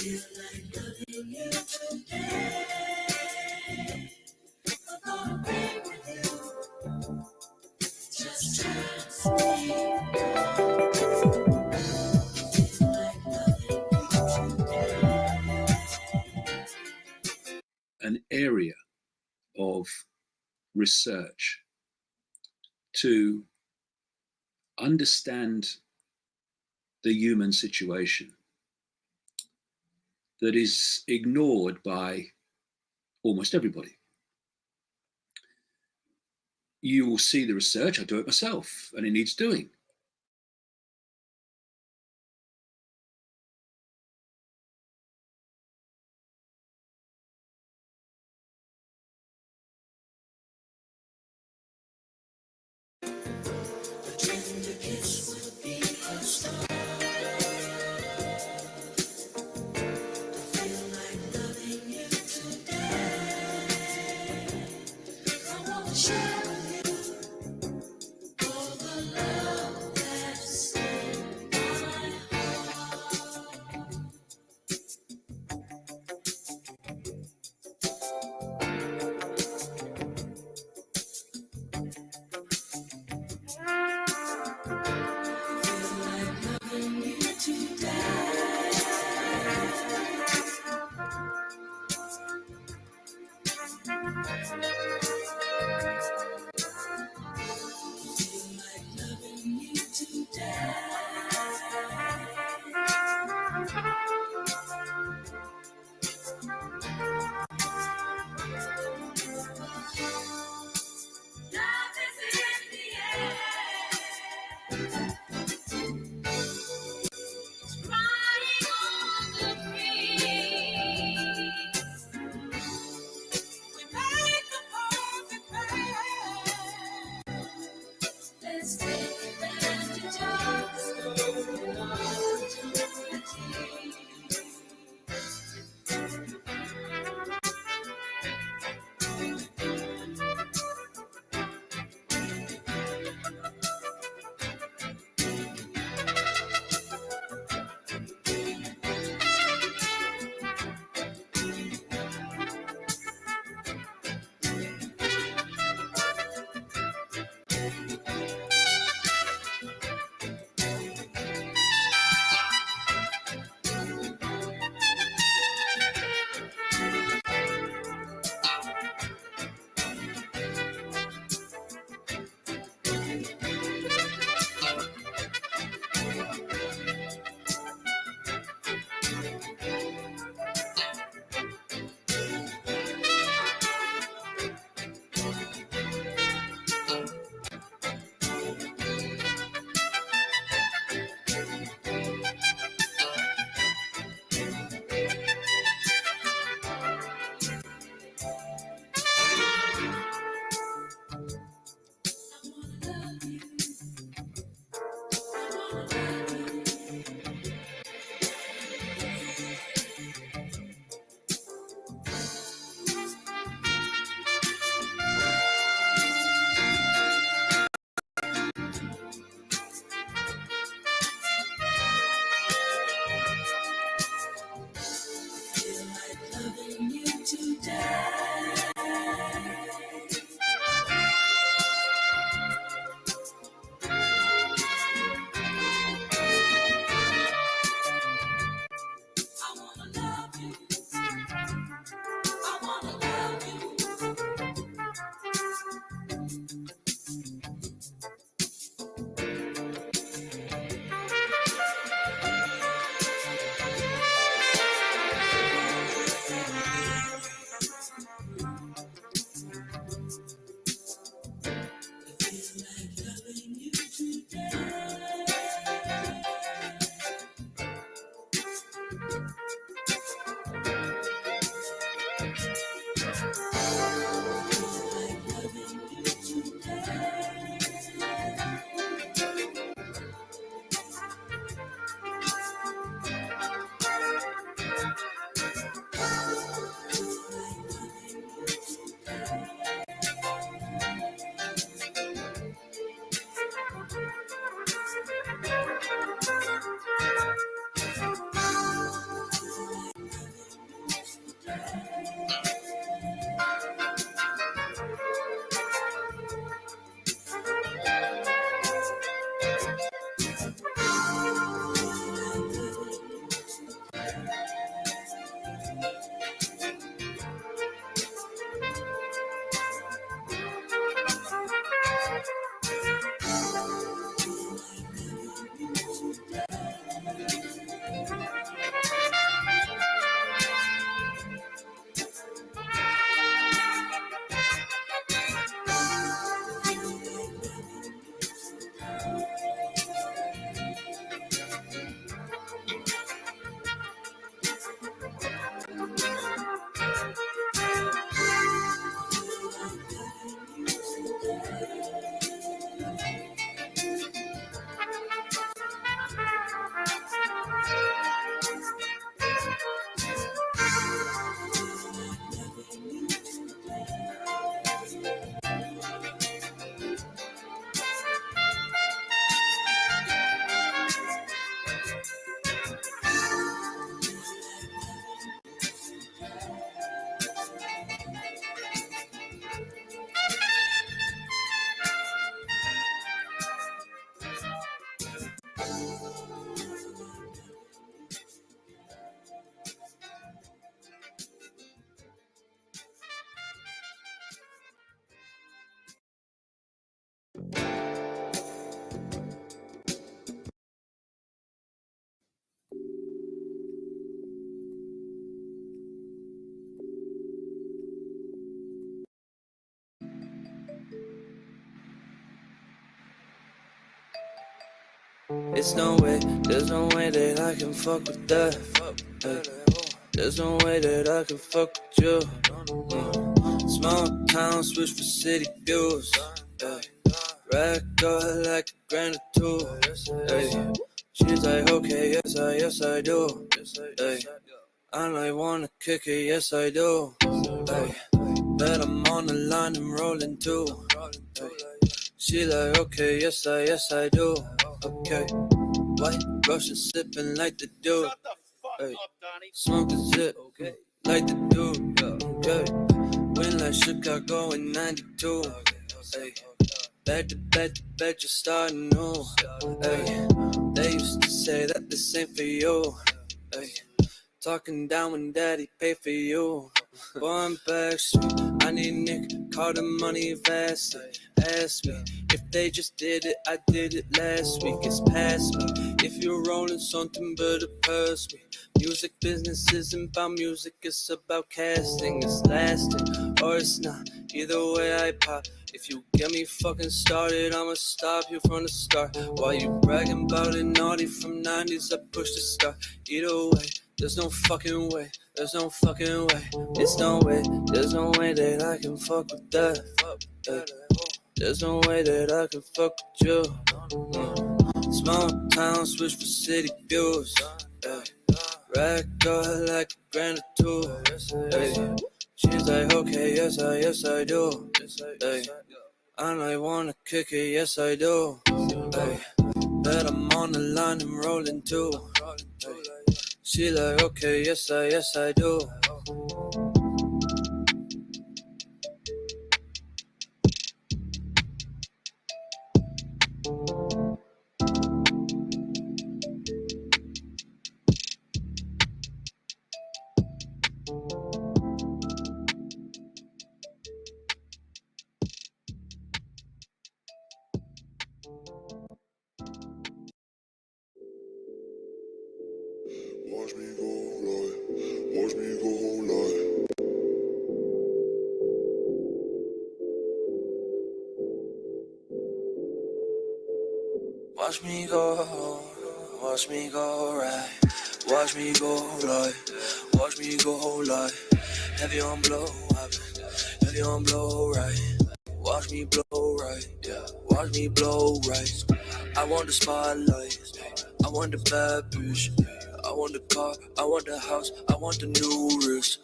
an area of research to understand the human situation that is ignored by almost everybody. You will see the research. I do it myself, and it needs doing. It's no way, there's no way that I can fuck with that. Ay, there's no way that I can fuck with you. Small town, switch for city views. Ay, rack out like a grand or two. Ay, she's like, okay, yes I do. Ay, I like wanna kick it, yes I do. Ay, bet I'm on the line and rolling too. Ay, she like, okay, yes I do. Okay, white Russian sipping like the dude. Ay, smoke a zip, like the dude. Okay, win like Chicago in '92. Ay, back to back, just starting new. Ay, they used to say that this ain't for you. Ay, talking down when daddy pay for you. Going back street, I need Nick, call the money fast. Ask me if they just did it, I did it last week. It's past me. If you're rolling something, better pass me. Music business isn't about music, it's about casting. It's lasting or it's not. Either way, I pop. If you get me fucking started, I'ma stop you from the start. While you bragging about it naughty from '90s, I push the start. Either way, there's no fucking way. There's no fucking way. It's no way. There's no way that I can fuck with that. Ay, there's no way that I can fuck with you. Small town, switch for city views. Ay, rack out like a grand or two. Ay, she's like, okay, yes I do. Ay, I like wanna kick it, yes I do. Ay, bet I'm on the line and rolling too. Ay, she like, okay, yes I do. Watch me go right, watch me go right. Watch me go, watch me go right, watch me go live, watch me go live. Heavy on blow, heavy on blow right. Watch me blow right, yeah. Watch me blow right. I want the spotlight, I want the bad bitch, I want the car, I want the house, I want the new wrist.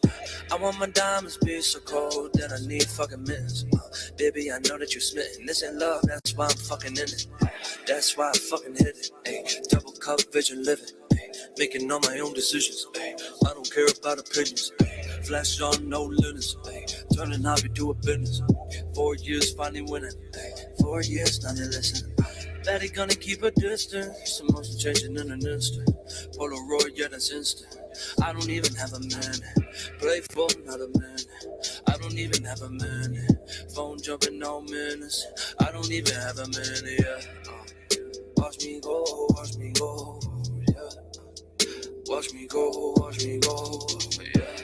I want my diamonds be so cold that I need fucking minutes. Baby, I know that you're smitten. This ain't love, that's why I'm fucking in it. That's why I fucking hit it. Ay, double cup vision living. Ay, making all my own decisions. Ay, I don't care about opinions. Ay, flash on no limits. Ay, turning hobby to a business. 4 years finally winning. Ay, 4 years now they listen. Betty gonna keep a distance. Emotion changing in an instant. Polaroid, yeah, that's instant. I don't even have a man. Playful, not a man. I don't even have a man. Phone jumping no minutes. I don't even have a man, yeah. Watch me go, watch me go, yeah. Watch me go, watch me go, yeah.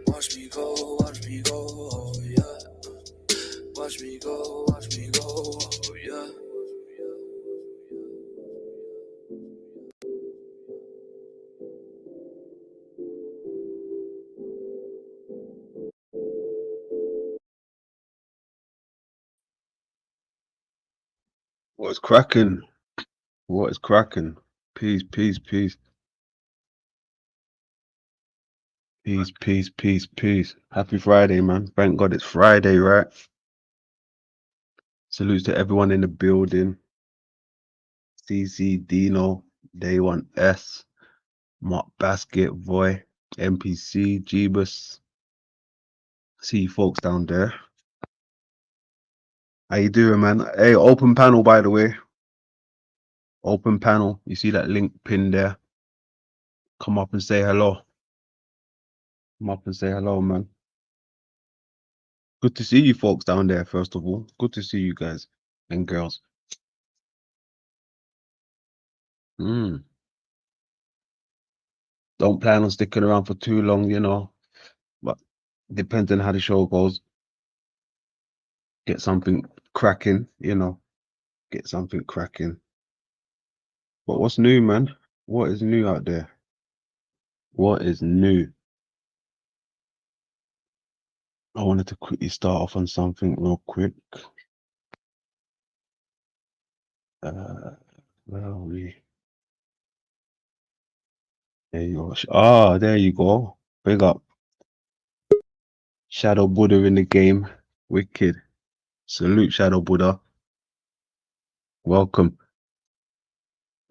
Watch me go, watch me go, yeah. Watch me go, watch me go, yeah. What's cracking? What is cracking? Peace, peace, peace. Peace, peace, peace, peace. Happy Friday, man. Thank God it's Friday, right? Salutes to everyone in the building. CC, Dino, Day One S, Mark Basket, Voy, MPC, Jeebus. See you folks down there. How you doing, man? Hey, open panel, by the way. Open panel. You see that link pinned there? Come up and say hello. Come up and say hello, man. Good to see you folks down there, first of all. Good to see you guys and girls. Don't plan on sticking around for too long, you know. But depends on how the show goes. Get something cracking, you know. Get something cracking. But what's new, man? What is new out there? What is new? I wanted to quickly start off on something real quick. Where are we? There you go. There you go. Big up. Shadow Buddha in the game. Wicked. Salute, Shadow Buddha. Welcome.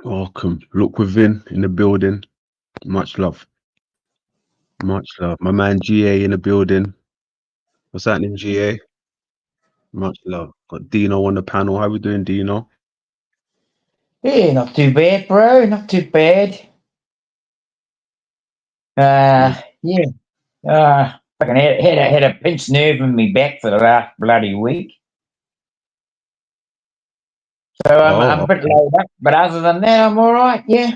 Welcome. Look within in the building. Much love. Much love. My man GA in the building. What's happening, GA? Much love. Got Dino on the panel. How we doing, Dino? Yeah, not too bad, bro. Not too bad. Yeah. Fucking had a pinched nerve in my back for the last bloody week. So I'm a bit Okay. laid up, but other than that, I'm all right. Yeah.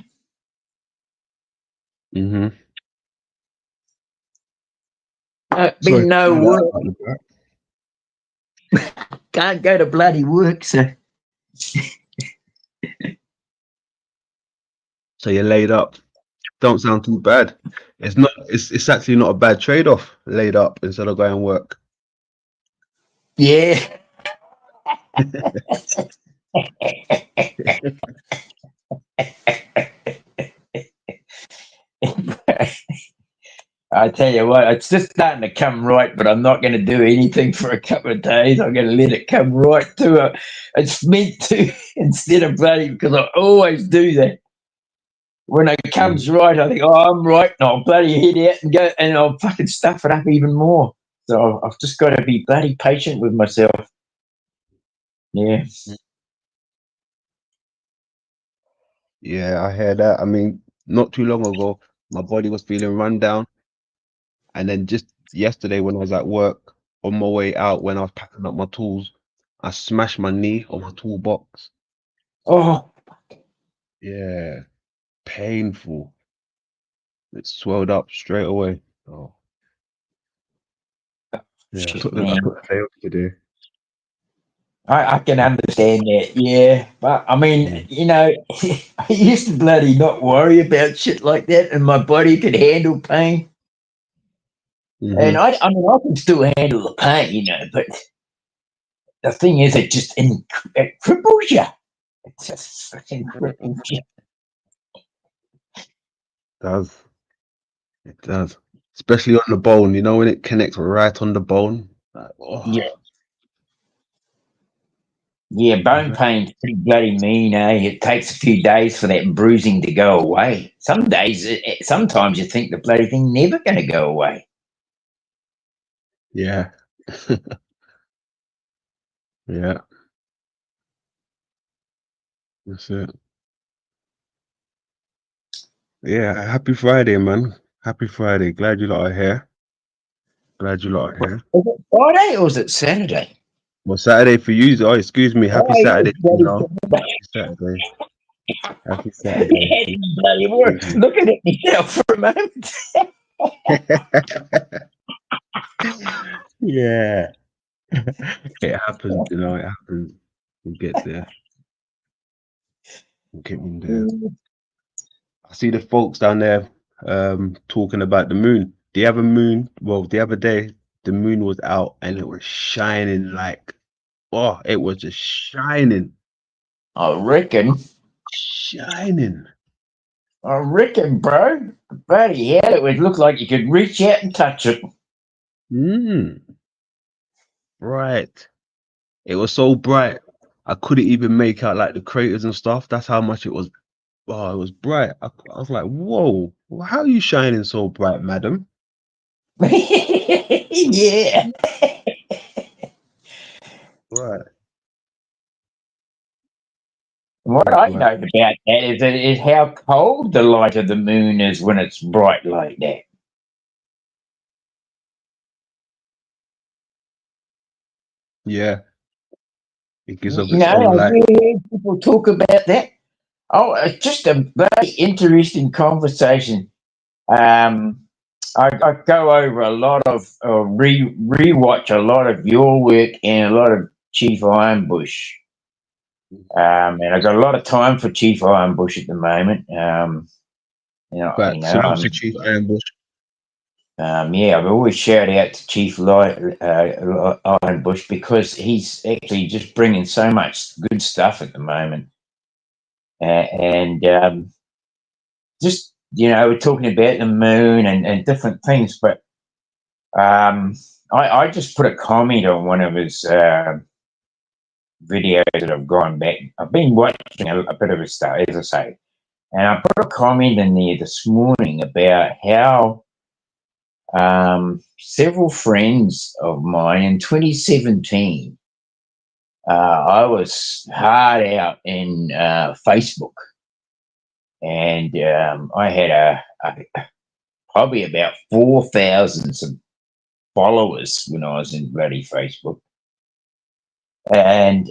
Mm-hmm. Sorry Been to no hear that work. about the back. Can't go to bloody work. So So you're laid up. Don't sound too bad. It's not. It's actually not a bad trade-off. Laid up instead of going work. yeah. I tell you what, it's just starting to come right, but I'm not going to do anything for a couple of days. I'm going to let it come right to it. It's meant to instead of bloody, because I always do that. When it comes right, I think, oh, I'm right, and I'll bloody head out and go, and I'll fucking stuff it up even more. So I've just got to be bloody patient with myself. Yeah. Yeah, I hear that. I mean, not too long ago, my body was feeling run down, and then just yesterday when I was at work on my way out, when I was packing up my tools, I smashed my knee on my toolbox. Oh, Yeah, painful. It swelled up straight away. Oh, yeah. I shit, took the man. day off today. I can understand that, yeah. But I mean, Mm. I used to bloody not worry about shit like that, and my body could handle pain. And Mm-hmm. I mean, I can still handle the pain, but the thing is, it cripples you. It just fucking cripples you. Does. It does. Especially on the bone, you know, when it connects right on the bone. Like, Yeah, oh, yeah, bone very- pain's pretty bloody mean, eh? It takes a few days for that bruising to go away. Some days, sometimes you think the bloody thing never going to go away. yeah. Yeah, that's it. Yeah, happy Friday, man. Happy Friday. Glad you lot are here. Glad you lot are here. Is it Friday or is it Saturday? Well, Saturday for you. Oh, excuse me. Happy Oh, yeah, Saturday, it's you bloody know. Saturday. Happy Saturday. Happy Saturday. Had me bloody work. Excuse Looking at myself for a moment. me. Yeah. It happens, you know, it happens. We'll get there. We'll get in there. I see the folks down there talking about the moon. The other moon, well, the other day, the moon was out and it was shining like, oh, it was just shining. I reckon. Shining. I reckon, bro. Bloody hell, it would look like you could reach out and touch it. Mm, right. It was so bright. I couldn't even make out like the craters and stuff. That's how much it was. Oh, it was bright. I was like, whoa, how are you shining so bright, madam? Yeah. Right. What So I bright. know about that is how cold the light of the moon is when it's bright like that. Yeah. It gives off You its know, own I light. do hear people talk about that. Oh, it's just a very interesting conversation. Um, I go over a lot of rewatch a lot of your work and a lot of Chief Ironbush. And I've got a lot of time for Chief Ironbush at the moment. But salute to Chief Ironbush. Yeah, I've always shout out to Chief Ironbush because he's actually just bringing so much good stuff at the moment. And just, we're talking about the moon and different things, but I just put a comment on one of his videos that I've gone back. I've been watching a bit of his stuff, as I say, and I put a comment in there this morning about how several friends of mine in 2017, I was hard out in Facebook, and I had probably about 4,000 followers when I was in bloody Facebook. And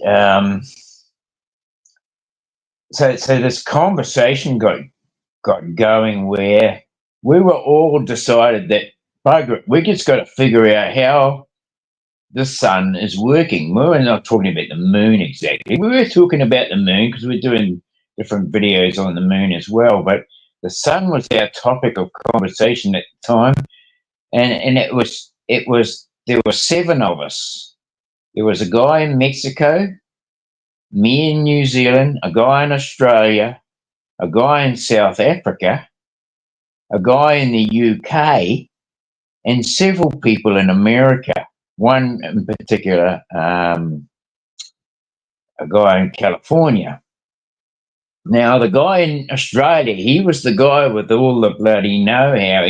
so this conversation got going where we were all decided that we just got to figure out how the sun is working. We were not talking about the moon exactly. We were talking about the moon because we're doing different videos on the moon as well. But the sun was our topic of conversation at the time, and it was there were 7 of us. There was a guy in Mexico, me in New Zealand, a guy in Australia, a guy in South Africa, a guy in the UK, and several people in America. One in particular, a guy in California. Now, the guy in Australia, he was the guy with all the bloody know-how.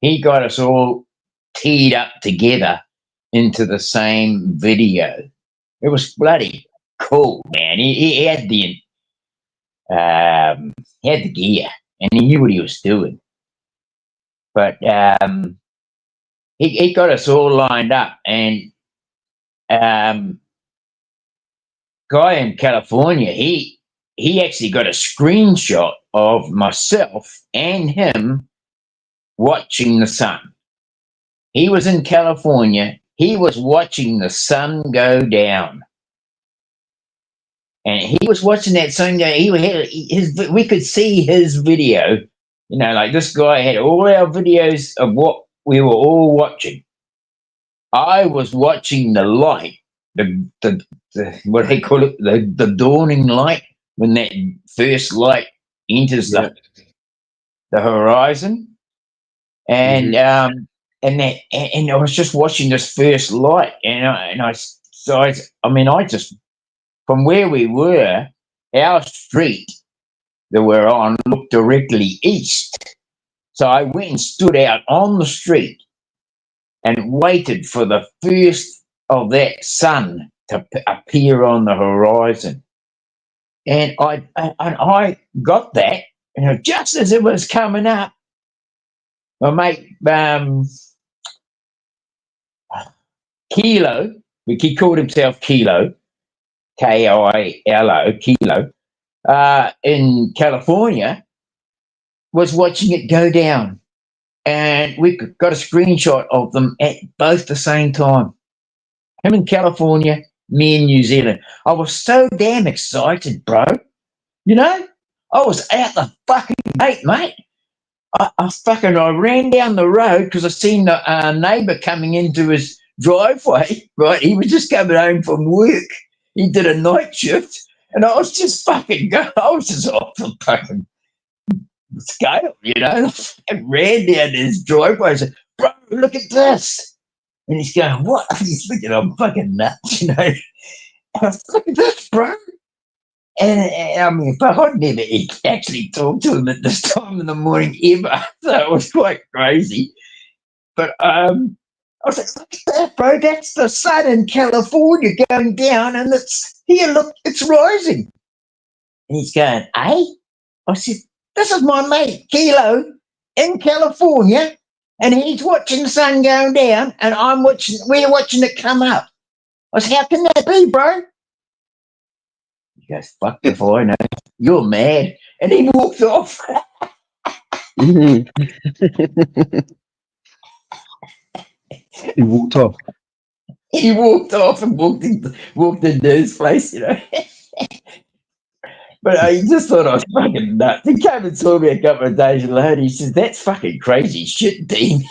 He got us all teed up together into the same video. It was bloody cool, man. He had the gear, and he knew what he was doing. But he got us all lined up, and guy in California, he actually got a screenshot of myself and him watching the sun. He was in California. He was watching the sun go down. And he was watching that sun go. We could see his video. Like this guy had all our videos of what we were all watching. I was watching the light, the what they call it, the dawning light, when that first light enters the horizon, and I was just watching this first light, I just, from where we were, our street that we're on looked directly east, so I went and stood out on the street and waited for the first of that sun to appear on the horizon. And I got that, just as it was coming up. My mate Kilo, he called himself Kilo, Kilo, Kilo, in California, was watching it go down. And we got a screenshot of them at both the same time. Him in California, me in New Zealand. I was so damn excited, bro. I was out the fucking gate, mate. I ran down the road because I seen the neighbour coming into his driveway, right? He was just coming home from work. He did a night shift, and I was just fucking going. I was just off the fucking scale, I ran down his driveway and said, bro, look at this. And he's going, what? He's thinking I'm fucking nuts, And I was, look at this, bro. And but I'd never actually talked to him at this time in the morning ever. So it was quite crazy. But I was like, look at that, bro. That's the sun in California going down, and it's here, look, it's rising. And he's going, eh? I said, this is my mate, Kilo, in California, and he's watching the sun going down, and we're watching it come up. I said, how can that be, bro? He goes, fuck if I know. You're mad. And he walked off. He walked off. He walked off and walked into his place, But I just thought I was fucking nuts. He came and saw me a couple of days later. He says, "That's fucking crazy shit, Dean."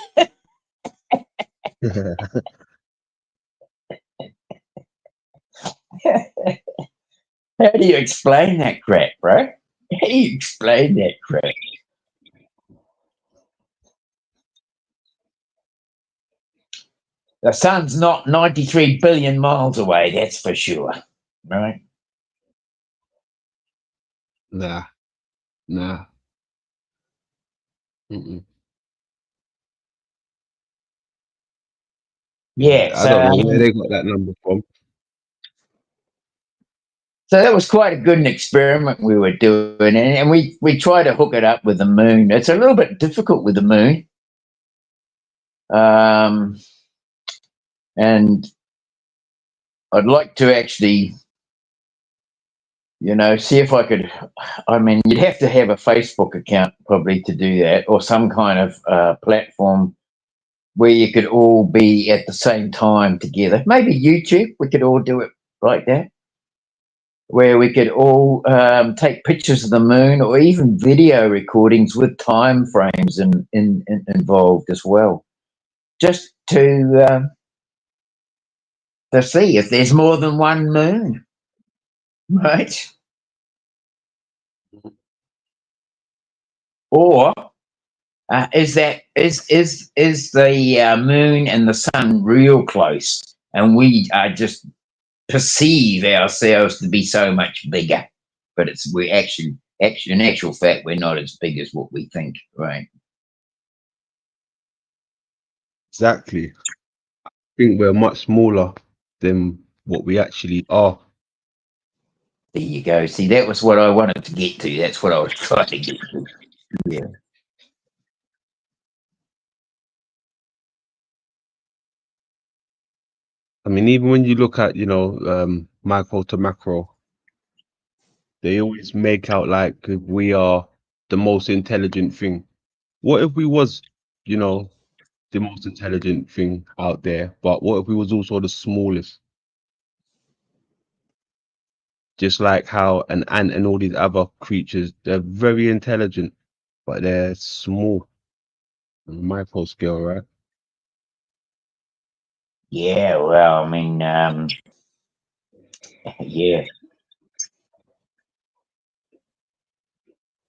How do you explain that crap, bro? How do you explain that crap? The sun's not 93 billion miles away, that's for sure. Right? Nah, nah. Mm-mm. Yeah, I don't know where they got that number from. so that was quite a good experiment we were doing, and we try to hook it up with the moon. It's a little bit difficult with the moon. And I'd like to actually, see if I could. I mean, you'd have to have a Facebook account probably to do that, or some kind of platform where you could all be at the same time together. Maybe YouTube, we could all do it like that, where we could all take pictures of the moon, or even video recordings with time frames involved as well, just to see if there's more than one moon, right? Or is the moon and the sun real close, and we just perceive ourselves to be so much bigger, but we actually in actual fact we're not as big as what we think, right? Exactly. I think we're much smaller than what we actually are. There you go. See, that was what I wanted to get to. That's what I was trying to get to. Yeah. I mean, even when you look at, micro to macro, they always make out like we are the most intelligent thing. What if we was, you know, the most intelligent thing out there, but what if we was also the smallest? Just like how an ant and all these other creatures, they're very intelligent, but they're small on a micro scale, right? Yeah, well, I mean, yeah,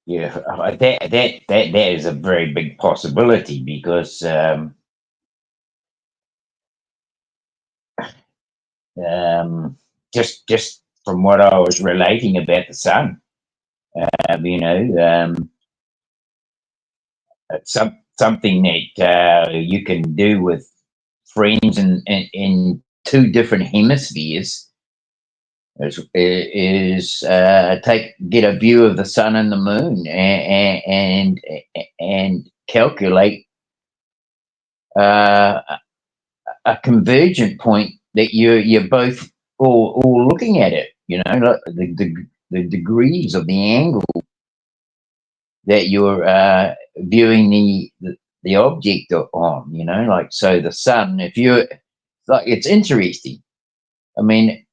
yeah, that is a very big possibility because just from what I was relating about the sun, you know, it's something that you can do with friends in two different hemispheres is get a view of the sun and the moon and calculate uh, a convergent point that you're both all looking at it. Like the degrees of the angle that you're viewing the object on. Like, so the sun. If you're like, it's interesting. I mean,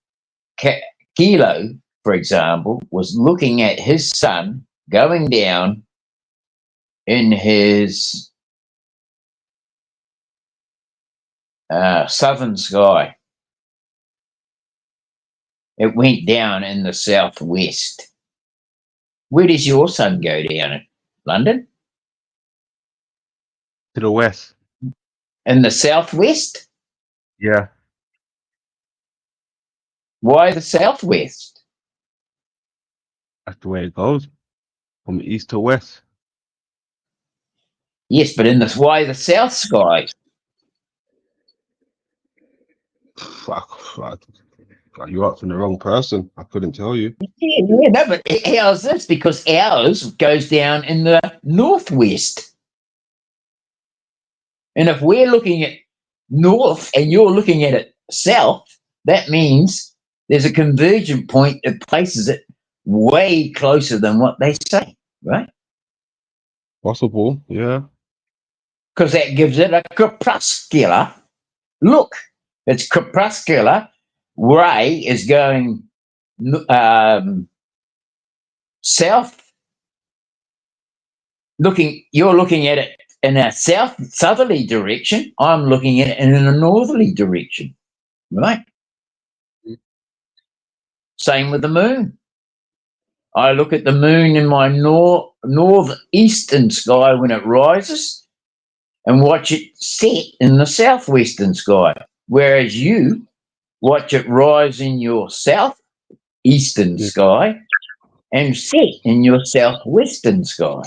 Kilo, for example, was looking at his sun going down in his southern sky. It went down in the southwest. Where does your sun go down? In London? To the west. In the southwest? Yeah. Why the southwest? That's the way it goes. From east to west. Yes, but why the south sky? Fuck. You're asking the wrong person. I couldn't tell you. Yeah, no, but how's this? Because ours goes down in the northwest. And if we're looking at north and you're looking at it south, that means there's a convergent point that places it way closer than what they say, right? Possible, yeah. Because that gives it a crepuscular look. It's crepuscular. Ray is going south, you're looking at it in a southerly direction. I'm looking at it in a northerly direction, right? Same with the moon. I look at the moon in my northeastern sky when it rises and watch it set in the southwestern sky, whereas you watch it rise in your southeastern Yeah. sky and set in your southwestern sky,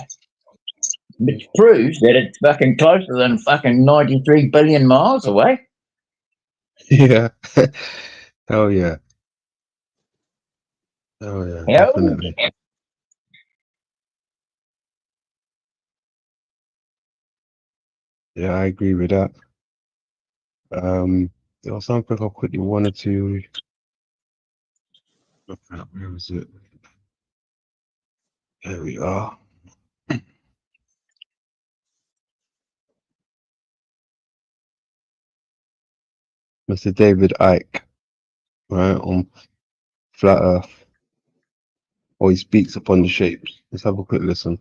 which proves that it's fucking closer than fucking 93 billion miles away. Yeah. Hell yeah. Hell yeah, How? definitely. Yeah, I agree with that. There was something I quickly wanted to look at. Where was it? There we are. Mr. David Icke, right, on Flat Earth, or he speaks upon the shapes. Let's have a quick listen.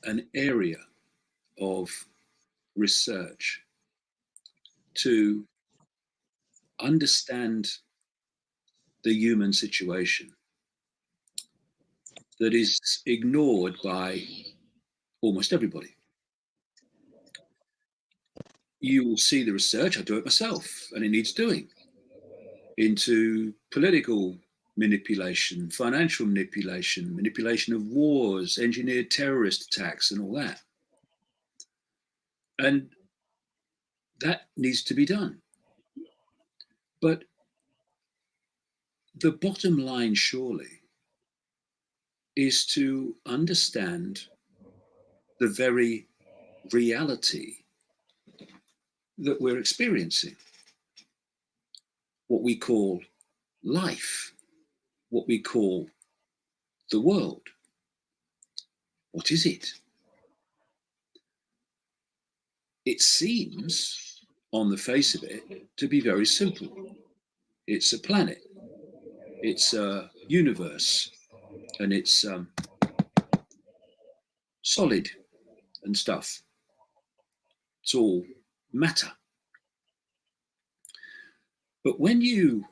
An area of research to understand the human situation that is ignored by almost everybody. You will see the research, I do it myself, and it needs doing, into political manipulation, financial manipulation, manipulation of wars, engineered terrorist attacks, and all that. And that needs to be done. But the bottom line, surely, is to understand the very reality that we're experiencing, what we call life, what we call the world. What is it? It seems, on the face of it, to be very simple. It's a planet, it's a universe, and it's solid and stuff. It's all matter. But when you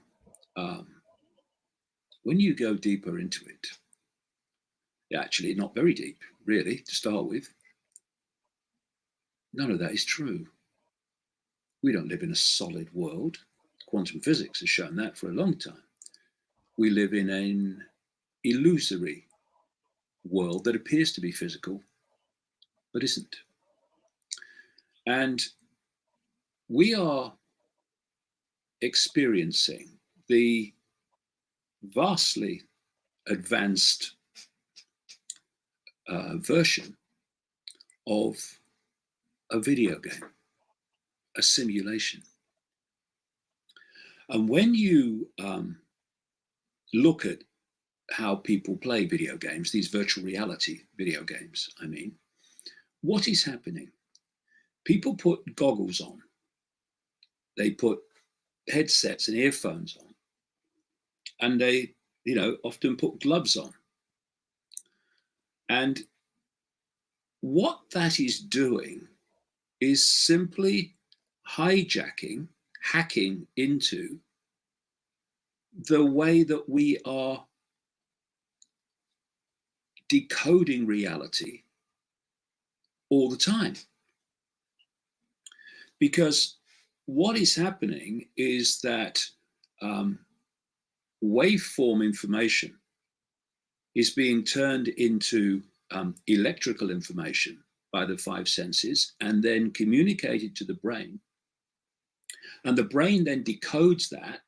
go deeper into it, actually not very deep, really, to start with, none of that is true. We don't live in a solid world. Quantum physics has shown that for a long time. We live in an illusory world that appears to be physical, but isn't. And we are experiencing the vastly advanced version of a video game, a simulation. And when you look at how people play video games, these virtual reality video games, I mean, what is happening? People put goggles on, they put headsets and earphones on, and they, often put gloves on. And what that is doing is simply hijacking, hacking into the way that we are decoding reality all the time. Because what is happening is that waveform information is being turned into electrical information by the five senses and then communicated to the brain. And the brain then decodes that.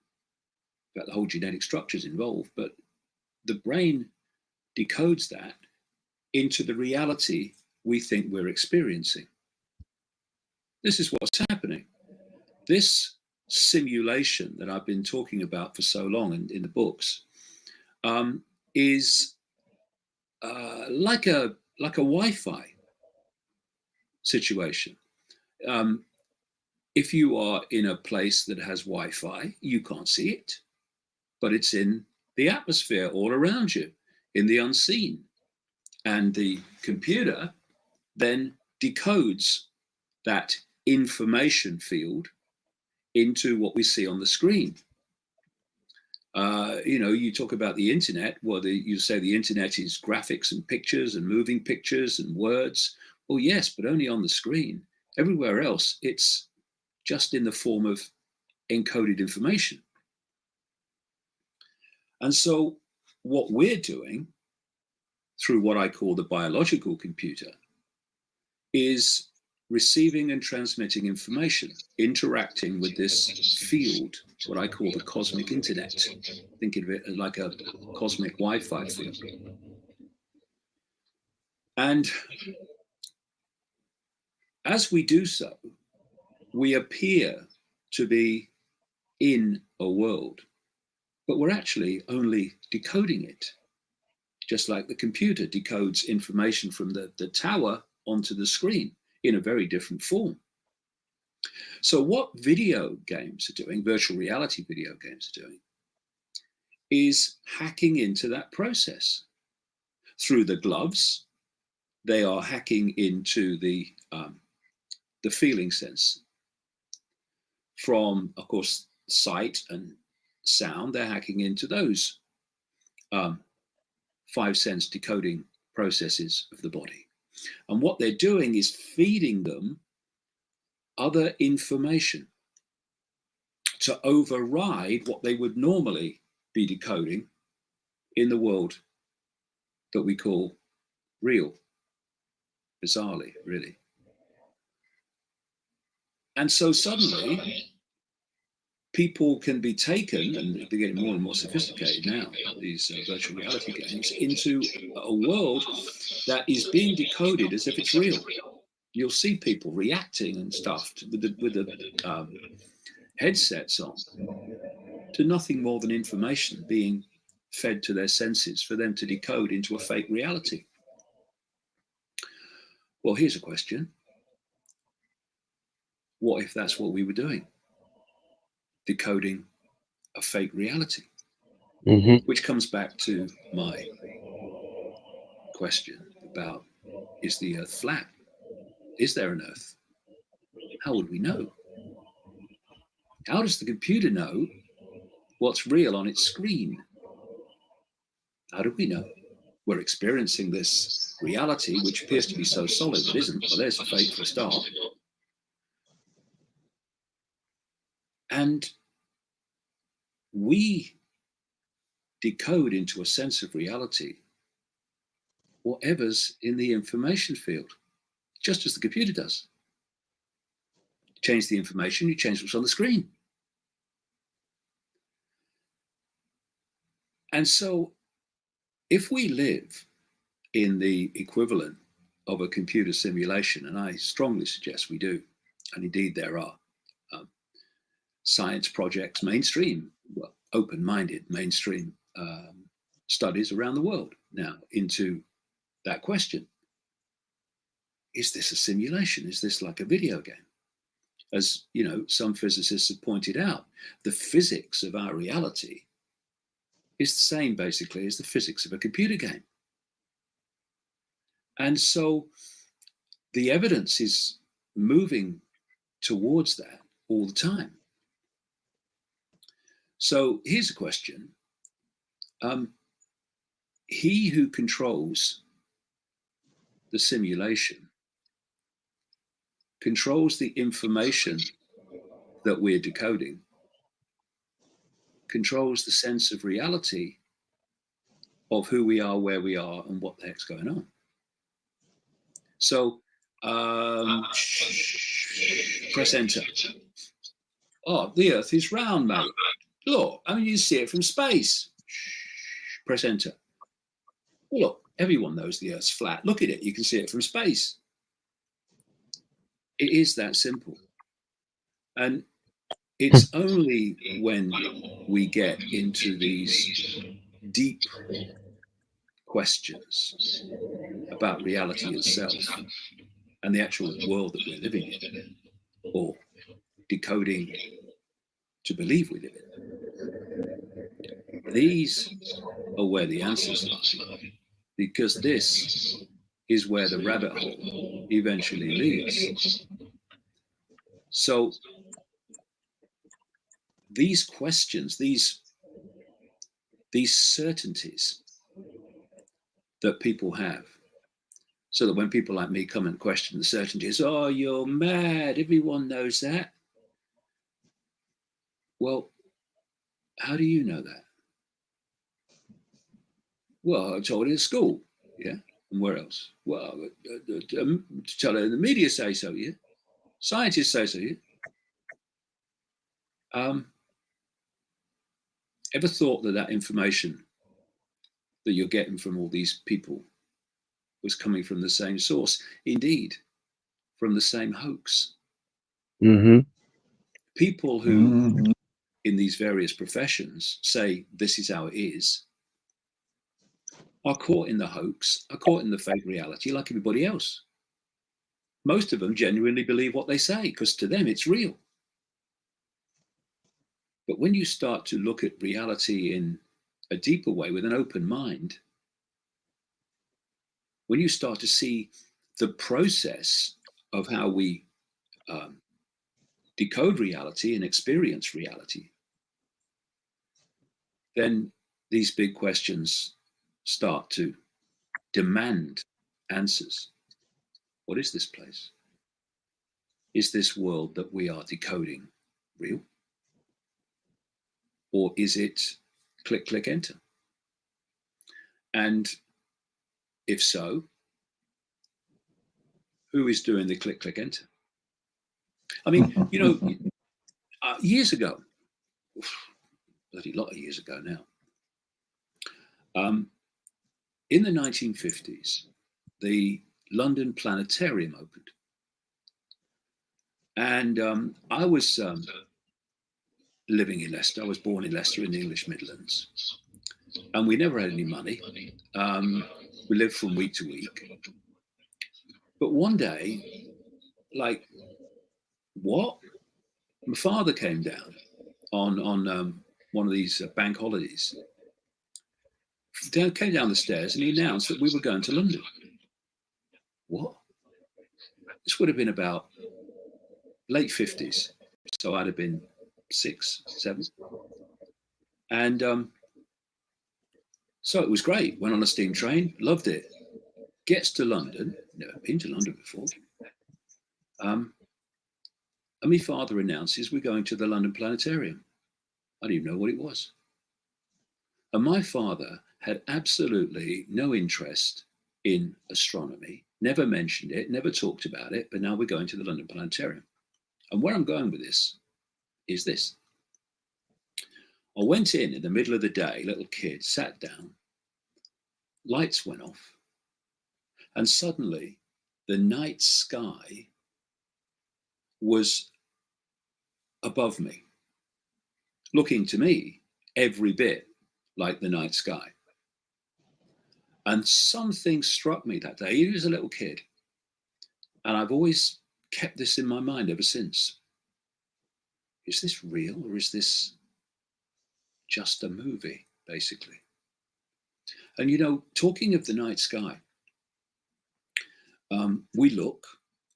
In fact, the whole genetic structure is involved, but the brain decodes that into the reality we think we're experiencing. This is what's happening. This simulation that I've been talking about for so long in the books is like a like a Wi-Fi situation. If you are in a place that has Wi-Fi, you can't see it, but it's in the atmosphere all around you, in the unseen. And the computer then decodes that information field into what we see on the screen. You talk about the internet. Well, you say the internet is graphics and pictures and moving pictures and words. Well, yes, but only on the screen. Everywhere else, it's just in the form of encoded information. And so what we're doing through what I call the biological computer is receiving and transmitting information, interacting with this field, what I call the cosmic internet. Think of it as like a cosmic Wi-Fi field. And as we do so, we appear to be in a world, but we're actually only decoding it. Just like the computer decodes information from the tower onto the screen in a very different form. So what video games are doing, virtual reality video games are doing, is hacking into that process. Through the gloves, they are hacking into the feeling sense. From, of course, sight and sound, they're hacking into those 5 sense decoding processes of the body. And what they're doing is feeding them other information to override what they would normally be decoding in the world that we call real, bizarrely, really. And so suddenly, people can be taken, and they're getting more and more sophisticated now, these virtual reality games, into a world that is being decoded as if it's real. You'll see people reacting and stuff with the headsets on to nothing more than information being fed to their senses for them to decode into a fake reality. Well, here's a question. What if that's what we were doing? Decoding a fake reality? Mm-hmm. Which comes back to my question about, is the earth flat? Is there an earth? How would we know? How does the computer know what's real on its screen? How do we know? We're experiencing this reality, which appears to be so solid, but isn't. Well, there's a fake for a start. And we decode into a sense of reality whatever's in the information field, just as the computer does. Change the information, you change what's on the screen. And so if we live in the equivalent of a computer simulation, and I strongly suggest we do, and indeed there are science projects, mainstream, well, open-minded mainstream studies around the world now into that question. Is this a simulation? Is this like a video game? As you know, some physicists have pointed out, the physics of our reality is the same basically as the physics of a computer game. And so the evidence is moving towards that all the time. So here's a question. He who controls the simulation controls the information that we're decoding, controls the sense of reality of who we are, where we are, and what the heck's going on. So press enter. Oh, the Earth is round, mate. Look, I mean, you see it from space. Press enter. Well, look, everyone knows the Earth's flat. Look at it, you can see it from space. It is that simple. And it's only when we get into these deep questions about reality itself and the actual world that we're living in, or decoding to believe we live in. These are where the answers lie, because this is where the rabbit hole eventually leads. So these questions, these certainties that people have, so that when people like me come and question the certainties, oh, you're mad, everyone knows that. Well, how do you know that? Well, I told it at school, yeah. And where else? Well, tell it, the media say so, yeah. Scientists say so, yeah. Ever thought that that information that you're getting from all these people was coming from the same source? Indeed, from the same hoax. Mm-hmm. People who, in these various professions, say this is how it is, are caught in the hoax, are caught in the fake reality like everybody else. Most of them genuinely believe what they say because to them it's real. But when you start to look at reality in a deeper way with an open mind, when you start to see the process of how we decode reality and experience reality, then these big questions start to demand answers. What is this place? Is this world that we are decoding real? Or is it click, click, enter? And if so, who is doing the click, click, enter? I mean, you know, years ago, bloody lot of years ago now, in the 1950s, the London Planetarium opened. And I was living in Leicester. I was born in Leicester in the English Midlands. And we never had any money. We lived from week to week. But one day, like, what? My father came down on one of these bank holidays. Came down the stairs and he announced that we were going to London. What? This would have been about late 50s. So I'd have been 6, 7. And so it was great. Went on a steam train, loved it. Gets to London, never been to London before. And my father announces we're going to the London Planetarium. I didn't even know what it was. And my father had absolutely no interest in astronomy, never mentioned it, never talked about it, but now we're going to the London Planetarium. And where I'm going with this is this. I went in the middle of the day, little kid, sat down, lights went off, and suddenly the night sky was above me, looking to me every bit like the night sky. And something struck me that day. He was a little kid. And I've always kept this in my mind ever since. Is this real or is this just a movie, basically? And you know, talking of the night sky, we look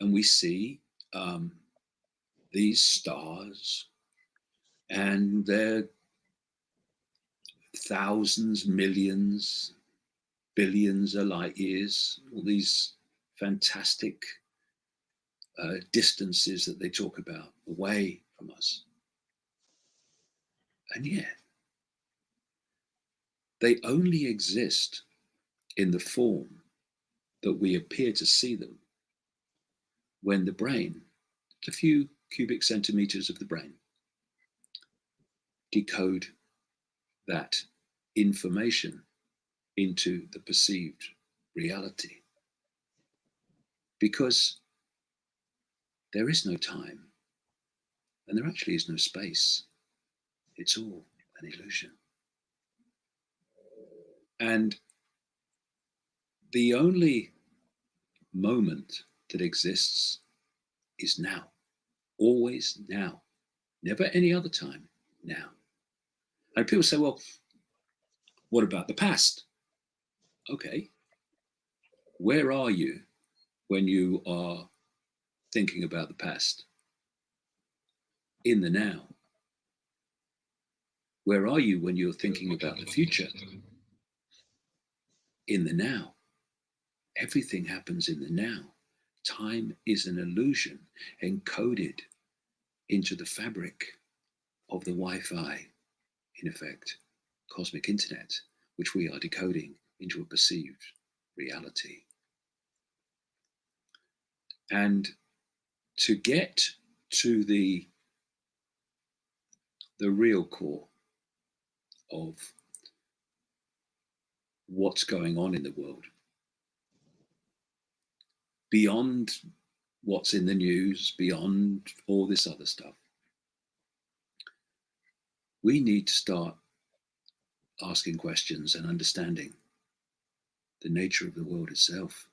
and we see these stars, and they're thousands, millions, billions of light years, all these fantastic distances that they talk about away from us. And yet, they only exist in the form that we appear to see them when the brain, a few cubic centimeters of the brain, decode that information into the perceived reality. Because there is no time and there actually is no space. It's all an illusion. And the only moment that exists is now. Always now. Never any other time. Now. And people say, well, what about the past? Okay. Where are you when you are thinking about the past? In the now. Where are you when you're thinking about the future? In the now. Everything happens in the now. Time is an illusion encoded into the fabric of the Wi-Fi, in effect, cosmic internet, which we are decoding into a perceived reality. And to get to the real core of what's going on in the world, beyond what's in the news, beyond all this other stuff, we need to start asking questions and understanding the nature of the world itself,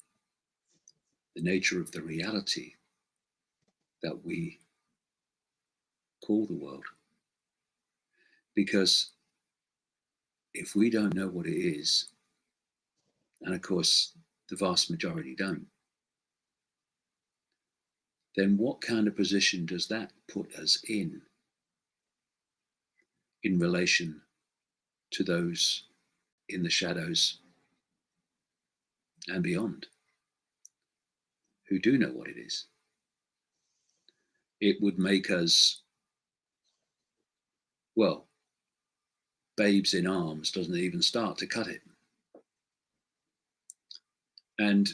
the nature of the reality that we call the world. Because if we don't know what it is, and of course the vast majority don't, then what kind of position does that put us in relation to those in the shadows and beyond who do know what it is? It would make us, well, babes in arms doesn't even start to cut it. And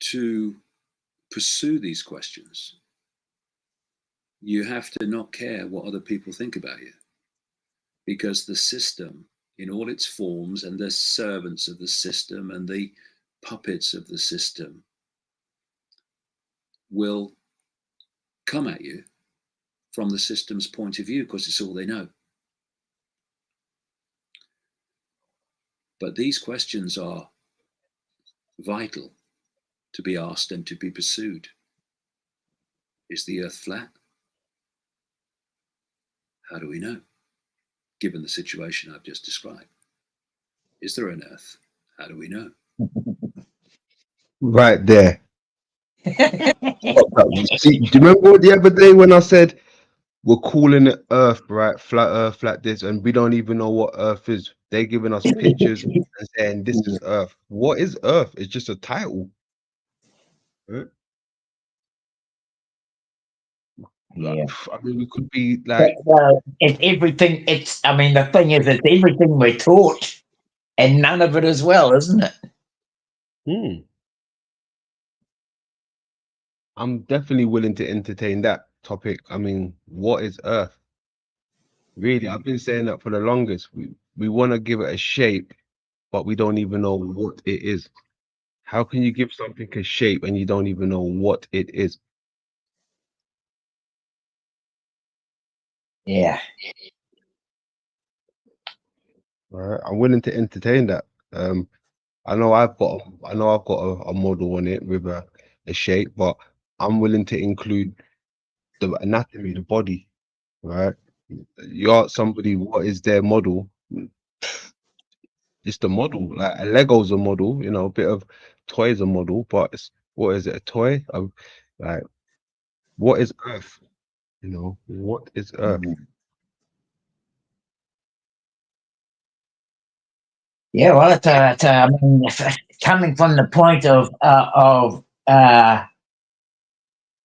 to pursue these questions, you have to not care what other people think about you, because the system in all its forms, and the servants of the system and the puppets of the system, will come at you from the system's point of view, because it's all they know. But these questions are vital to be asked and to be pursued. Is the earth flat? How do we know, given the situation I've just described? Is there an earth? How do we know? Right there. See, do you remember the other day when I said we're calling it Earth, right? Flat Earth, flat this, and we don't even know what Earth is. They're giving us pictures and saying this is Earth. What is Earth? It's just a title. Right? Yeah. I mean, we could be like, Well, it's everything. I mean, the thing is, it's everything we're taught, and none of it as well, isn't it? I'm definitely willing to entertain that topic. I mean, what is Earth? Really, I've been saying that for the longest. We want to give it a shape, but we don't even know what it is. How can you give something a shape and you don't even know what it is? Yeah. All right, I'm willing to entertain that. I know I've got a model on it with a shape, but I'm willing to include the anatomy, the body. Right? You ask somebody what is their model, it's the model. Like a Lego's a model, you know, a bit of toy's a model, but it's, what is it, a toy? Like, what is Earth? You know, what is Earth? Yeah, well, I mean, coming from the point of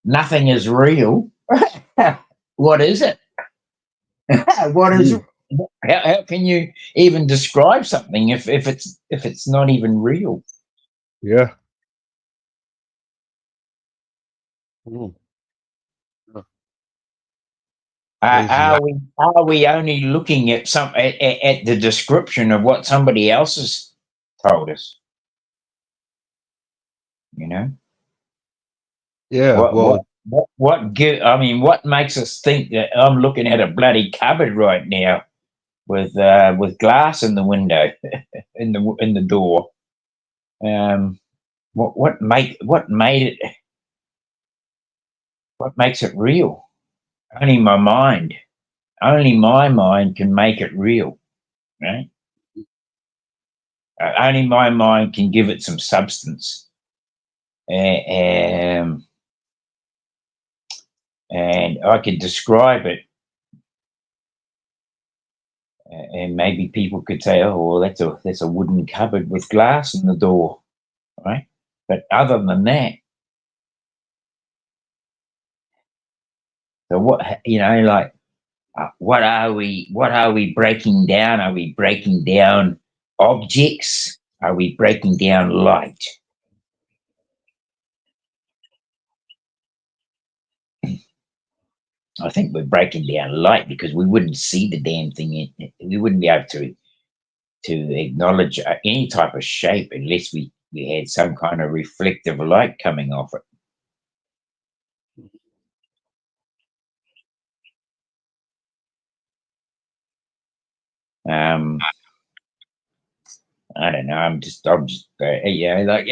nothing is real, what is it? What is? Mm. How can you even describe something if it's not even real? Yeah. Mm. Yeah. Crazy. Are we only looking at at the description of what somebody else has told us? You know Yeah. what what Well, I mean, what makes us think that I'm looking at a bloody cupboard right now with glass in the window in the door? What made it? What makes it real? Only my mind. Only my mind can make it real, right? Only my mind can give it some substance. Um, and I could describe it, and maybe people could say, "Oh, well, that's a wooden cupboard with glass in the door," right? But other than that, so what like what are we? What are we breaking down? Are we breaking down objects? Are we breaking down light? I think we're breaking down light because we wouldn't see the damn thing. We wouldn't be able to acknowledge any type of shape unless we had some kind of reflective light coming off it. I don't know. I'm just, like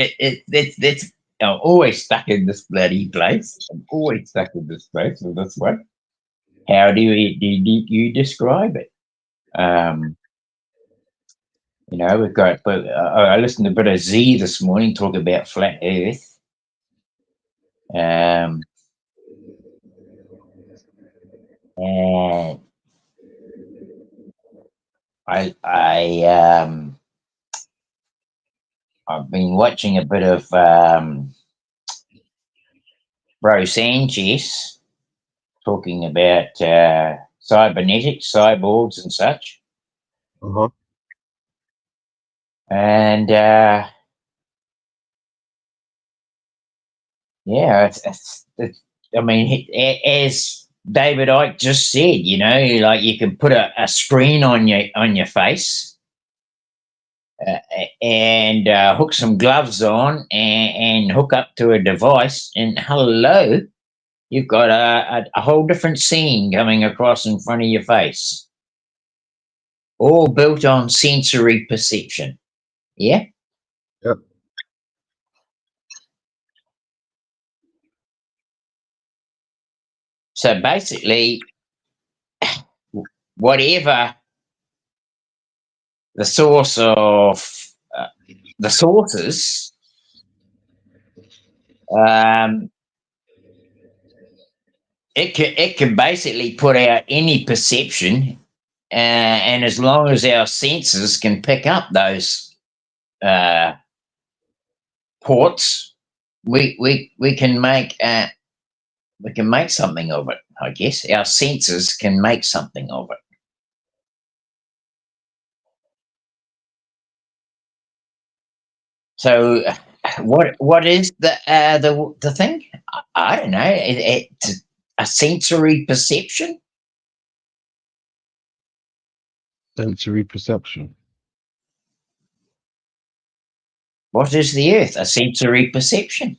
that's. I'm always stuck in this bloody place. I'm always stuck in this place with this one. How do you describe it? Um, we've got. But I listened to a bit of Z this morning talk about flat Earth. And I've been watching a bit of Bro Sanchez talking about cybernetics, cyborgs, and such. Uh-huh. And yeah, it's I mean, as David Icke just said, like you can put a screen on your face and hook some gloves on and hook up to a device, and hello, you've got a whole different scene coming across in front of your face, all built on sensory perception. Yeah. Yep. So basically, whatever the source of the sources, um, it can basically put out any perception, and as long as our senses can pick up those uh, ports, we can make something of it. I guess our senses can make something of it. So, what is the thing? I don't know. It's a sensory perception. Sensory perception. What is the Earth? A sensory perception.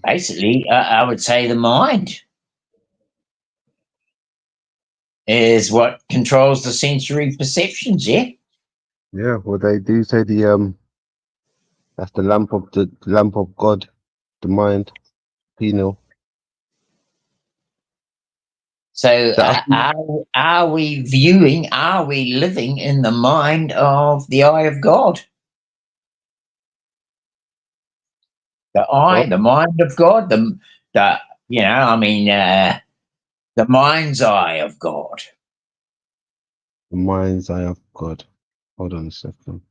Basically, I would say the mind is what controls the sensory perceptions. Yeah. Yeah, well they do say that's the lamp of God, the mind, penal. So, That are we viewing? Are we living in the mind of the eye of God? God, The mind of God. The I mean, the mind's eye of God. the mind's eye of God. Hold on a second.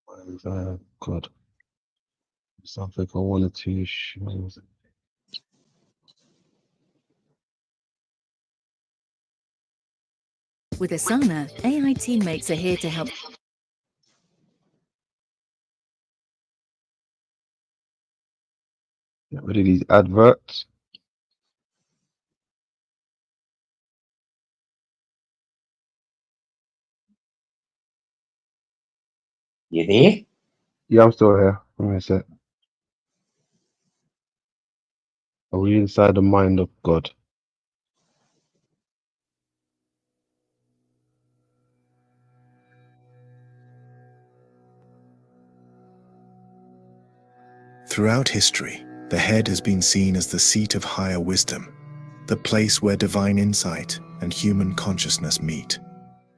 Mind's eye of God. Something I wanted to show. With Asana, AI teammates are here to help. Get rid of these adverts. You there? Yeah, I'm still here. Give me a sec. Are we inside the mind of God? Throughout history, the head has been seen as the seat of higher wisdom, the place where divine insight and human consciousness meet.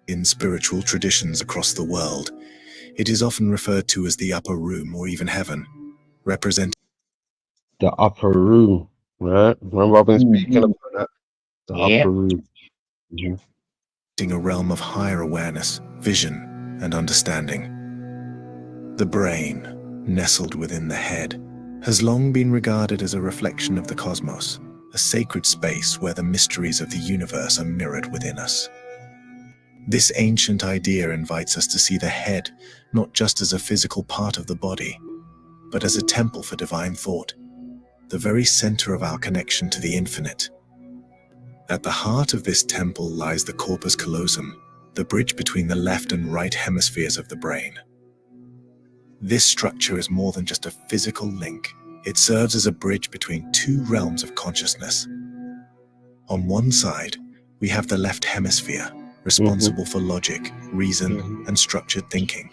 In spiritual traditions across the world, it is often referred to as the upper room or even heaven, representing The upper room, right? Remember I've been speaking Mhm. about that? The Yeah. upper room. Mhm. a realm of higher awareness, vision, and understanding. The brain, nestled within the head, has long been regarded as a reflection of the cosmos, a sacred space where the mysteries of the universe are mirrored within us. This ancient idea invites us to see the head not just as a physical part of the body, but as a temple for divine thought, the very center of our connection to the infinite. At the heart of this temple lies the corpus callosum, the bridge between the left and right hemispheres of the brain. This structure is more than just a physical link. It serves as a bridge between two realms of consciousness. On one side, we have the left hemisphere, Mhm. responsible for logic, reason, Mhm. and structured thinking.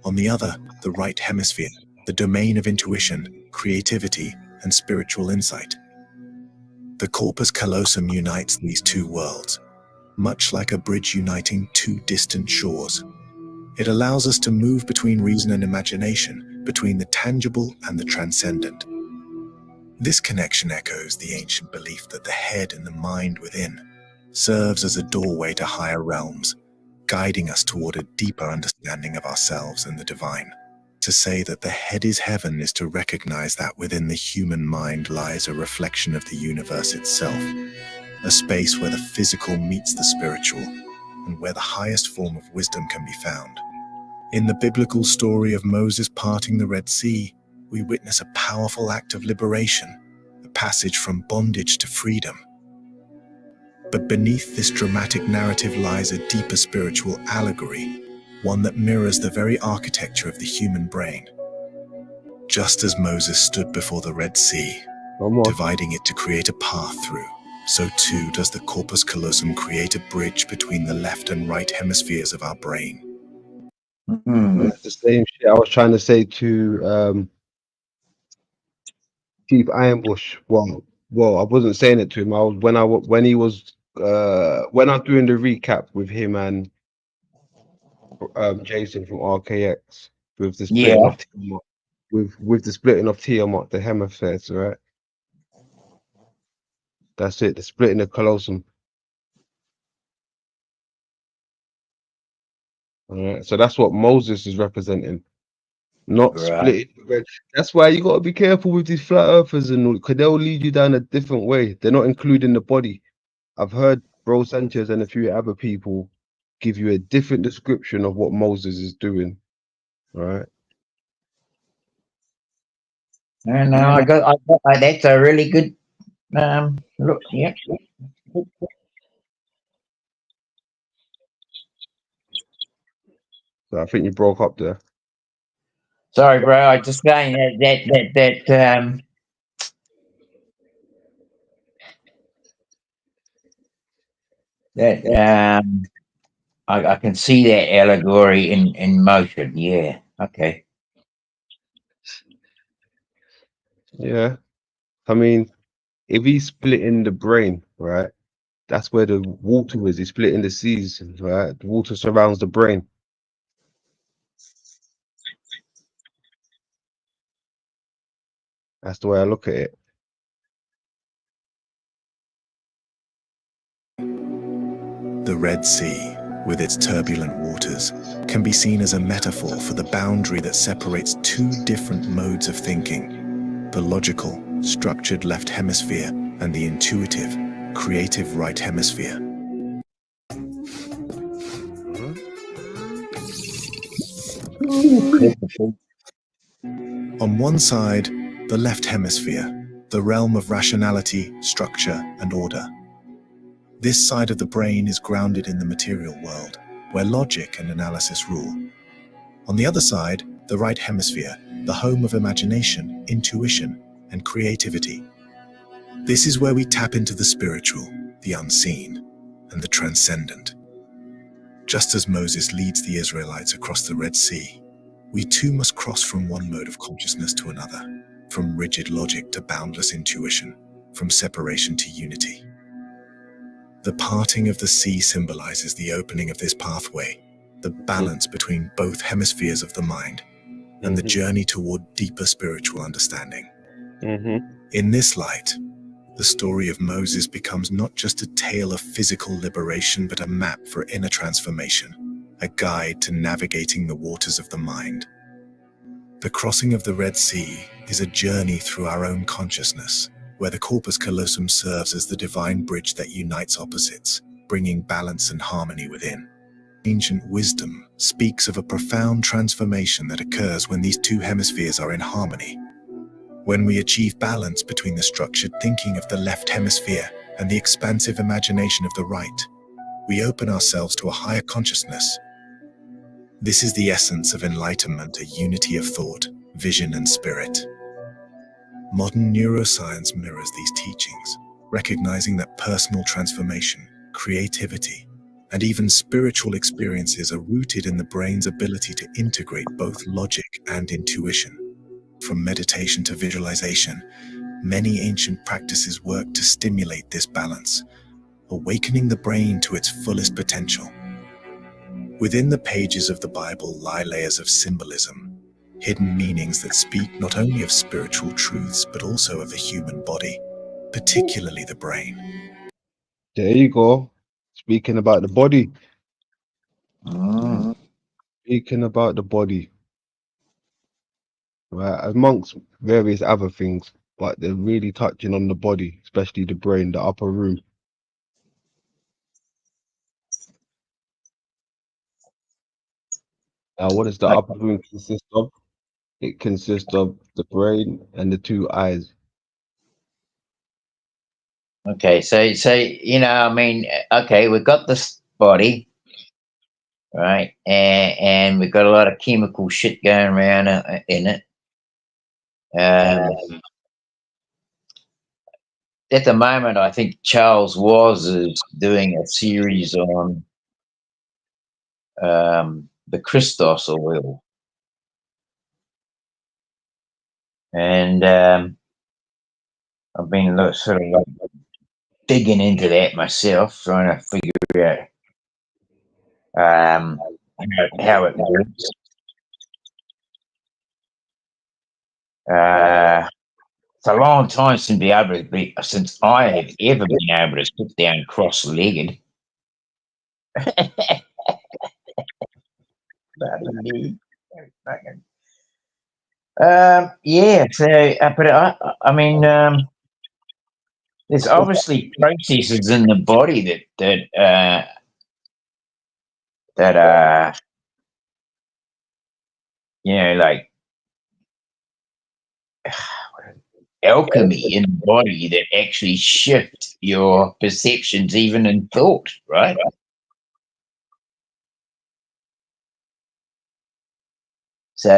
On the other, the right hemisphere, the domain of intuition, creativity, and spiritual insight. The corpus callosum unites these two worlds, much like a bridge uniting two distant shores. It allows us to move between reason and imagination, between the tangible and the transcendent. This connection echoes the ancient belief that the head and the mind within serves as a doorway to higher realms, guiding us toward a deeper understanding of ourselves and the divine. To say that the head is heaven is to recognize that within the human mind lies a reflection of the universe itself, a space where the physical meets the spiritual, and where the highest form of wisdom can be found. In the biblical story of Moses parting the Red Sea, we witness a powerful act of liberation, a passage from bondage to freedom. But beneath this dramatic narrative lies a deeper spiritual allegory, one that mirrors the very architecture of the human brain. Just as Moses stood before the Red Sea, Come on. dividing it to create a path through, so too does the corpus callosum create a bridge between the left and right hemispheres of our brain. Mhm. That's the same shit I was trying to say to Chief Ironbush. Well, I wasn't saying it to him. I was when he was when I was doing the recap with him and Jason from RKX with the splitting Yeah. of Tiamat, with the splitting of Tiamat, the hemispheres, right? That's it. The splitting of Colosseum. All right. So that's what Moses is representing, not Right. splitting the red. That's why you got to be careful with these flat earthers and all, because they'll lead you down a different way. They're not including the body. I've heard Bro Sanchez and a few other people give you a different description of what Moses is doing. Right. And that's a really good look. Yeah. So I think you broke up there. Sorry, bro. I just saying that I can see that allegory in motion. Yeah. Okay. Yeah. I mean, if he's splitting the brain, right? That's where the water is. He's splitting the seas, right? The water surrounds the brain. That's the way I look at it. The Red Sea, with its turbulent waters, can be seen as a metaphor for the boundary that separates two different modes of thinking: the logical, structured left hemisphere and the intuitive, creative right hemisphere. On one side, the left hemisphere, the realm of rationality, structure, and order. This side of the brain is grounded in the material world, where logic and analysis rule. On the other side, the right hemisphere, the home of imagination, intuition, and creativity. This is where we tap into the spiritual, the unseen, and the transcendent. Just as Moses leads the Israelites across the Red Sea, we too must cross from one mode of consciousness to another, from rigid logic to boundless intuition, from separation to unity. The parting of the sea symbolizes the opening of this pathway, the balance between both hemispheres of the mind, and the journey toward deeper spiritual understanding. In this light, the story of Moses becomes not just a tale of physical liberation, but a map for inner transformation, a guide to navigating the waters of the mind. The crossing of the Red Sea is a journey through our own consciousness, where the corpus callosum serves as the divine bridge that unites opposites, bringing balance and harmony within. Ancient wisdom speaks of a profound transformation that occurs when these two hemispheres are in harmony. When we achieve balance between the structured thinking of the left hemisphere and the expansive imagination of the right, we open ourselves to a higher consciousness. This is the essence of enlightenment, a unity of thought, vision, and spirit. Modern neuroscience mirrors these teachings, recognizing that personal transformation, creativity, and even spiritual experiences are rooted in the brain's ability to integrate both logic and intuition. From meditation to visualization, many ancient practices work to stimulate this balance, awakening the brain to its fullest potential. Within the pages of the Bible lie layers of symbolism, hidden meanings that speak not only of spiritual truths, but also of the human body, particularly the brain. There you go. Speaking about the body. Mm. Speaking about the body. Right, amongst various other things, but they're really touching on the body, especially the brain, the upper room. What does the upper room consist of? It consists of the brain and the two eyes. Okay, so I mean, okay, we've got this body, right, and we've got a lot of chemical shit going around in it. At the moment, I think Charles Was is doing a series on the Christos oil, and I've been sort of like digging into that myself, trying to figure out how it works. It's a long time since I have ever been able to sit down cross-legged. Yeah. So, but I mean, there's obviously processes in the body that are, like alchemy in the body that actually shift your perceptions, even in thought, right? So,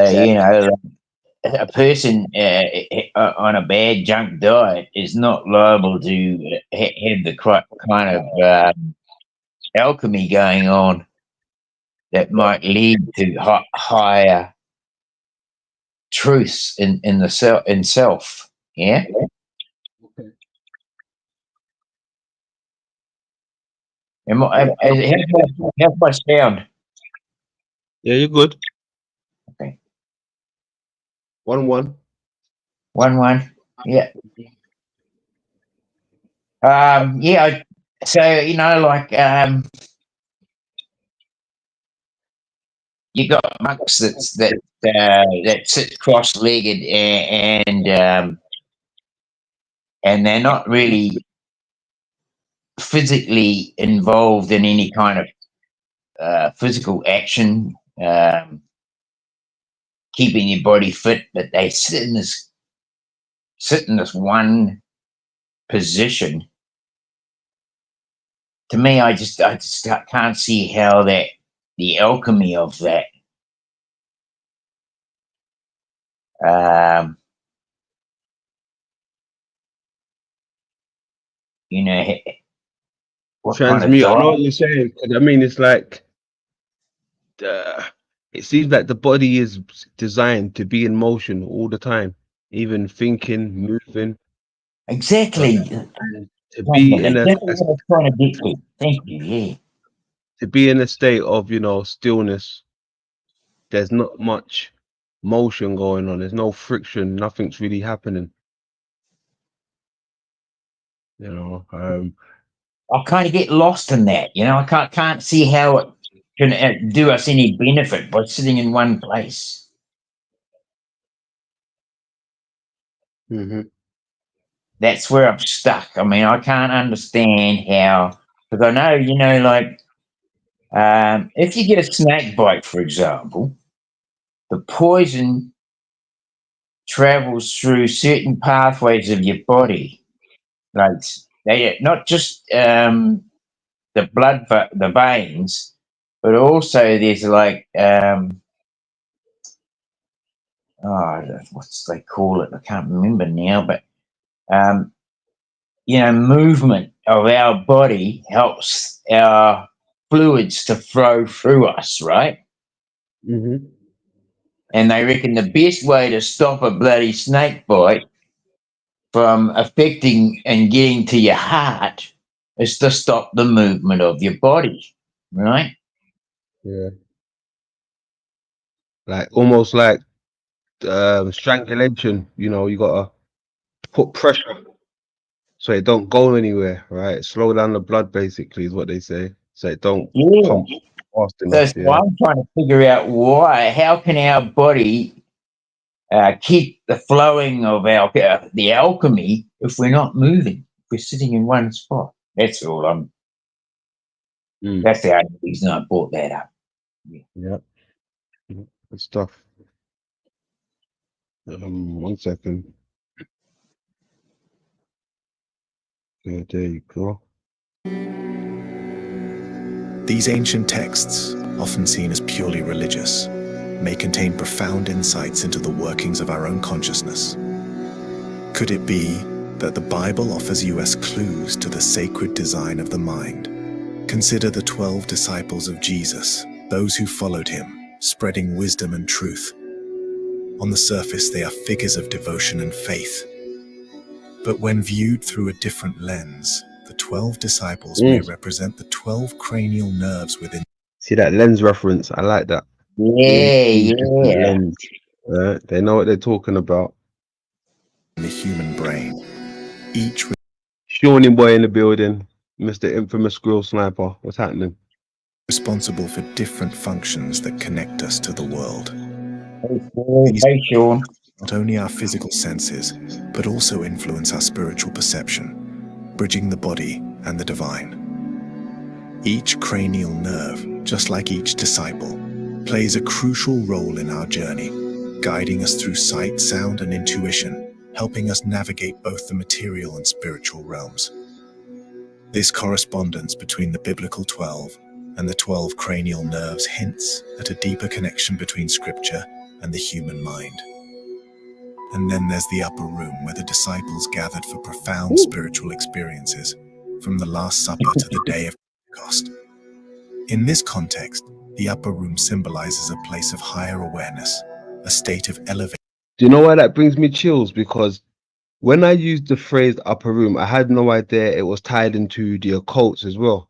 a person on a bad junk diet is not liable to have the kind of alchemy going on that might lead to higher truths in the self. Yeah. Okay. How's my sound? Yeah, you're good. Okay. 1-1. 1-1. Yeah. Yeah. So like you got monks that sit cross-legged and they're not really physically involved in any kind of physical action, keeping your body fit, but they sit in this one position. To me, I just can't see how the alchemy of that um, you know, what kind of Transmute. I know diet? what you're saying. 'Cause I mean, it's like uh, it seems like the body is designed to be in motion all the time, even thinking, moving. Exactly. And to be Cameron, in exactly what I was trying to get to. Thank you. Yeah. to be in a state of stillness, there's not much motion going on. There's no friction. Nothing's really happening. You know. I kind of get lost in that. I can't see how it can do us any benefit by sitting in one place. Mhm. That's where I'm stuck. I mean, I can't understand how, because I know, like if you get a snake bite, for example, the poison travels through certain pathways of your body, like they not just the blood, the veins, but also there's like what's they call it? I can't remember now, but um, movement of our body helps our fluids to flow through us, right? Mhm. And they reckon the best way to stop a bloody snake bite from affecting and getting to your heart is to stop the movement of your body, right? Yeah. Like almost like strangulation. You gotta put pressure so it don't go anywhere, right? Slow down the blood, basically, is what they say, so it don't Yeah. pump fast So, enough. so Yeah. I'm trying to figure out why. How can our body keep the flowing of our the alchemy if we're not moving? If we're sitting in one spot. That's all. Mm. That's the only reason I brought that up. Yeah. Good stuff. 1 second. Yeah, there you go. These ancient texts, often seen as purely religious, may contain profound insights into the workings of our own consciousness. Could it be that the Bible offers us clues to the sacred design of the mind? Consider the 12 disciples of Jesus, those who followed him, spreading wisdom and truth. On the surface, they are figures of devotion and faith. But when viewed through a different lens, the 12 disciples may represent the 12 cranial nerves within. See that lens reference? I like that. Yeah, Different yeah. lens. They know what they're talking about. The human brain, each Shawnee boy in the building. Mr. Infamous Grill Sniper. What's happening? responsible for different functions that connect us to the world. These Hey, Sean. not only our physical senses, but also influence our spiritual perception, bridging the body and the divine. Each cranial nerve, just like each disciple, plays a crucial role in our journey, guiding us through sight, sound, and intuition, helping us navigate both the material and spiritual realms. This correspondence between the biblical 12 and the 12 cranial nerves hints at a deeper connection between scripture and the human mind. And then there's the upper room where the disciples gathered for profound spiritual experiences, from the Last Supper to the day of Pentecost. In this context, the upper room symbolizes a place of higher awareness, a state of elevation. Do you know why that brings me chills? Because when I used the phrase upper room, I had no idea it was tied into the occults as well.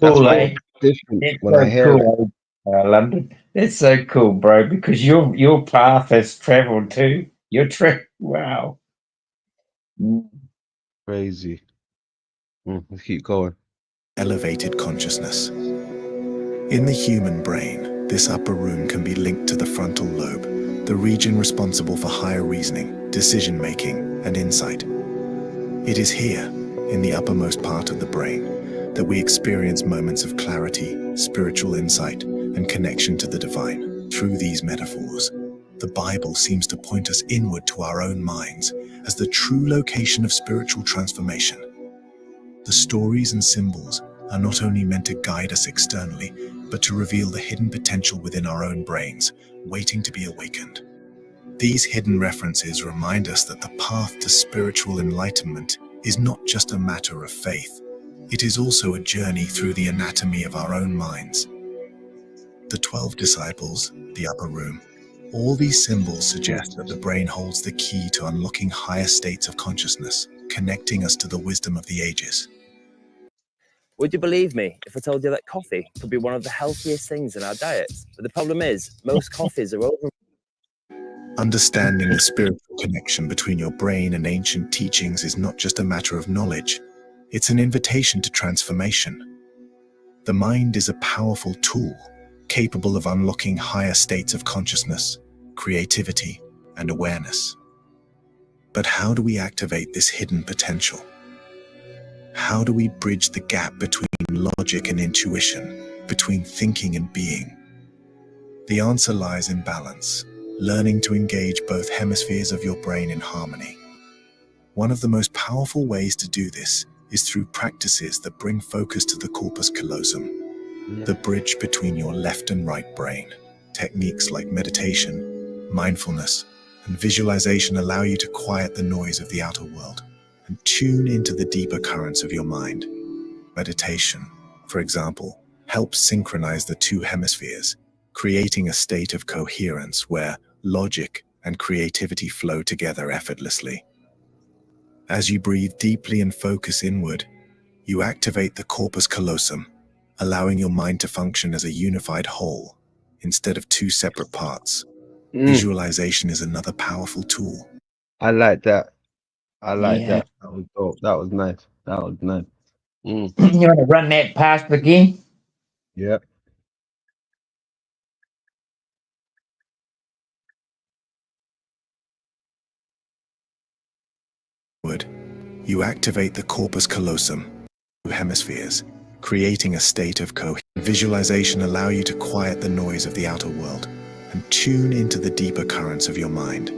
That's Cool, why eh? it's different That's when I so hear it. cool, London. That's so cool, bro, because your path has traveled too. Wow. Mm. Crazy. Let's keep going. Elevated consciousness. In the human brain, this upper room can be linked to the frontal lobe, the region responsible for higher reasoning, decision-making, and insight. It is here, in the uppermost part of the brain, that we experience moments of clarity, spiritual insight, and connection to the divine. Through these metaphors, the Bible seems to point us inward to our own minds as the true location of spiritual transformation. The stories and symbols are not only meant to guide us externally, but to reveal the hidden potential within our own brains, waiting to be awakened. These hidden references remind us that the path to spiritual enlightenment is not just a matter of faith. It is also a journey through the anatomy of our own minds. The 12 disciples, the upper room, all these symbols suggest that the brain holds the key to unlocking higher states of consciousness, connecting us to the wisdom of the ages. Would you believe me if I told you that coffee could be one of the healthiest things in our diets? But the problem is, most coffees are over. Understanding the spiritual connection between your brain and ancient teachings is not just a matter of knowledge, it's an invitation to transformation. The mind is a powerful tool, capable of unlocking higher states of consciousness, creativity, and awareness. But how do we activate this hidden potential? How do we bridge the gap between logic and intuition, between thinking and being? The answer lies in balance, learning to engage both hemispheres of your brain in harmony. One of the most powerful ways to do this is through practices that bring focus to the corpus callosum, the bridge between your left and right brain. Techniques like meditation, mindfulness, and visualization allow you to quiet the noise of the outer world and tune into the deeper currents of your mind. Meditation, for example, helps synchronize the two hemispheres, creating a state of coherence where logic and creativity flow together effortlessly. As you breathe deeply and focus inward, you activate the corpus callosum, allowing your mind to function as a unified whole instead of two separate parts. Visualization is another powerful tool. I like that. I like Yeah. that. That was dope. That was nice. That was nice. You want to run that past again? Yeah. You activate the corpus callosum, two hemispheres, creating a state of coherence. Visualization allow you to quiet the noise of the outer world and tune into the deeper currents of your mind.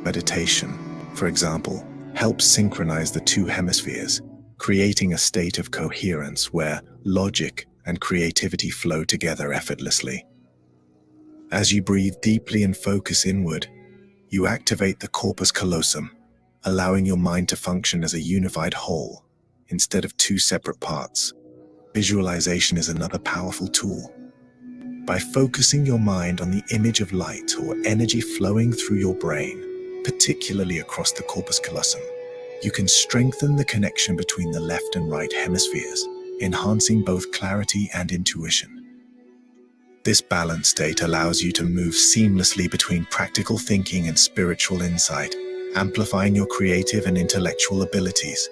Meditation, for example, helps synchronize the two hemispheres, creating a state of coherence where logic and creativity flow together effortlessly. As you breathe deeply and focus inward, you activate the corpus callosum, allowing your mind to function as a unified whole instead of two separate parts. Visualization is another powerful tool. By focusing your mind on the image of light or energy flowing through your brain, particularly across the corpus callosum, you can strengthen the connection between the left and right hemispheres, enhancing both clarity and intuition. This balanced state allows you to move seamlessly between practical thinking and spiritual insight, amplifying your creative and intellectual abilities.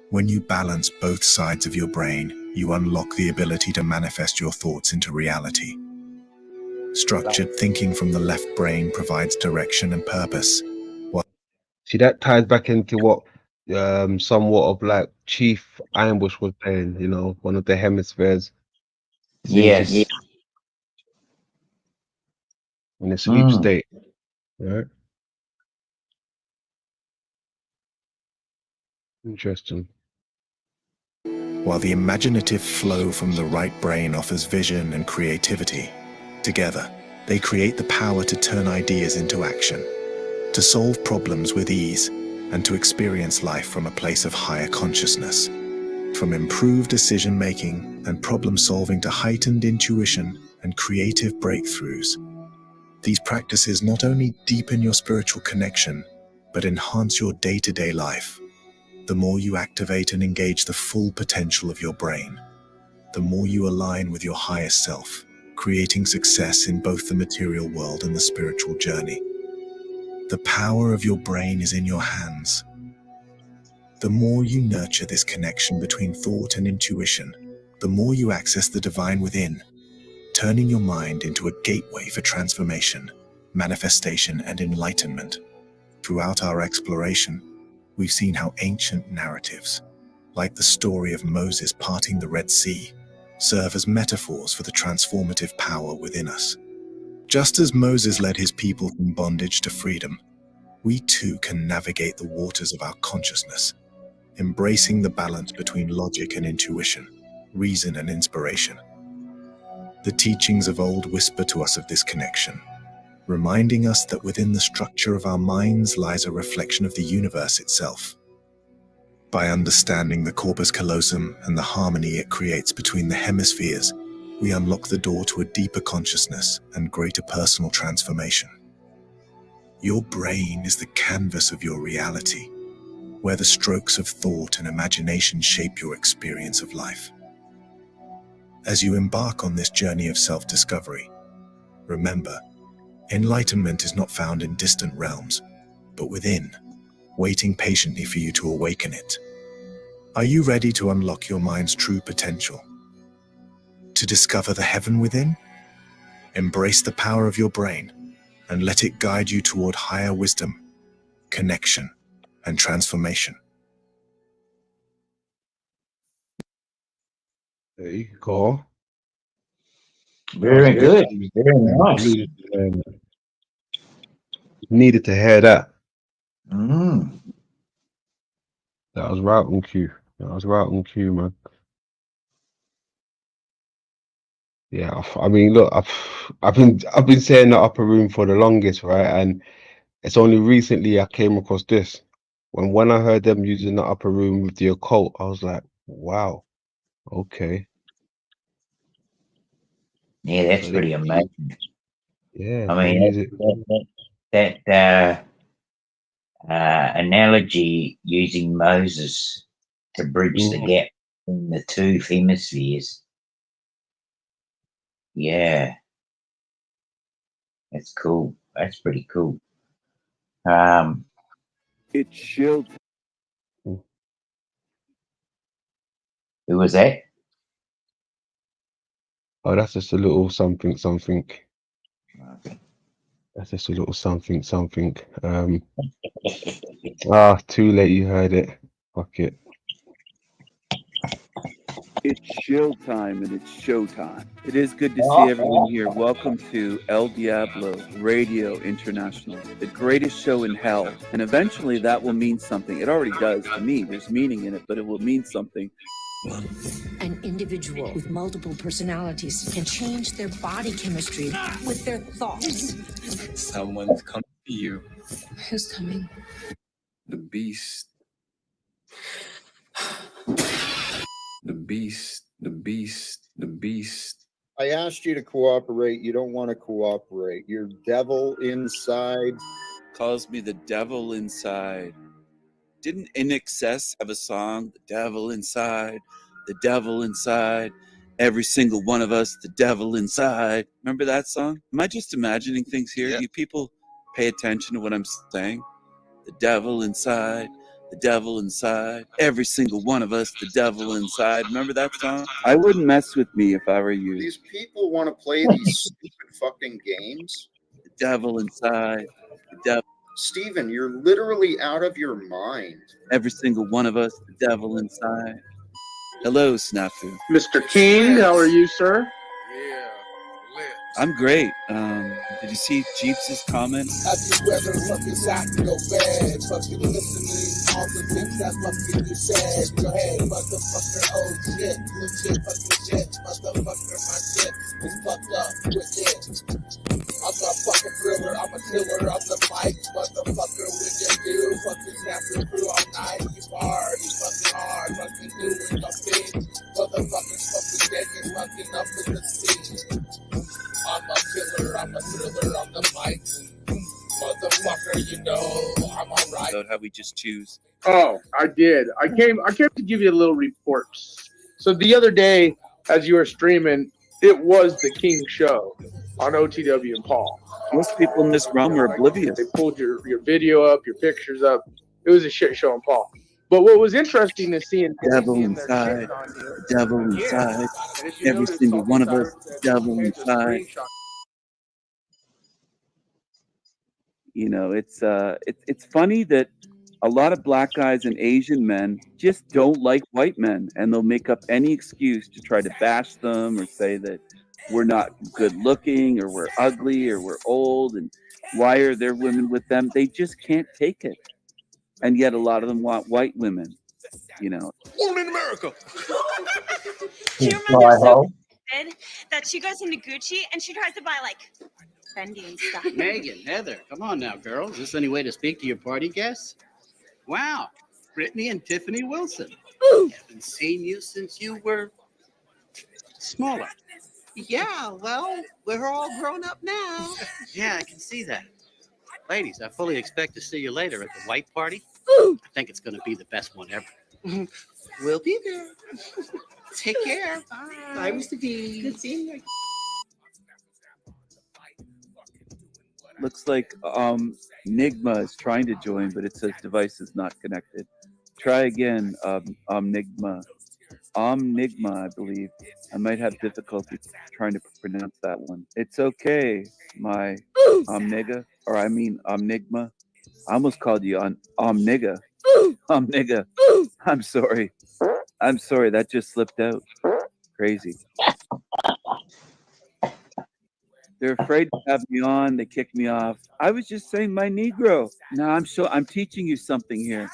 When you balance both sides of your brain, you unlock the ability to manifest your thoughts into reality. Structured thinking from the left brain provides direction and purpose. See, that ties back into what somewhat of like Chief Ironbush was saying, you know, one of the hemispheres being Yes. in a sleep state. Right? Interesting. While the imaginative flow from the right brain offers vision and creativity, together, they create the power to turn ideas into action, to solve problems with ease, and to experience life from a place of higher consciousness. From improved decision-making and problem-solving to heightened intuition and creative breakthroughs, these practices not only deepen your spiritual connection, but enhance your day-to-day life. The more you activate and engage the full potential of your brain, the more you align with your highest self, creating success in both the material world and the spiritual journey. The power of your brain is in your hands. The more you nurture this connection between thought and intuition, the more you access the divine within, turning your mind into a gateway for transformation, manifestation, and enlightenment. Throughout our exploration, we've seen how ancient narratives, like the story of Moses parting the Red Sea, serve as metaphors for the transformative power within us. Just as Moses led his people from bondage to freedom, we too can navigate the waters of our consciousness, embracing the balance between logic and intuition, reason and inspiration. The teachings of old whisper to us of this connection, reminding us that within the structure of our minds lies a reflection of the universe itself. By understanding the corpus callosum and the harmony it creates between the hemispheres, we unlock the door to a deeper consciousness and greater personal transformation. Your brain is the canvas of your reality, where the strokes of thought and imagination shape your experience of life. As you embark on this journey of self-discovery, remember, enlightenment is not found in distant realms, but within, waiting patiently for you to awaken it. Are you ready to unlock your mind's true potential? To discover the heaven within? Embrace the power of your brain and let it guide you toward higher wisdom, connection, and transformation. There you go. Very good. Very nice. Needed to hear that. Mm. That was right on cue. That was right on cue, man. Yeah, I mean, look, I've been saying the upper room for the longest, right? And it's only recently I came across this. When I heard them using the upper room with the occult, I was like, wow, okay. Yeah, that's So pretty amazing. yeah, I they mean, use it. that analogy using Moses to bridge the gap in the two hemispheres. Yeah, that's cool. That's pretty cool. It's shield. Mm. Who was that? Oh, that's just a little something. Okay. That's just a little something. Too late. You heard it. Fuck it. It's shield time and it's showtime. It is good to see everyone here. Welcome to El Diablo Radio International, the greatest show in hell. And eventually that will mean something. It already does to me. There's meaning in it, but it will mean something. An individual with multiple personalities can change their body chemistry with their thoughts. Someone's coming to you. Who's coming? The beast. The beast. The beast. The beast. I asked you to cooperate. You don't want to cooperate. You're devil inside. Calls me the devil inside. Didn't In Excess have a song? The devil inside. The devil inside. Every single one of us, the devil inside. Remember that song? Am I just imagining things here? You people pay attention to what I'm saying? The devil inside. The devil inside. Every single one of us, the devil inside. Remember that song? I wouldn't mess with me if I were you. These people want to play these stupid fucking games. The devil inside. The devil. Steven, you're literally out of your mind. Every single one of us, the devil inside. Hello, Snafu. Mr. King, how are you, sir? Yeah, lit. I'm great. Did you see Jeeps' comment? Have you ever fucking sat in your bed, fucking listening all the things that fucking you said? Go ahead, motherfucker, oh shit, legit fucking shit, motherfucker, my shit is fucked up with it. I'm a fucking thriller, I'm a killer on the mic, motherfucker, when you do fucking snap your crew all night, you party fucking hard, fucking doing your thing, motherfuckers fucking taking fucking up in the scene. I'm a killer, I'm a thriller on the mic, motherfucker, you know, I'm alright. About how we just choose. Oh, I did. I came to give you a little report. So the other day, as you were streaming, it was the King show on OTW and Paul. Most people in this realm are oblivious. They pulled your video up, your pictures up. It was a shit show on Paul. But what was interesting is seeing devil inside, the devil inside, every single one of us, the devil inside. You know, it's funny that a lot of black guys and Asian men just don't like white men, and they'll make up any excuse to try to bash them or say that we're not good looking or we're ugly or we're old and why are there women with them? They just can't take it. And yet a lot of them want white women. you know. Only in America. Do you remember so good that she goes into Gucci and she tries to buy like Fendi and stuff? Megan, Heather, come on now, girls. Is this any way to speak to your party guests? Wow, Brittany and Tiffany Wilson. Haven't seen you since you were smaller. Yeah, well, we're all grown up now. Yeah, I can see that. Ladies, I fully expect to see you later at the white party. I think it's going to be the best one ever. We'll be there. Take care. Bye. Bye, Mr. D. Good seeing you. Looks like Nigma is trying to join, but it says device is not connected. Try again, Nigma. Omnigma, I believe. I might have difficulty trying to pronounce that one. It's okay, my Omniga, or I mean Omnigma. I almost called you on Omniga. Omniga. I'm sorry. I'm sorry, that just slipped out. Crazy. They're afraid to have me on. They kick me off. I was just saying my Negro. No, I'm teaching you something here.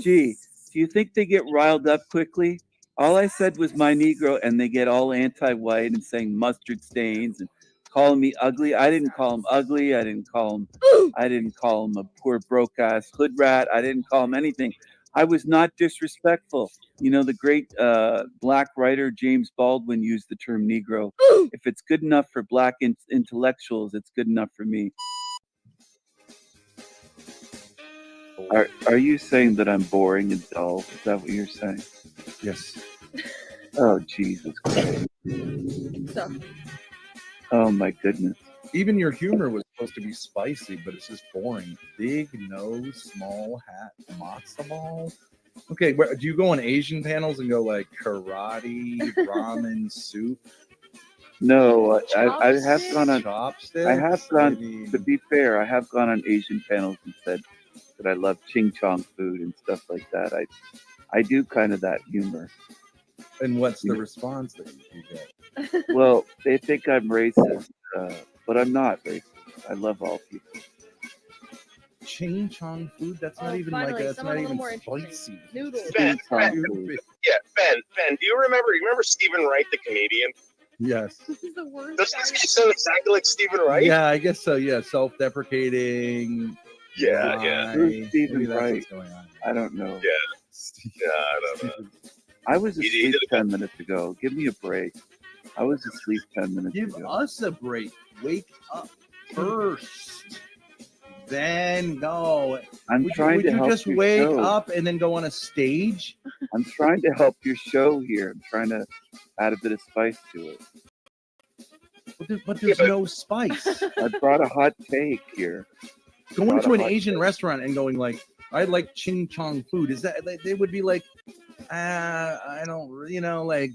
Gee, do you think they get riled up quickly? All I said was my Negro, and they get all anti-white and saying mustard stains and calling me ugly. I didn't call him ugly. I didn't call him a poor broke ass hood rat. I didn't call him anything. I was not disrespectful. You know, the great black writer James Baldwin used the term Negro. If it's good enough for black intellectuals, it's good enough for me. Are you saying that I'm boring and dull? Is that what you're saying? Yes. Oh, Jesus Christ. Oh, my goodness. Even your humor was supposed to be spicy, but it's just boring. Big nose, small hat, matzo ball. Okay, do you go on Asian panels and go like karate, ramen, soup? No, I have gone on. Chopsticks? I have gone. To be fair, I have gone on Asian panels and said that I love ching chong food and stuff like that. I do kind of that humor. And what's the response that you get? Well, they think I'm racist, but I'm not racist. I love all people. Ching chong food? That's not even like that's not even spicy. Noodles. Ben, do you remember Stephen Wright, the comedian? Yes. This is the worst. Doesn't this guy sound exactly like Stephen Wright? Yeah, I guess so. Yeah, self-deprecating. Yeah. Who's Stephen Maybe that's Wright? what's going on. I don't know. Yeah, I don't know. I was He asleep did 10 minutes ago. Give me a break. I was asleep 10 minutes Give ago. us a break. Wake up first. Then go. I'm trying to help Would you just your wake show. up and then go on a stage? I'm trying to help your show here. I'm trying to add a bit of spice to it. But there's no spice. I brought a hot take here. Going to an Asian restaurant and going like, I like ching chong food. Is that they would be like, I don't, like,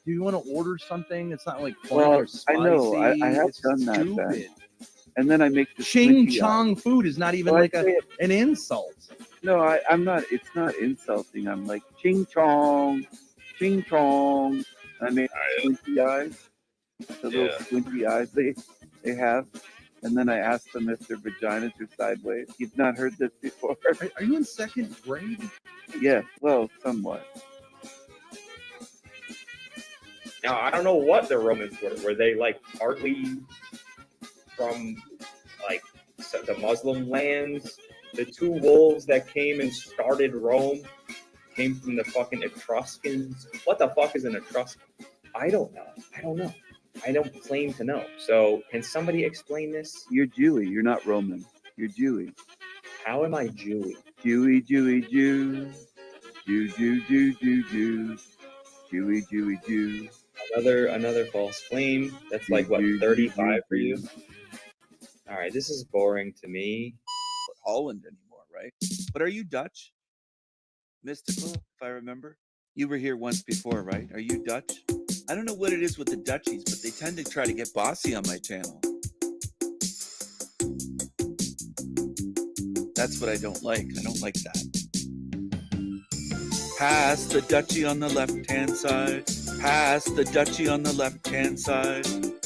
do you want to order something? It's not like funny Well, or spicy. I know. I have It's done that, stupid. Ben. And then I make the Ching chong food is not even Well, I like say it- an insult. No, I'm not. It's not insulting. I'm like ching chong, ching chong. I make squinty eyes, the little squinty eyes they have, and then I ask them if their vaginas are sideways. You've not heard this before? Are you in second grade? Yes, well, somewhat. Now, I don't know what the Romans were. Were they like partly from like the Muslim lands? The two wolves that came and started Rome came from the fucking Etruscans. What the fuck is an Etruscan? I don't know. I don't claim to know. So can somebody explain this? You're Jewy. You're not Roman. You're Jewy. How am I Jewy? Jewy, Jewy, Jew. Jew, Jew, Jew, Jew, Jew. Jewy, Jewy, Jew. Another false claim. That's like what, 35 for you? All right, this is boring to me. Holland anymore, right? But are you Dutch? Mystical, if I remember. You were here once before, right? Are you Dutch? I don't know what it is with the Dutchies, but they tend to try to get bossy on my channel. That's what I don't like. I don't like that. Pass the Dutchie on the left-hand side. Pass the Dutchie on the left-hand side.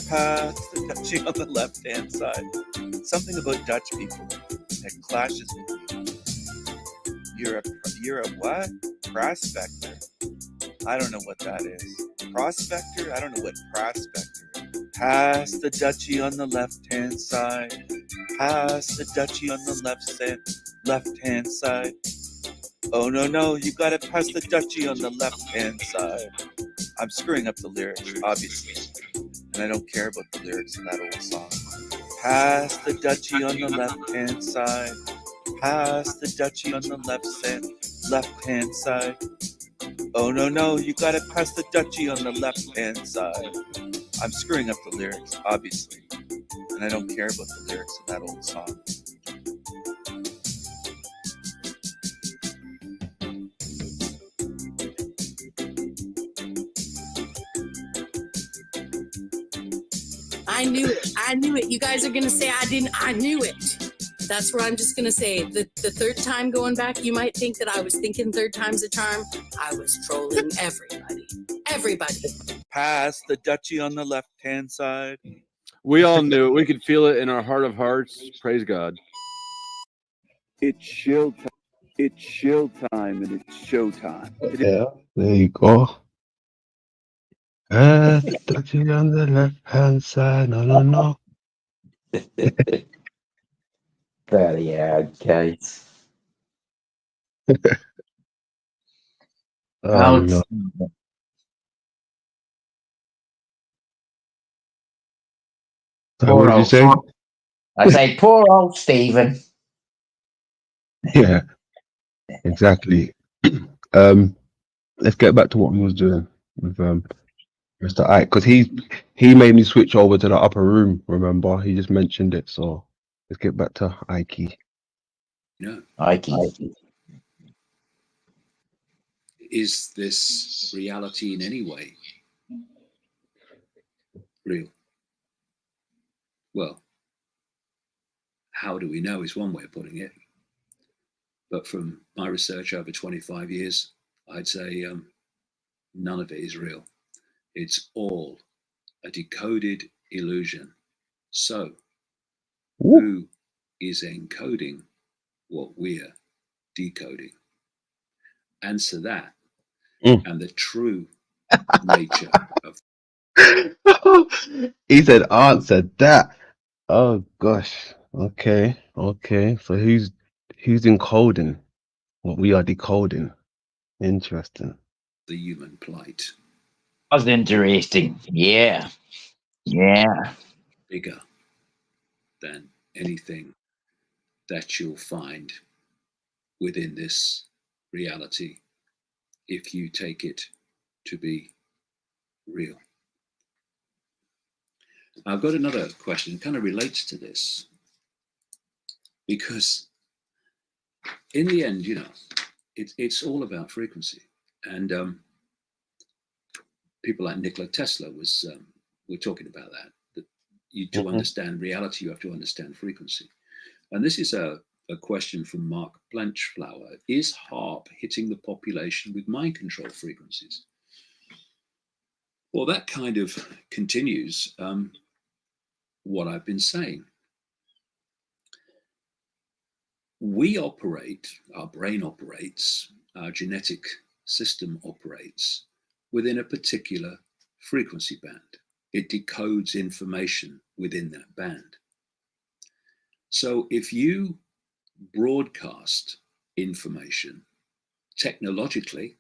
Pass the Dutchie on the left-hand side. Something about Dutch people that clashes with me. You're a what? Prospector. I don't know what that is. Prospector? I don't know what prospector is. Pass the Dutchie on the left-hand side. Pass the Dutchie on the left-hand side. Oh, no, you gotta pass the Dutchie on the left-hand side. I'm screwing up the lyrics, obviously. And I don't care about the lyrics of that old song. Pass the Dutchie on the left-hand side. Pass the Dutchie on the left-hand side. Oh, no, you gotta pass the Dutchie on the left-hand side. I'm screwing up the lyrics, obviously. And I don't care about the lyrics of that old song. I knew it. I knew it. You guys are going to say I didn't. I knew it. That's where I'm just going to say the third time going back, you might think that I was thinking third time's a charm. I was trolling everybody. Everybody. Pass the Dutchie on the left-hand side. We all knew it. We could feel it in our heart of hearts. Praise God. It's shill time. It's shill time and it's showtime. Yeah, there you go. Touching on the left hand side. No. Bloody hell, Keith. Oh no. What did you say? I say, poor old Stephen. Yeah, exactly. Let's get back to what we was doing with Mr. Ike, because he made me switch over to the upper room. Remember, he just mentioned it. So let's get back to Ike. No. Ike. Is this reality in any way real? Well, how do we know is one way of putting it. But from my research over 25 years, I'd say none of it is real. It's all a decoded illusion. So, who is encoding what we're decoding? Answer that. And the true nature of. He said, "Answer that." Oh gosh. Okay. So who's encoding what we are decoding? Interesting. The human plight. That's interesting. Yeah. Bigger than anything that you'll find within this reality if you take it to be real. I've got another question, kind of relates to this, because in the end, it's all about frequency. And people like Nikola Tesla were talking about that to understand reality, you have to understand frequency. And this is a question from Mark Blanchflower. Is HAARP hitting the population with mind control frequencies? Well, that kind of continues what I've been saying. We operate, our brain operates, our genetic system operates within a particular frequency band. It decodes information within that band. So if you broadcast information technologically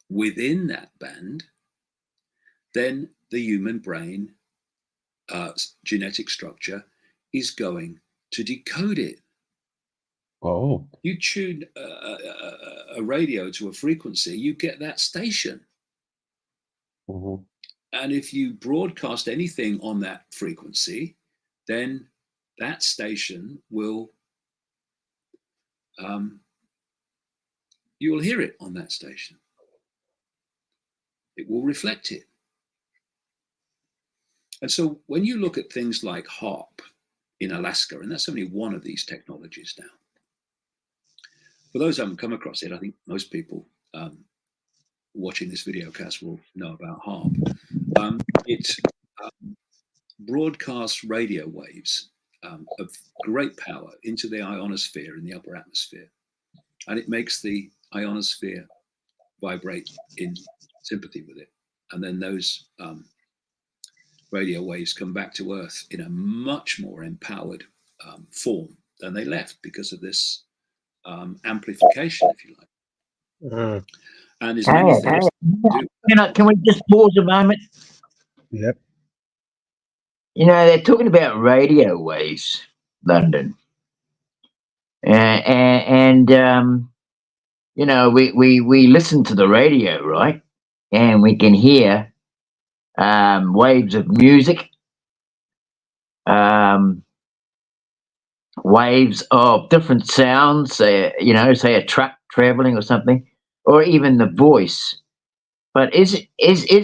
within that band, then the human brain genetic structure is going to decode it. Oh. You tune a radio to a frequency, you get that station. Mm-hmm. And if you broadcast anything on that frequency, then that station will, you will hear it on that station. It will reflect it. And so when you look at things like HAARP in Alaska, and that's only one of these technologies now. For those who haven't come across it, I think most people watching this video cast will know about HAARP. It broadcasts radio waves of great power into the ionosphere in the upper atmosphere. and it makes the ionosphere vibrate in sympathy with it. And then those radio waves come back to Earth in a much more empowered form than they left because of this amplification, if you like. And there's many things to do. Can we just pause a moment? Yep. You know, they're talking about radio waves, London. And you know, we listen to the radio, right? And we can hear waves of music, waves of different sounds, you know, say a truck traveling or something, or even the voice. But is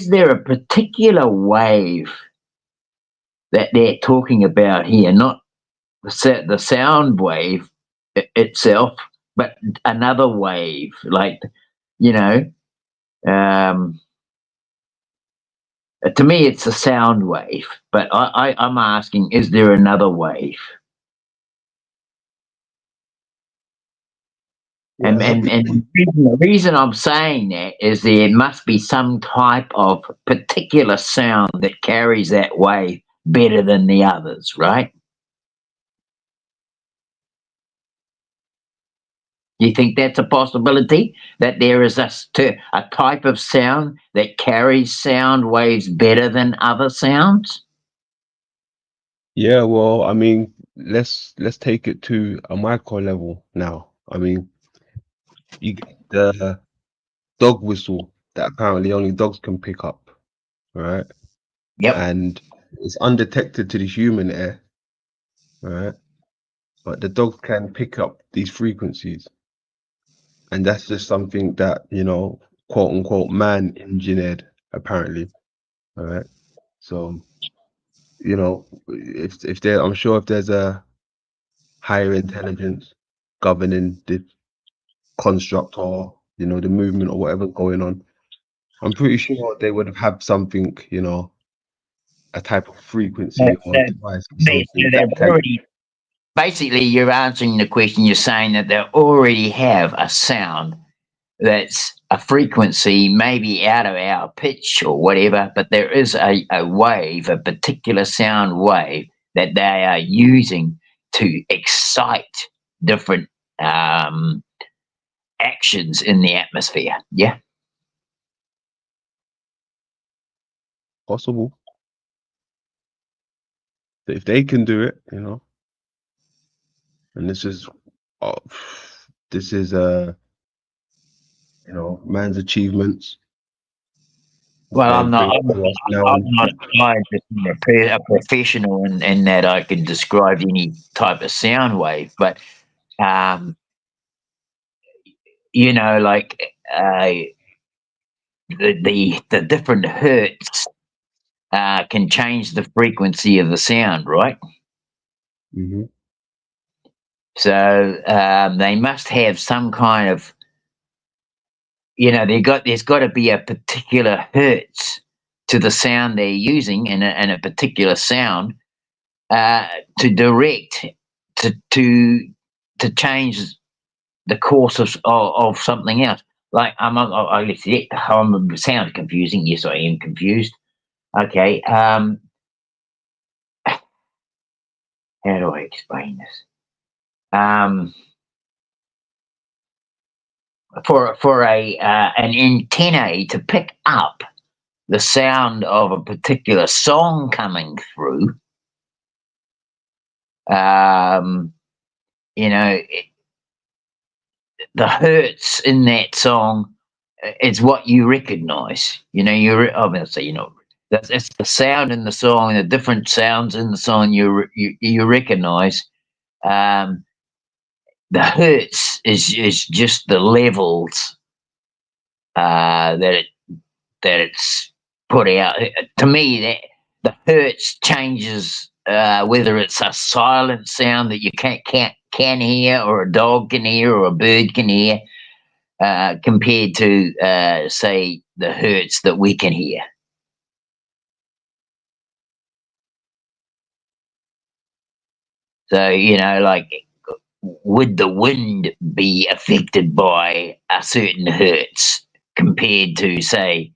there a particular wave that they're talking about here? Not the sound wave itself, but another wave, like, you know, to me it's a sound wave, but I'm asking, is there another wave? And the reason I'm saying that is there must be some type of particular sound that carries that wave better than the others, right? You think that's a possibility, that there is a type of sound that carries sound waves better than other sounds? Yeah, well, I mean, let's take it to a micro level now. I mean, you get the dog whistle that apparently only dogs can pick up, right? Yep. And it's undetected to the human ear, right? But the dogs can pick up these frequencies. And that's just something that, you know, quote unquote, man engineered, apparently. All right. So, you know, if there, I'm sure if there's a higher intelligence governing the construct or, you know, the movement or whatever going on, I'm pretty sure they would have had something, you know, a type of frequency or device or something that can. Basically, you're answering the question. You're saying that they already have a sound that's a frequency, maybe out of our pitch or whatever, but there is a wave, a particular sound wave that they are using to excite different actions in the atmosphere. Yeah. Possible. If they can do it, you know, and this is you know, man's achievements. Well, I'm not a scientist, a professional in that I can describe any type of sound wave, but you know, like the different hertz can change the frequency of the sound, right? Mm-hmm. So they must have some kind of, you know, there's got to be a particular hertz to the sound they're using, and a particular sound to direct to change the course of something else. Like I'm sounds confusing. Yes, I am confused. Okay. How do I explain this? For an antennae to pick up the sound of a particular song coming through, you know, the hertz in that song is what you recognize. You know, I'm going to say, you know, that's the sound in the song, the different sounds in the song you recognize. The hertz is just the levels that it's put out. To me, that the hertz changes whether it's a silent sound that you can hear, or a dog can hear, or a bird can hear, compared to say the hertz that we can hear. So, you know, like would the wind be affected by a certain hertz compared to, say,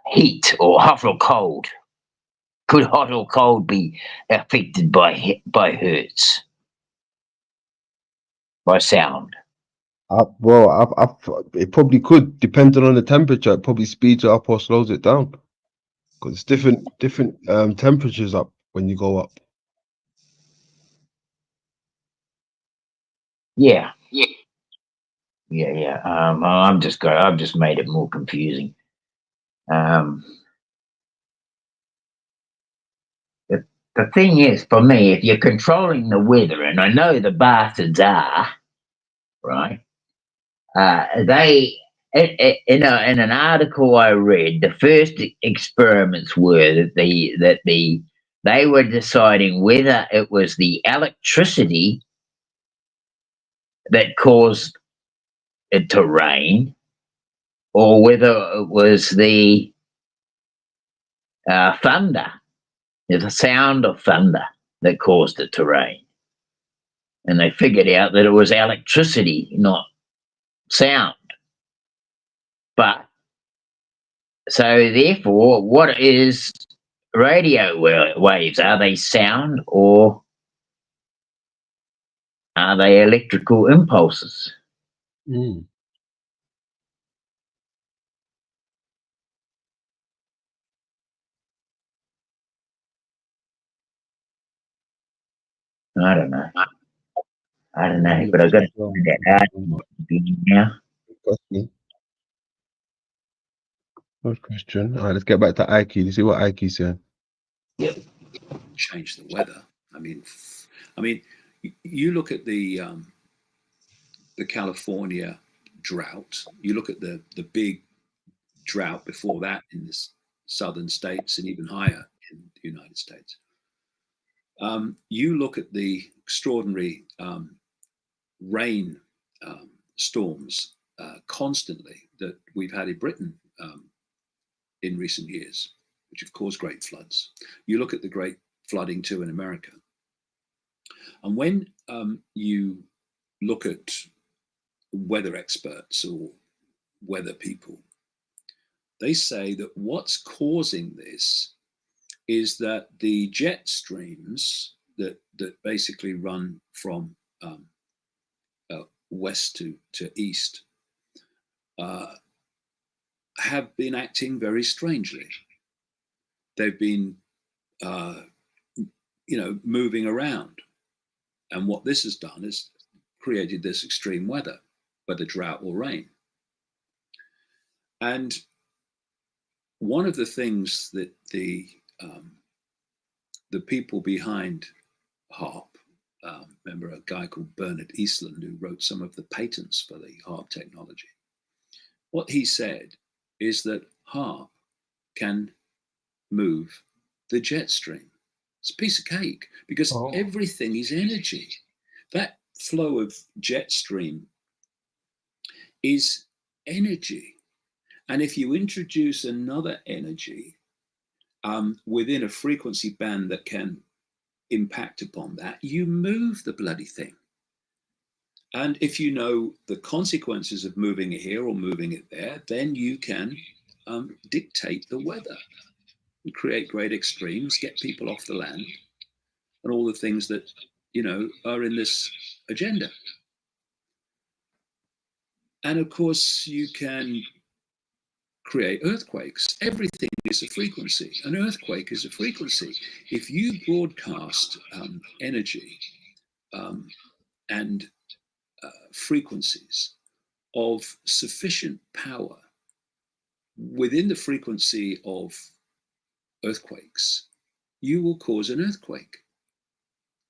heat or hot or cold? Could hot or cold be affected by hertz, by sound? It probably could, depending on the temperature. It probably speeds it up or slows it down because it's different temperatures up when you go up. Yeah. I've just made it more confusing. The thing is, for me, if you're controlling the weather, and I know the bastards are, right? They, in an article I read, the first experiments were that they were deciding whether it was the electricity that caused it to rain, or whether it was the thunder, the sound of thunder that caused it to rain. And they figured out that it was electricity, not sound. But so therefore, what is radio waves? Are they sound or are they electrical impulses? Mm. I don't know. But I've got to find that out now. Good question. All right, let's get back to Ike. You see what Ike's saying? Change the weather. I mean, you look at the California drought. You look at the big drought before that in the southern states and even higher in the United States. You look at the extraordinary rain storms constantly that we've had in Britain in recent years, which have caused great floods. You look at the great flooding too in America. And when you look at weather experts or weather people, they say that what's causing this is that the jet streams that basically run from west to east have been acting very strangely. They've been, moving around, and what this has done is created this extreme weather, whether drought or rain. And one of the things that the people behind HARP, remember a guy called Bernard Eastland who wrote some of the patents for the HARP technology. What he said is that HARP can move the jet stream. It's a piece of cake because everything is energy. That flow of jet stream is energy. And if you introduce another energy within a frequency band that can impact upon that, you move the bloody thing. And if you know the consequences of moving it here or moving it there, then you can dictate the weather and create great extremes, get people off the land, and all the things that, are in this agenda. And of course, you can create earthquakes. Everything is a frequency. An earthquake is a frequency. If you broadcast energy and frequencies of sufficient power within the frequency of earthquakes, you will cause an earthquake,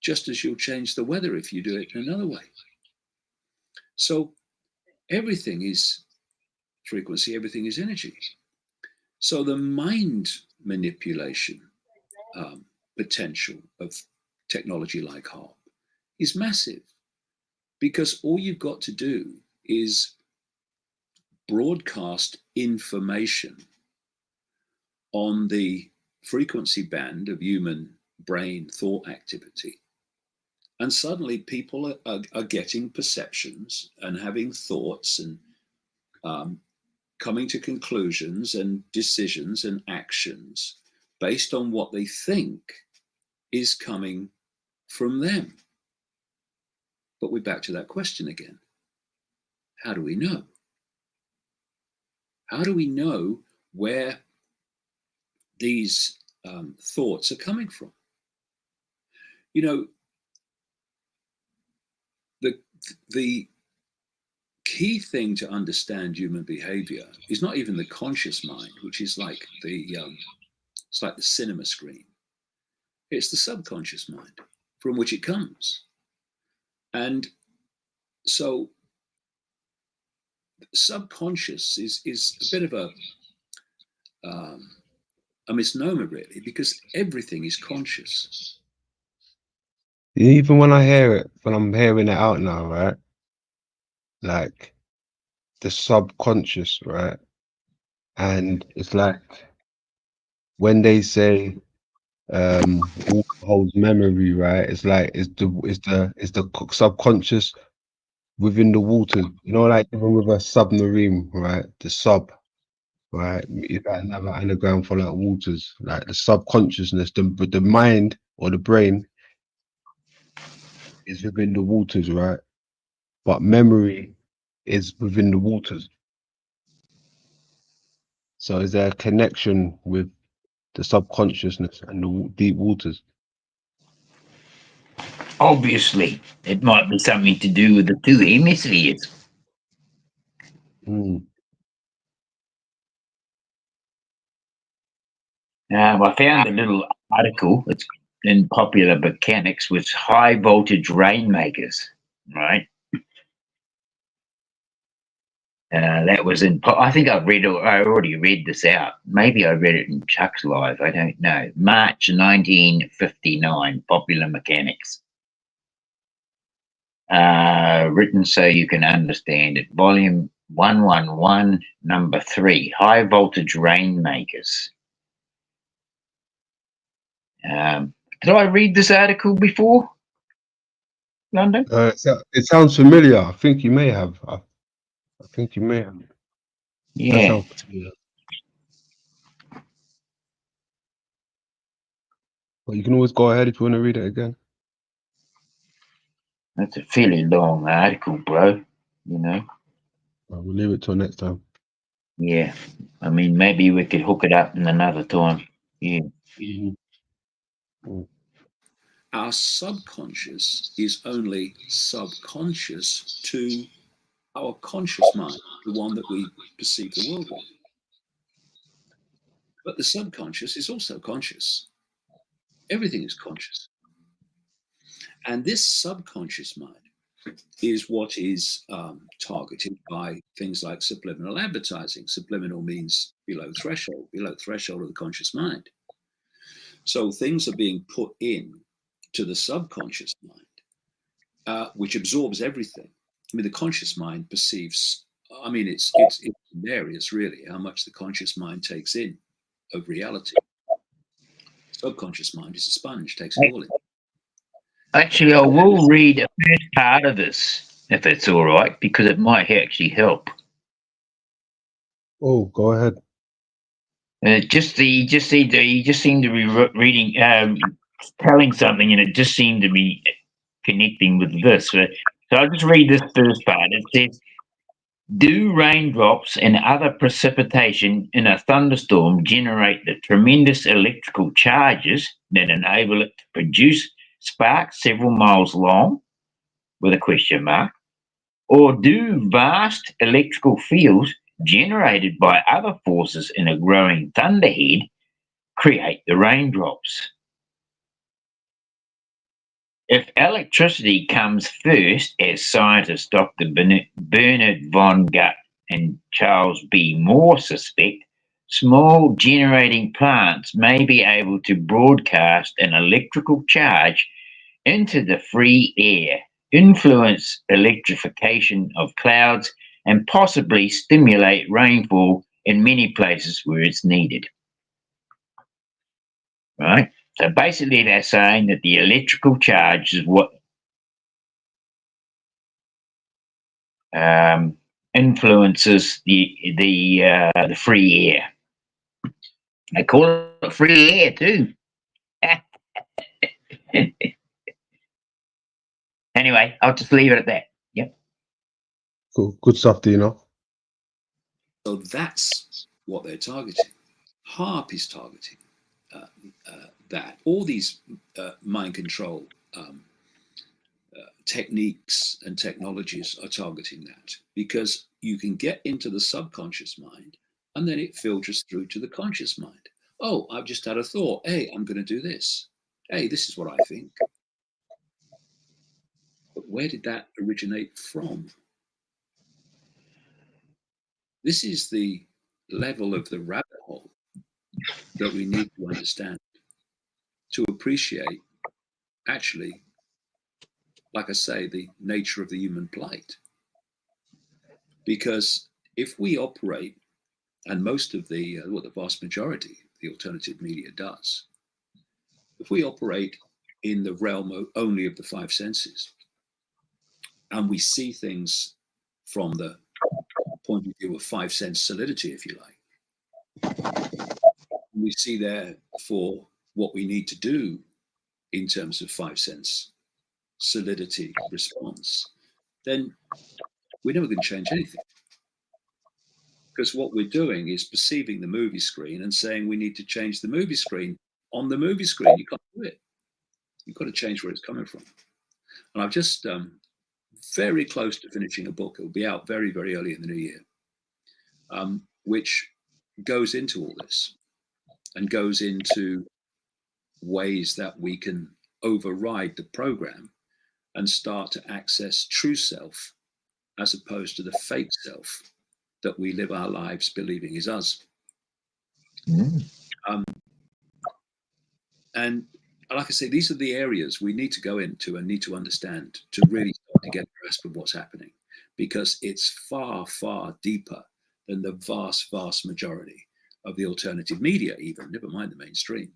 just as you'll change the weather if you do it in another way. So everything is frequency, everything is energy. So the mind manipulation potential of technology like HARP is massive, because all you've got to do is broadcast information on the frequency band of human brain thought activity. And suddenly people are getting perceptions and having thoughts and coming to conclusions and decisions and actions based on what they think is coming from them. But we're back to that question again. How do we know? How do we know where these thoughts are coming from? You know, the key thing to understand human behavior is not even the conscious mind, which is like it's like the cinema screen. It's the subconscious mind from which it comes. And so subconscious is a bit of a misnomer, really, because everything is conscious. Even when I hear it, when I'm hearing it out now, right? Like the subconscious, right? And it's like when they say water holds memory, right? It's like it's the subconscious within the waters. You know, like even with a submarine, right? The sub, right? It's like another underground for like waters, like the subconsciousness, the mind or the brain is within the waters, right? But memory is within the waters. So is there a connection with the subconsciousness and the deep waters? Obviously, it might be something to do with the two hemispheres. I found a little article. It's in Popular Mechanics with high voltage rainmakers, right? That was in. I think I already read this out. Maybe I read it in Chuck's Live. I don't know. March 1959. Popular Mechanics. Written so you can understand it. Volume 111, number 3. High voltage rainmakers. Did I read this article before, London? It sounds familiar. I think you may have. I think you may have. That Yeah. sounds familiar. But you can always go ahead if you want to read it again. That's a fairly long article, bro. You know. We'll leave it till next time. Yeah. I mean, maybe we could hook it up in another time. Yeah. Our subconscious is only subconscious to our conscious mind, the one that we perceive the world with. But the subconscious is also conscious. Everything is conscious. And this subconscious mind is what is targeted by things like subliminal advertising. Subliminal means below threshold of the conscious mind. So things are being put in to the subconscious mind, which absorbs everything. I mean, the conscious mind perceives, I mean, it's hilarious, really, how much the conscious mind takes in of reality. Subconscious mind is a sponge, takes it all in. Actually, I will read a first part of this, if it's all right, because it might actually help. Oh, go ahead. You just seemed to be reading, telling something, and it just seemed to be connecting with this. So I'll just read this first part. It says, "Do raindrops and other precipitation in a thunderstorm generate the tremendous electrical charges that enable it to produce sparks several miles long?" With a question mark. Or do vast electrical fields generated by other forces in a growing thunderhead create the raindrops? If electricity comes first, as scientists Dr. Bernard von Gutt and Charles B. Moore suspect, small generating plants may be able to broadcast an electrical charge into the free air, influence electrification of clouds, and possibly stimulate rainfall in many places where it's needed. Right? So basically, they're saying that the electrical charge is what influences the free air. They call it free air too. Anyway, I'll just leave it at that. Yep. Cool. Good stuff, Dino. So that's what they're targeting. HARP is targeting that. All these mind control techniques and technologies are targeting that, because you can get into the subconscious mind and then it filters through to the conscious mind. Oh, I've just had a thought. Hey, I'm going to do this. Hey, this is what I think. But where did that originate from? This is the level of the rabbit hole that we need to understand to appreciate, actually, like I say, the nature of the human plight. Because if we operate, and most of the vast majority, the alternative media does, if we operate in the realm only of the five senses, and we see things from the point of view of five sense solidity, if you like, we see therefore what we need to do in terms of five sense solidity response, then we're never going to change anything. Because what we're doing is perceiving the movie screen and saying we need to change the movie screen. On the movie screen, you can't do it. You've got to change where it's coming from. And I've just very close to finishing a book. It will be out very, very early in the new year, which goes into all this and goes into ways that we can override the program and start to access true self as opposed to the fake self that we live our lives believing is us. And like I say, these are the areas we need to go into and need to understand to really start to get a grasp of what's happening, because it's far, far deeper than the vast, vast majority of the alternative media, even, never mind the mainstream,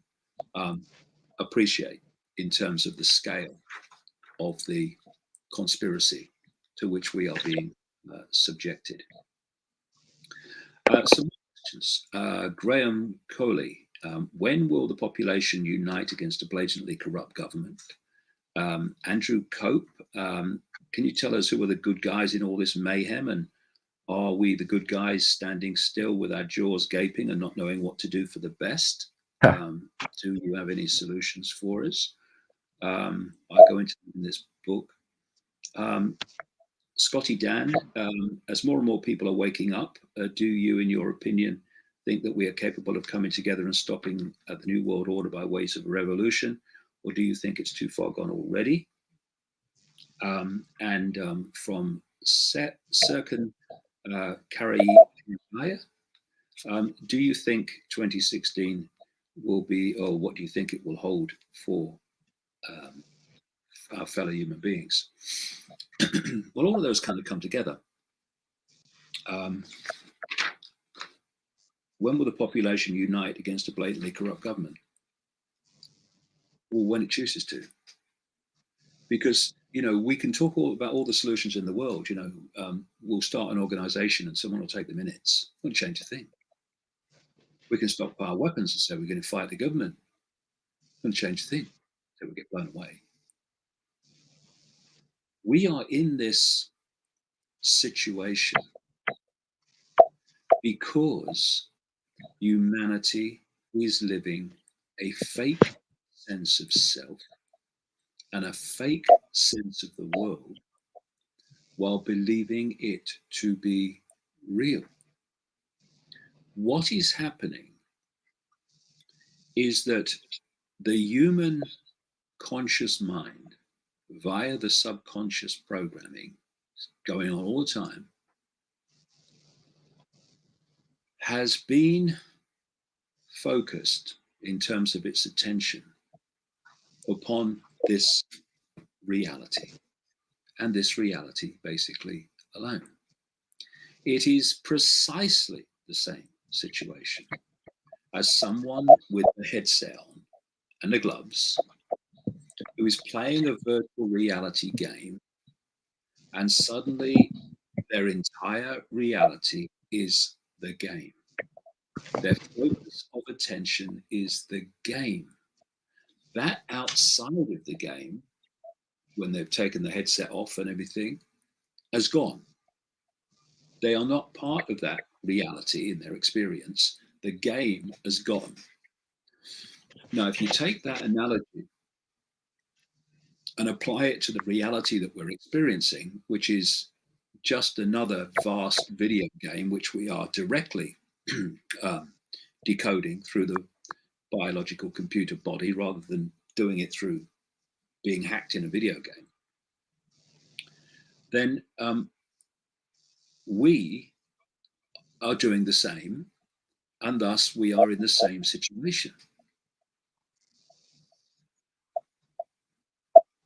appreciate in terms of the scale of the conspiracy to which we are being subjected. Some questions. Graham Coley, when will the population unite against a blatantly corrupt government? Andrew Cope, can you tell us who are the good guys in all this mayhem, and are we the good guys standing still with our jaws gaping and not knowing what to do for the best? Do you have any solutions for us? I go into in this book. Scotty Dan, as more and more people are waking up, do you, in your opinion, think that we are capable of coming together and stopping the New World Order by ways of a revolution, or do you think it's too far gone already? From Serkan Karayaya, do you think 2016 will be, or what do you think it will hold for our fellow human beings? Well, all of those kind of come together. When will the population unite against a blatantly corrupt government? Well, when it chooses to. Because, you know, we can talk all about all the solutions in the world. You know, we'll start an organization and someone will take the minutes. It won't change a thing. We can stockpile weapons and say we're going to fight the government. It won't change a thing. So we get blown away. We are in this situation because humanity is living a fake sense of self and a fake sense of the world while believing it to be real. What is happening is that the human conscious mind, via the subconscious programming going on all the time, has been focused in terms of its attention upon this reality, and this reality basically alone. It is precisely the same situation as someone with a headset on and the gloves, who is playing a virtual reality game, and suddenly their entire reality is the game. Their focus of attention is the game. That outside of the game, when they've taken the headset off and everything, has gone. They are not part of that reality in their experience. The game has gone. Now, if you take that analogy and apply it to the reality that we're experiencing, which is just another vast video game, which we are directly decoding through the biological computer body rather than doing it through being hacked in a video game, then we are doing the same, and thus we are in the same situation.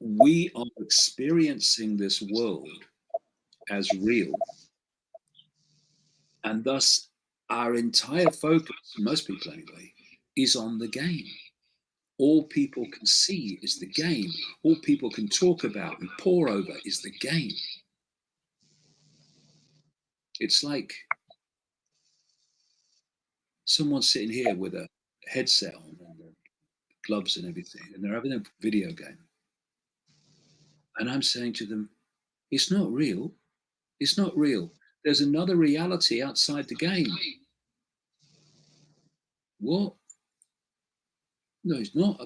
We are experiencing this world as real, and thus our entire focus, most people anyway, is on the game. All people can see is the game. All people can talk about and pore over is the game. It's like someone sitting here with a headset on and gloves and everything, and they're having a video game. And I'm saying to them, it's not real. It's not real. There's another reality outside the game. What? No, it's not.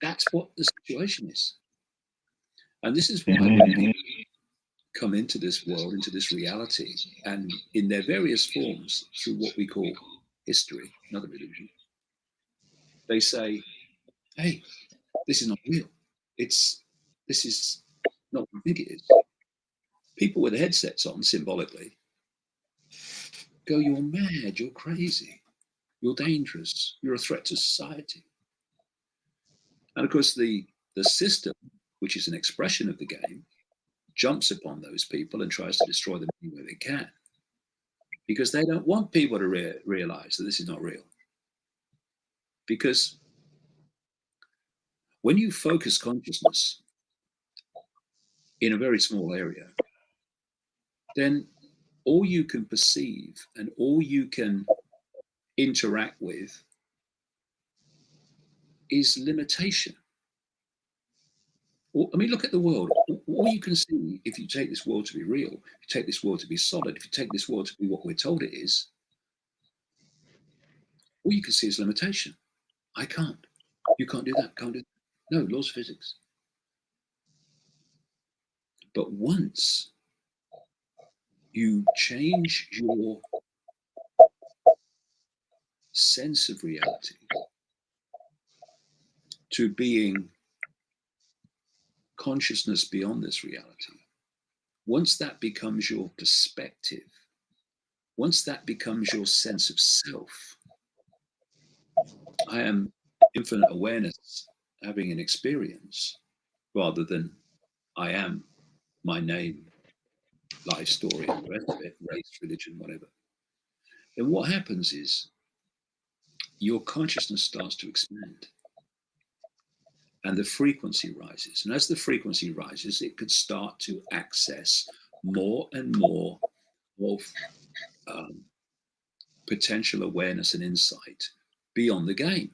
That's what the situation is. And this is why when people come into this world, into this reality, and in their various forms through what we call history, another religion, they say, hey, this is not real. This is not what we think it is. People with headsets on, symbolically, go, you're mad, you're crazy, you're dangerous, you're a threat to society. And of course, the system, which is an expression of the game, jumps upon those people and tries to destroy them any way they can, because they don't want people to realize that this is not real. Because when you focus consciousness in a very small area, then all you can perceive and all you can interact with is limitation. I mean, look at the world. All you can see, if you take this world to be real, if you take this world to be solid, if you take this world to be what we're told it is, all you can see is limitation. I can't. You can't do that. Can't do that. No, laws of physics. But once you change your sense of reality to being consciousness beyond this reality, once that becomes your perspective, once that becomes your sense of self, I am infinite awareness having an experience rather than I am my name, life story, and the rest of it, race, religion, whatever. Then what happens is your consciousness starts to expand and the frequency rises. And as the frequency rises, it could start to access more and more of potential awareness and insight beyond the game,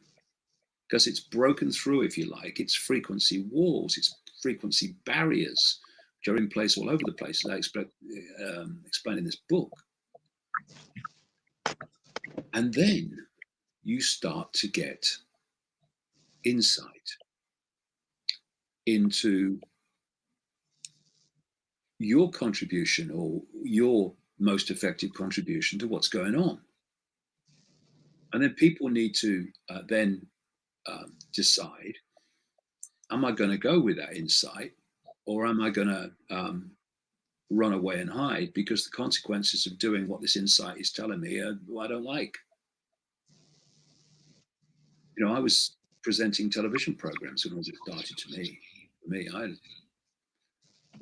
because it's broken through, if you like, its frequency walls, its frequency barriers, which are in place all over the place, as I explain in this book. And then you start to get insight into your contribution or your most effective contribution to what's going on. And then people need to then decide, am I going to go with that insight, or am I going to run away and hide because the consequences of doing what this insight is telling me I don't like? You know, I was presenting television programs when all this started to me. For me, I had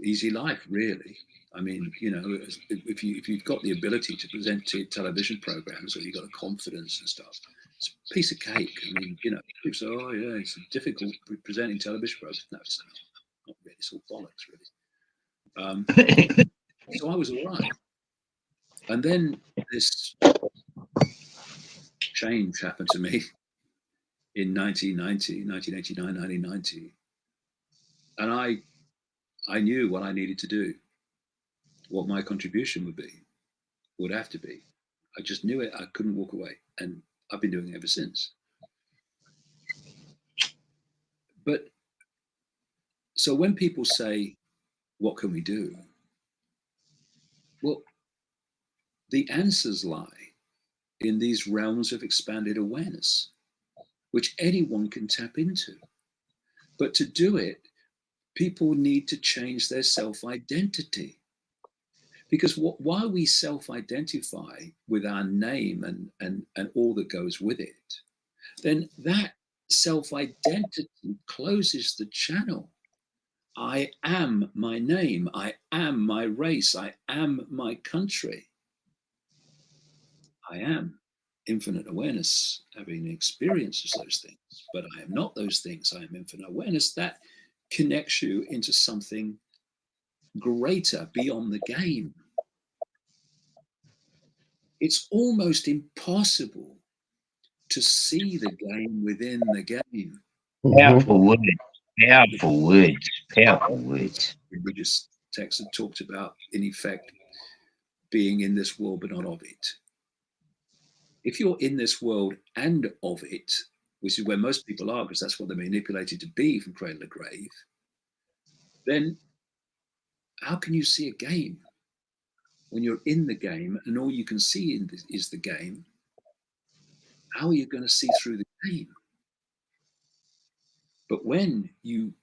easy life, really. I mean, you know, if you've got the ability to present to television programs, or you've got a confidence and stuff, It's a piece of cake. I mean, you know, people say, oh, yeah, it's difficult presenting television programs. No, it's not really. It's all bollocks, really. So I was all right. And then this change happened to me in 1989, 1990. And I knew what I needed to do, what my contribution would have to be. I just knew it. I couldn't walk away. And I've been doing it ever since. But so when people say, what can we do? Well, the answers lie in these realms of expanded awareness, which anyone can tap into. But to do it, people need to change their self-identity. Because while we self-identify with our name and all that goes with it, then that self-identity closes the channel. I am my name. I am my race. I am my country. I am infinite awareness, having experiences those things, but I am not those things. I am infinite awareness. That connects you into something greater beyond the game. It's almost impossible to see the game within the game. Powerful words. Powerful words. Powerful words. Religious texts have talked about, in effect, being in this world but not of it. If you're in this world and of it, which is where most people are, because that's what they're manipulated to be from cradle to grave, then how can you see a game when you're in the game and all you can see is the game? How are you going to see through the game? But when you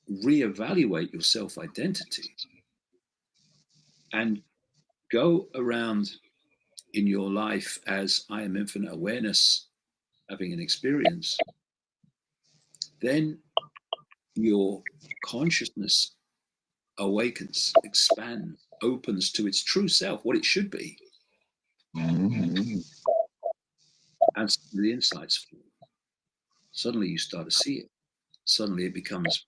reevaluate your self-identity and go around in your life as I am infinite awareness, having an experience, then your consciousness awakens, expands, opens to its true self, what it should be. Mm-hmm. And the insights fall. Suddenly you start to see it. Suddenly it becomes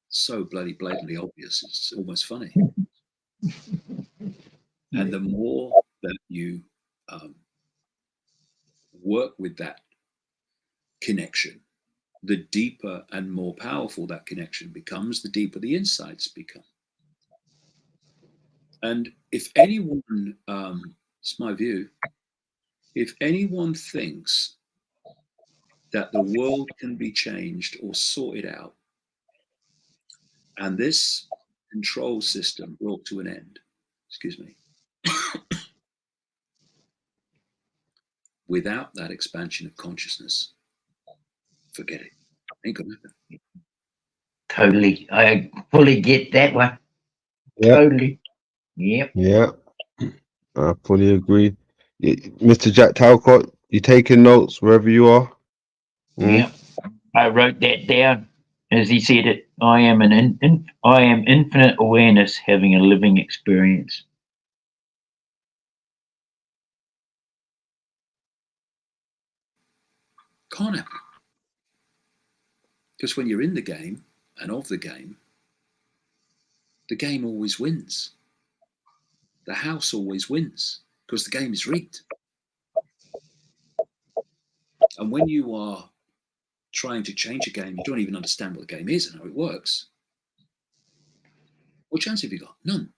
so bloody blatantly obvious, it's almost funny. And the more that you work with that connection, the deeper and more powerful that connection becomes, the deeper the insights become. And if anyone, it's my view, if anyone thinks that the world can be changed or sorted out, and this control system brought to an end, excuse me, without that expansion of consciousness, forget it. Ain't gonna happen. Totally. I fully get that one. Yep. Totally. Yep. Yeah, I fully agree. Mr. Jack Talcott, you taking notes wherever you are? Yep. I wrote that down as he said it. I am I am infinite awareness having a living experience. Can't happen. Because when you're in the game and of the game always wins. The house always wins because the game is rigged. And when you are trying to change a game, you don't even understand what the game is and how it works. What chance have you got? None.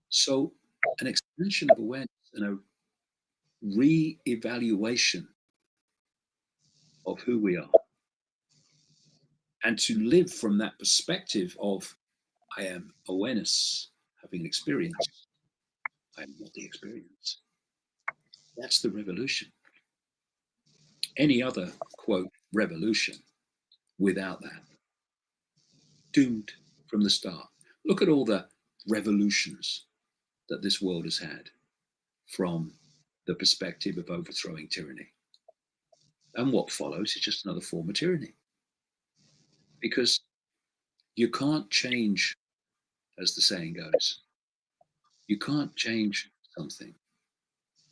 So an expansion of awareness and a re-evaluation of who we are, and to live from that perspective of I am awareness, having an experience. I am not the experience. That's the revolution. Any other, quote, revolution without that, doomed from the start. Look at all the revolutions that this world has had from the perspective of overthrowing tyranny. And what follows is just another form of tyranny. Because you can't change, as the saying goes, you can't change something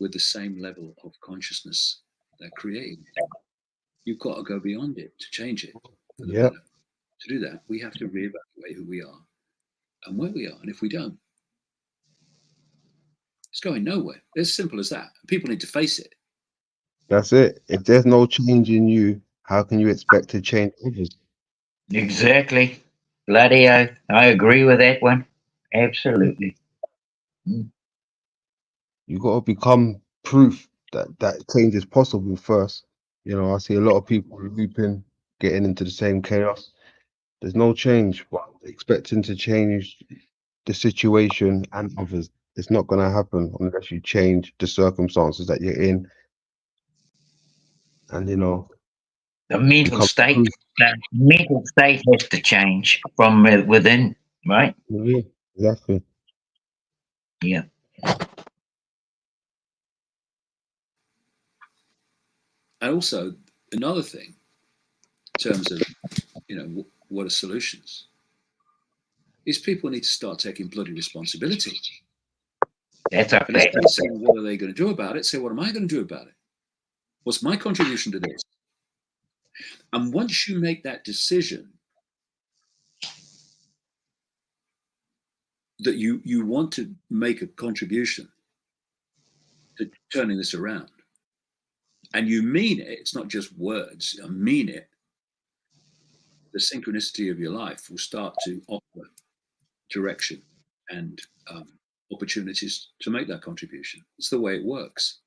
with the same level of consciousness that created it. You've got to go beyond it to change it for the Yeah. better. To do that, we have to reevaluate who we are and where we are. And if we don't, it's going nowhere. It's as simple as that. People need to face it. That's it. If there's no change in you, how can you expect to change others? Exactly. Bloody oath. I agree with that one. Absolutely. You got to become proof that change is possible first. You know, I see a lot of people looping, getting into the same chaos. There's no change, but expecting to change the situation and others. It's not going to happen unless you change the circumstances that you're in. And, you know, The mental become state, proof. the mental state has to change from within, right? Yeah, exactly. Yeah. And also, another thing, in terms of, what are solutions, is people need to start taking bloody responsibility. That's a And instead fact. of saying, what are they going to do about it, say, what am I going to do about it? What's my contribution to this? And once you make that decision that you want to make a contribution to turning this around, and you mean it, it's not just words, I mean it, the synchronicity of your life will start to offer direction and opportunities to make that contribution. It's the way it works.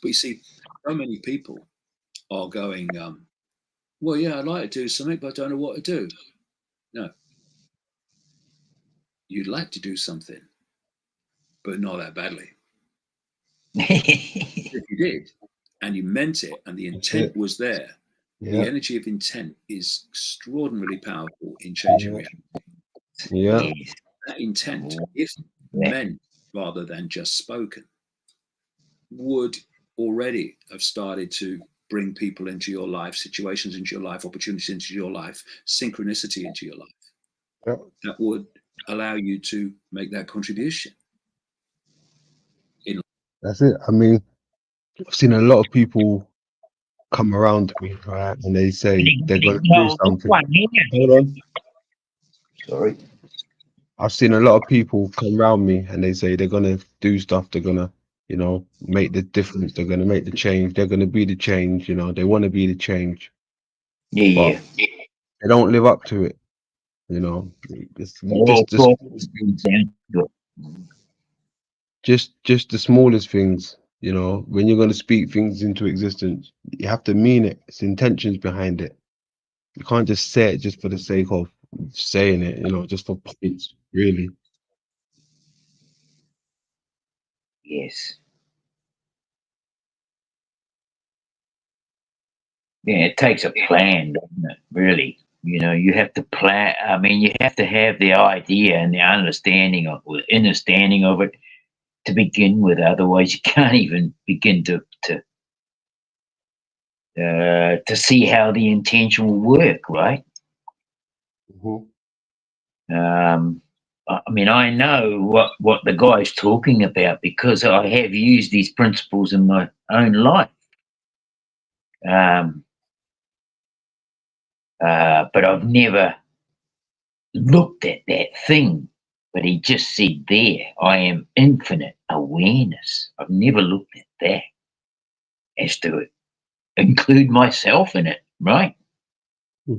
But you see, so many people are going, well, yeah, I'd like to do something, but I don't know what to do. No. You'd like to do something, but not that badly. If you did, and you meant it, and the intent was there, the Yeah. energy of intent is extraordinarily powerful in changing reality. Yeah. That intent, if meant rather than just spoken, would already have started to bring people into your life, situations into your life, opportunities into your life, synchronicity into your life. Yeah. That would allow you to make that contribution. That's it. I mean, I've seen a lot of people come around me, right? And they say they're going to do something. Hold on. Sorry. I've seen a lot of people come around me and they say they're going to do stuff. They're going to, you know, make the difference. They're going to make the change. They're going to be the change. You know, they want to be the change. Yeah, but they don't live up to it. You know, it's just the smallest things. You know, when you're going to speak things into existence, you have to mean it. It's intentions behind it. You can't just say it just for the sake of saying it. You know, just for points. Really. Yes. Yeah, it takes a plan, doesn't it? Really. You know, you have to plan. I mean, you have to have the idea and the understanding of it to begin with. Otherwise, you can't even begin to see how the intention will work, right? I mean, I know what the guy's talking about because I have used these principles in my own life. But I've never looked at that thing. But he just said there, I am infinite awareness. I've never looked at that as to include myself in it, right? I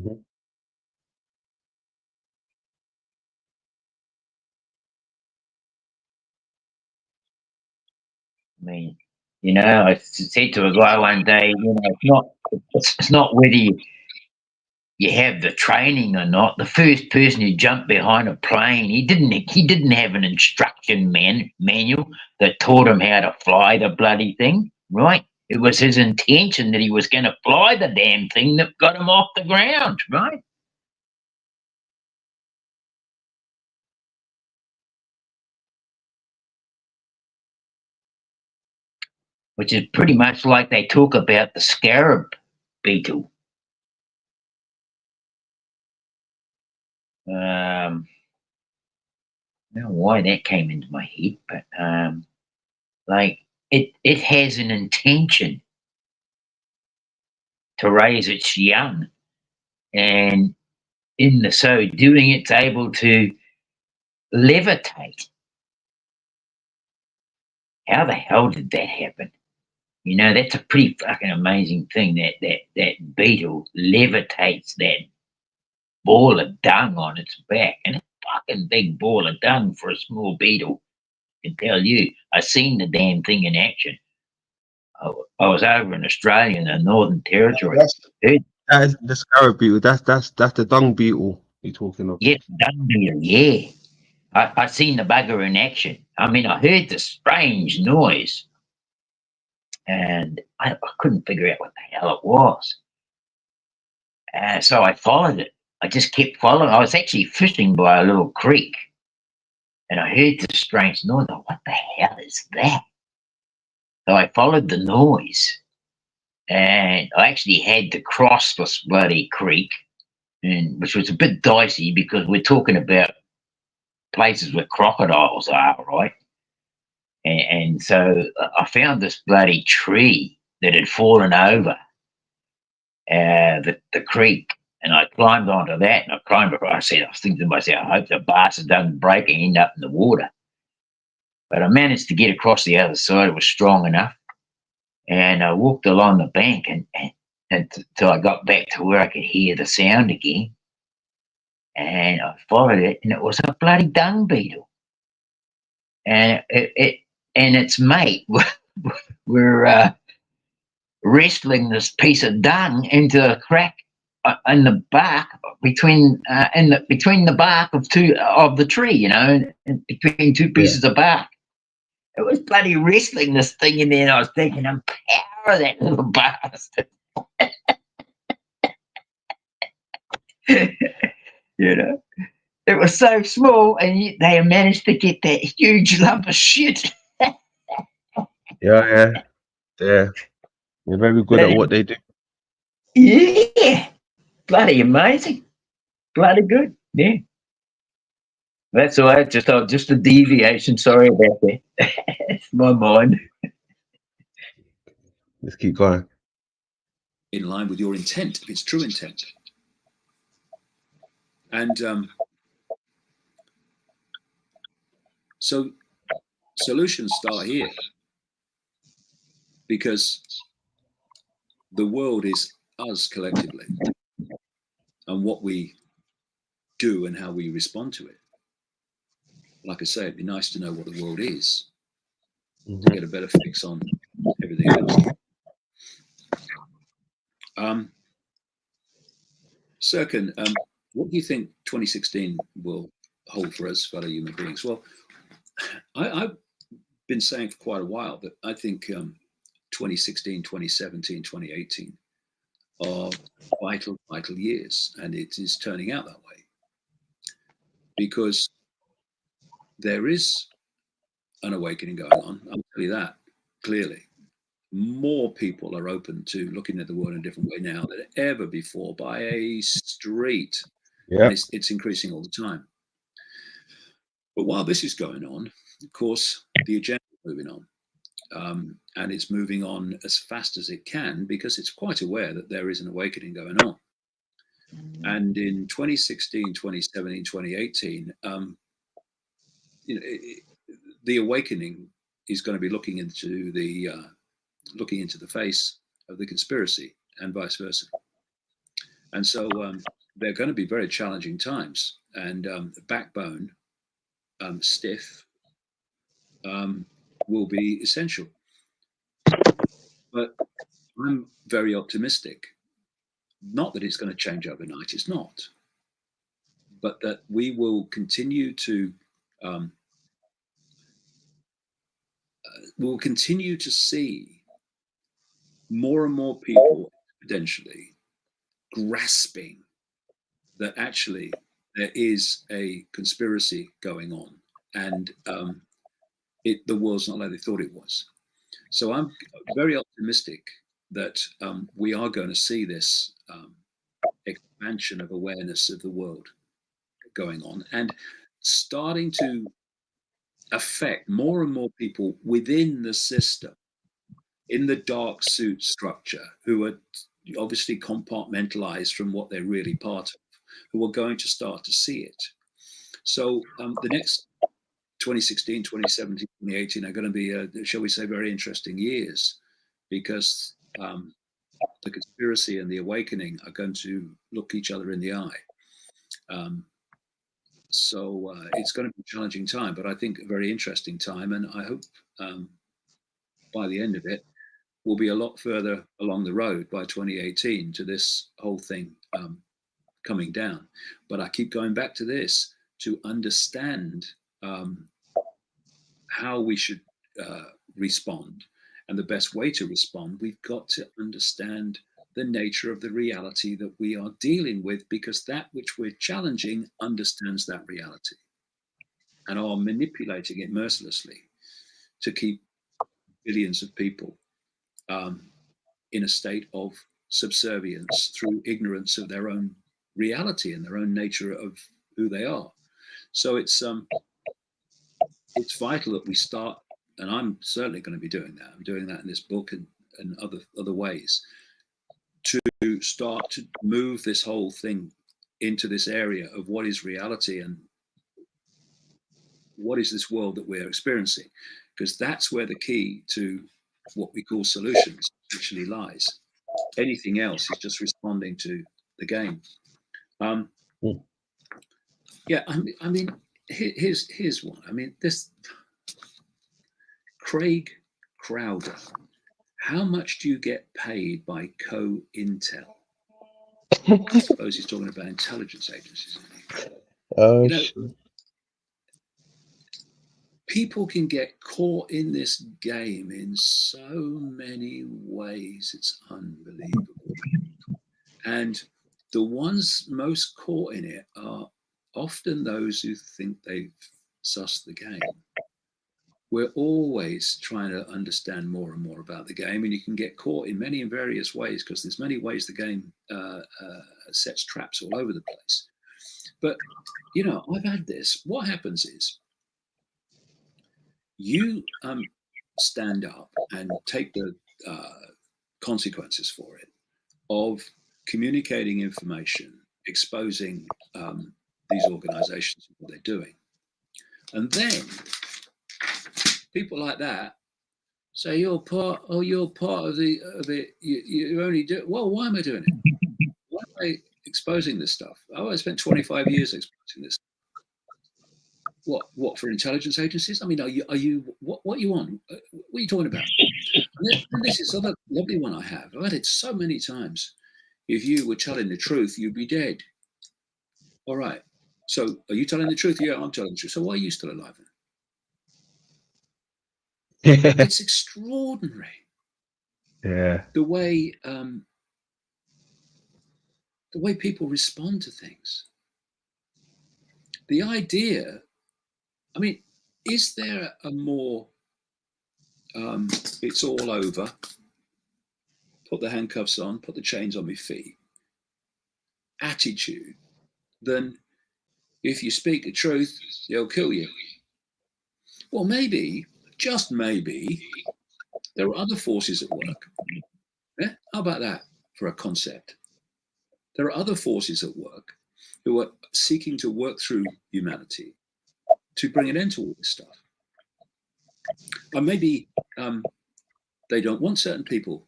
mean, you know, I said to a guy one day, you know, it's not whether you have the training or not. The first person who jumped behind a plane, he didn't have an instruction manual that taught him how to fly the bloody thing, right? It was his intention that he was going to fly the damn thing that got him off the ground, right? Which is pretty much like they talk about the scarab beetle. I don't know why that came into my head, but like it has an intention to raise its young, and in the so doing, it's able to levitate. How the hell did that happen? You know, that's a pretty fucking amazing thing. That beetle levitates that ball of dung on its back, and a fucking big ball of dung for a small beetle. I can tell you, I seen the damn thing in action. I was over in Australia in the Northern Territory. That is the scarab beetle. That's the dung beetle you're talking of. Yes, dung beetle, yeah. I seen the bugger in action. I mean, I heard the strange noise, and I couldn't figure out what the hell it was. So I followed it. I just kept following. I was actually fishing by a little creek, and I heard this strange noise. I thought, what the hell is that? So I followed the noise, and I actually had to cross this bloody creek, and which was a bit dicey because we're talking about places where crocodiles are, right? And so I found this bloody tree that had fallen over the creek, and I climbed onto that, and I was thinking to myself, I hope the bastard doesn't break and end up in the water. But I managed to get across the other side. It was strong enough. And I walked along the bank until I got back to where I could hear the sound again. And I followed it, and it was a bloody dung beetle. And it and its mate were wrestling this piece of dung into a crack in the bark between the bark of the tree, you know, and between two pieces of bark. It was bloody wrestling this thing in there, and I was thinking, empower that little bastard. You know, it was so small, and yet they managed to get that huge lump of shit. Yeah. They're very good at what they do. Yeah, bloody amazing, bloody good. Yeah, that's all right. Just a deviation. Sorry about that. It's my mind. Let's keep going. In line with your intent, if it's true intent. And so solutions start here, because the world is us collectively, and what we do and how we respond to it. Like I say, it'd be nice to know what the world is to get a better fix on everything else. Serkan, what do you think 2016 will hold for us, fellow human beings? Well, I've been saying for quite a while that I think 2016, 2017, 2018 are vital years, and it is turning out that way because there is an awakening going on. I'll tell you that clearly. More people are open to looking at the world in a different way now than ever before by a street. Yeah, and it's increasing all the time. But while this is going on, of course, the agenda is moving on, and it's moving on as fast as it can because it's quite aware that there is an awakening going on. And in 2016, 2017, 2018, the awakening is going to be looking into the face of the conspiracy and vice versa. And so they're going to be very challenging times, and the backbone stiff will be essential. But I'm very optimistic. Not that it's going to change overnight, it's not. But that we will continue to see more and more people potentially grasping that actually there is a conspiracy going on, and the world's not like they thought it was. So I'm very optimistic that we are going to see this expansion of awareness of the world going on and starting to affect more and more people within the system in the dark suit structure who are obviously compartmentalized from what they're really part of, who are going to start to see it. So the next 2016, 2017, 2018 are going to be, shall we say, very interesting years, because the conspiracy and the awakening are going to look each other in the eye. So it's going to be a challenging time, but I think a very interesting time. And I hope by the end of it, we'll be a lot further along the road by 2018 to this whole thing coming down. But I keep going back to this to understand how we should respond, and the best way to respond. We've got to understand the nature of the reality that we are dealing with, because that which we're challenging understands that reality and are manipulating it mercilessly to keep billions of people in a state of subservience through ignorance of their own reality and their own nature of who they are. So it's vital that we start, and I'm certainly going to be doing that. I'm doing that in this book and other ways, to start to move this whole thing into this area of what is reality and what is this world that we're experiencing, because that's where the key to what we call solutions actually lies. Anything else is just responding to the game. Yeah, I mean, here's one. I mean, this Craig Crowder. How much do you get paid by Co-Intel? I suppose he's talking about intelligence agencies. Oh, you know, people can get caught in this game in so many ways. It's unbelievable. And the ones most caught in it are often those who think they've sussed the game. We're always trying to understand more and more about the game, and you can get caught in many and various ways, because there's many ways the game sets traps all over the place. But, you know, I've had this. What happens is you stand up and take the consequences for it of communicating information, exposing these organizations and what they're doing. And then people like that say, you're part of it. You only do, well, why am I doing it? Why am I exposing this stuff? Oh, I spent 25 years exposing this. What for intelligence agencies? I mean, are you what you want? What are you talking about? And this is another lovely one I have. I've had it so many times. If you were telling the truth, you'd be dead. All right. So are you telling the truth? Yeah, I'm telling the truth. So why are you still alive then? It's extraordinary. Yeah. The way people respond to things. The idea, I mean, is there a more it's all over, put the handcuffs on, put the chains on my feet attitude than if you speak the truth, they'll kill you? Well, maybe, just maybe, there are other forces at work. Yeah? How about that for a concept? There are other forces at work who are seeking to work through humanity to bring an end to all this stuff. And maybe they don't want certain people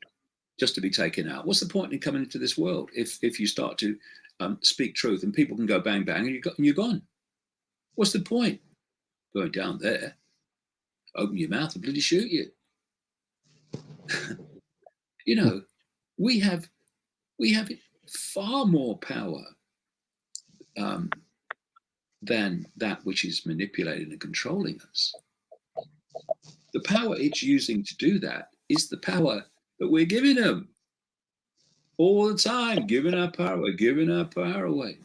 just to be taken out. What's the point in coming into this world if you start to speak truth and people can go bang, bang, and you're gone? What's the point? Going down there, open your mouth and bloody shoot you. You know, we have far more power than that which is manipulating and controlling us. The power it's using to do that is the power that we're giving them all the time, giving our power away.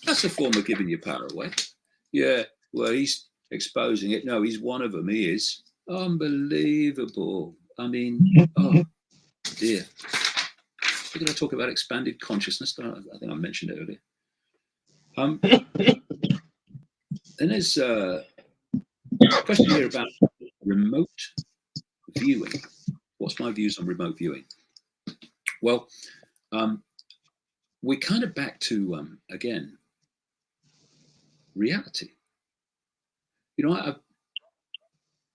That's a form of giving your power away. Yeah, well, he's exposing it. No, he's one of them. He is. Unbelievable. I mean, oh dear. Did I talk about expanded consciousness? I think I mentioned it earlier. And there's a question here about remote viewing. What's my views on remote viewing? Well, we're kind of back to, again, reality. You know, I've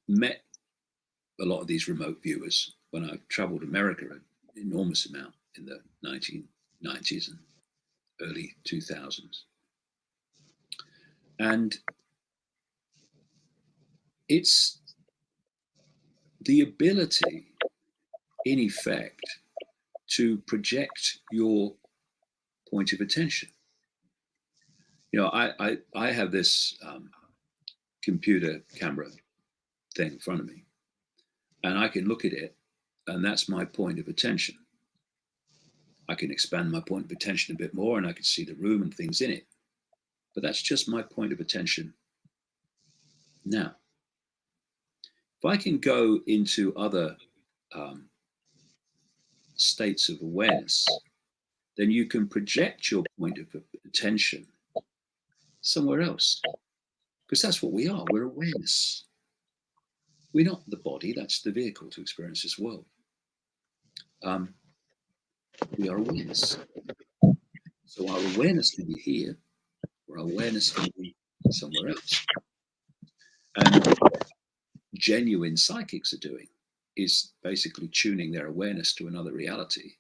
met a lot of these remote viewers when I traveled America an enormous amount in the 1990s and early 2000s. And it's the ability, in effect, to project your point of attention. You know, I have this computer camera thing in front of me, and I can look at it, and that's my point of attention. I can expand my point of attention a bit more, and I can see the room and things in it. But that's just my point of attention now. If I can go into other states of awareness, then you can project your point of attention somewhere else. Because that's what we are. We're awareness. We're not the body. That's the vehicle to experience this world. We are awareness. So our awareness can be here, or our awareness can be somewhere else. And what genuine psychics are doing is basically tuning their awareness to another reality.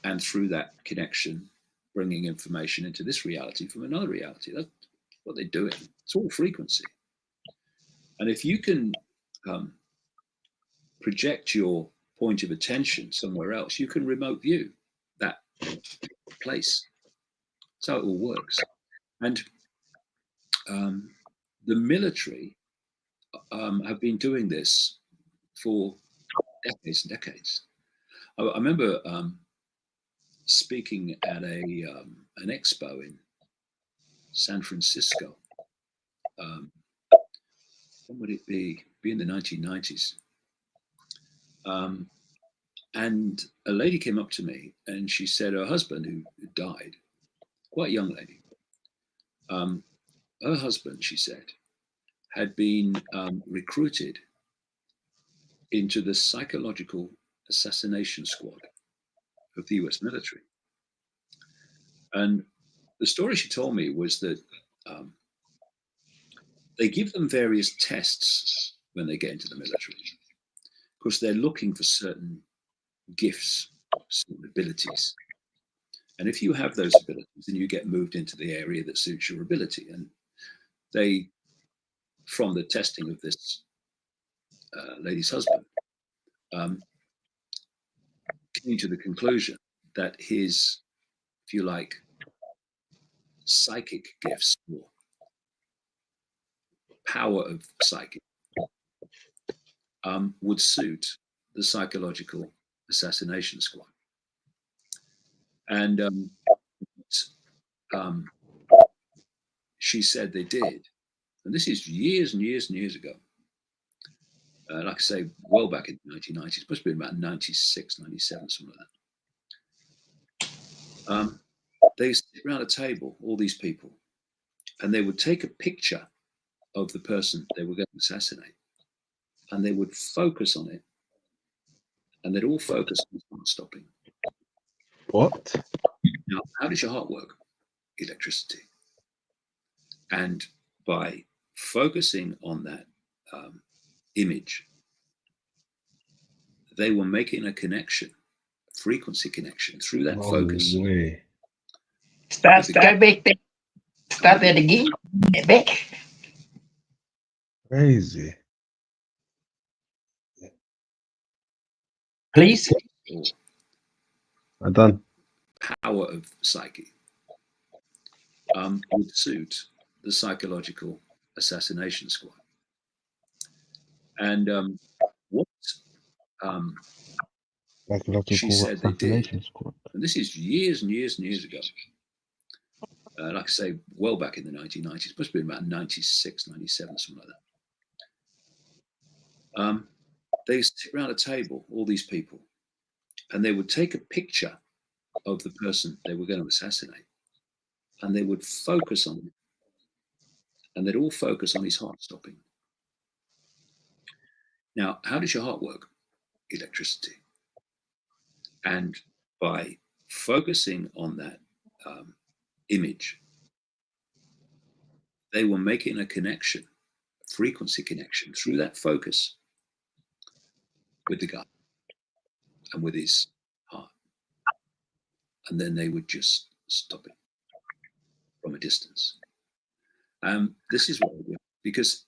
And through that connection, bringing information into this reality from another reality. That's what they're doing. It's all frequency. And if you can project your point of attention somewhere else, you can remote view that place. That's how it all works. And the military have been doing this for decades and decades. I remember speaking at an expo in San Francisco. When would it be? Be in the 1990s. And a lady came up to me and she said her husband, who died, quite a young lady, her husband, she said, had been recruited into the psychological assassination squad of the US military. And the story she told me was that they give them various tests when they get into the military, because they're looking for certain gifts, certain abilities. And if you have those abilities, then you get moved into the area that suits your ability. And they, from the testing of this lady's husband, came to the conclusion that his, if you like, psychic gifts or power of psychic would suit the psychological assassination squad. And she said they did. And this is years and years and years ago. Like I say, well back in the 1990s, it must have been about 96, 97, something like that. They sit around a table, all these people, and they would take a picture of the person they were going to assassinate, and they would focus on it, and they'd all focus on heart stopping. What? Now, how does your heart work? Electricity. And by focusing on that image, they were making a connection, a frequency connection through that focus. Way. Start back. Start that again. Get back. Crazy. Please. I'm done. Power of psyche would suit the psychological assassination squad. And what she said they did, and this is years and years and years ago, like I say, well back in the 1990s, it must have been about 96, 97, something like that. They sit around a table, all these people, and they would take a picture of the person they were going to assassinate, and they would focus on it, and they'd all focus on his heart stopping. Now, how does your heart work? electricity. And by focusing on that image, they were making a connection, a frequency connection through that focus with the guy and with his heart. And then they would just stop it from a distance. This is what we do, because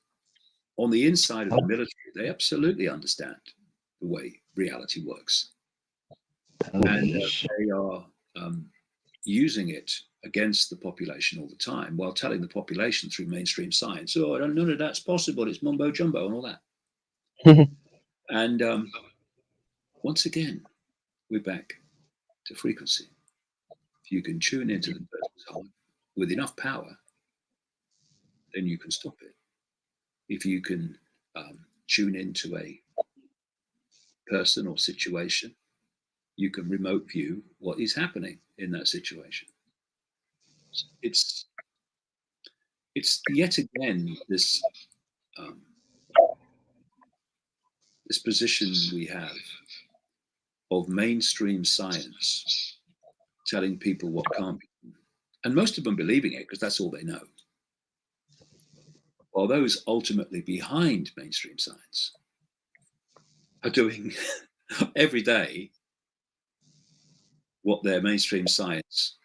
on the inside of the military, they absolutely understand the way reality works. And they are using it against the population all the time, while telling the population through mainstream science, oh, none of that's possible, it's mumbo jumbo and all that. And once again, we're back to frequency. If you can tune into the person's heart with enough power, then you can stop it. If you can tune into a person or situation, you can remote view what is happening in that situation. It's yet again this this position we have of mainstream science telling people what can't be done, and most of them believing it because that's all they know. While those ultimately behind mainstream science are doing every day what their mainstream science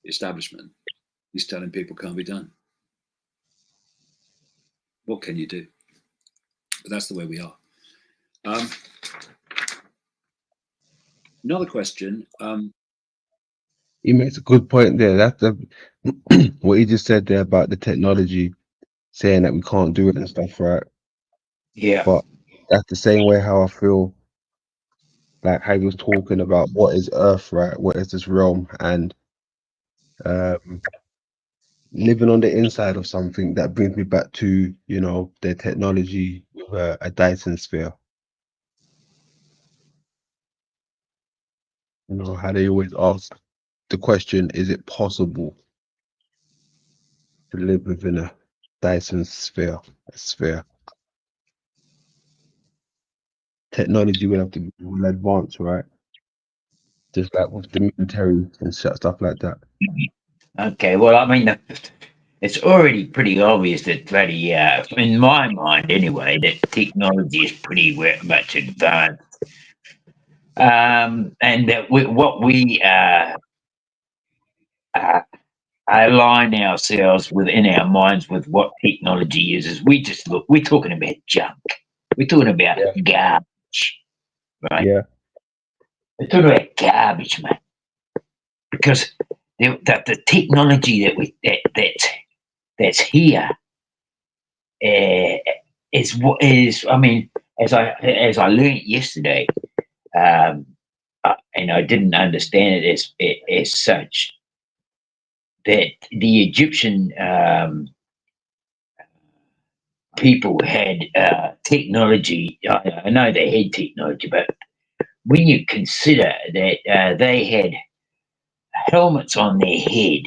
establishment is telling people can't be done. What can you do? But that's the way we are. Another question. He makes a good point there. That's what he just said there about the technology, saying that we can't do it and stuff, right? Yeah. But that's the same way how I feel, like how he was talking about what is Earth, right? What is this realm? And living on the inside of something, that brings me back to, you know, the technology with a Dyson sphere. You know, how they always ask the question, is it possible to live within a Dyson sphere? A sphere. Technology will have to be well advanced, right? Just like with the military and stuff like that. Okay, well, I mean, it's already pretty obvious that bloody, in my mind anyway, that technology is pretty much advanced. And that what we align ourselves within our minds with what technology is we just look, we're talking about junk. We're talking about garbage, right? Yeah. We're talking about garbage, man. Because the technology that's here is what is. I mean, as I learned yesterday, and I didn't understand it as such, that the Egyptian people had technology. I know they had technology, but when you consider that they had helmets on their head,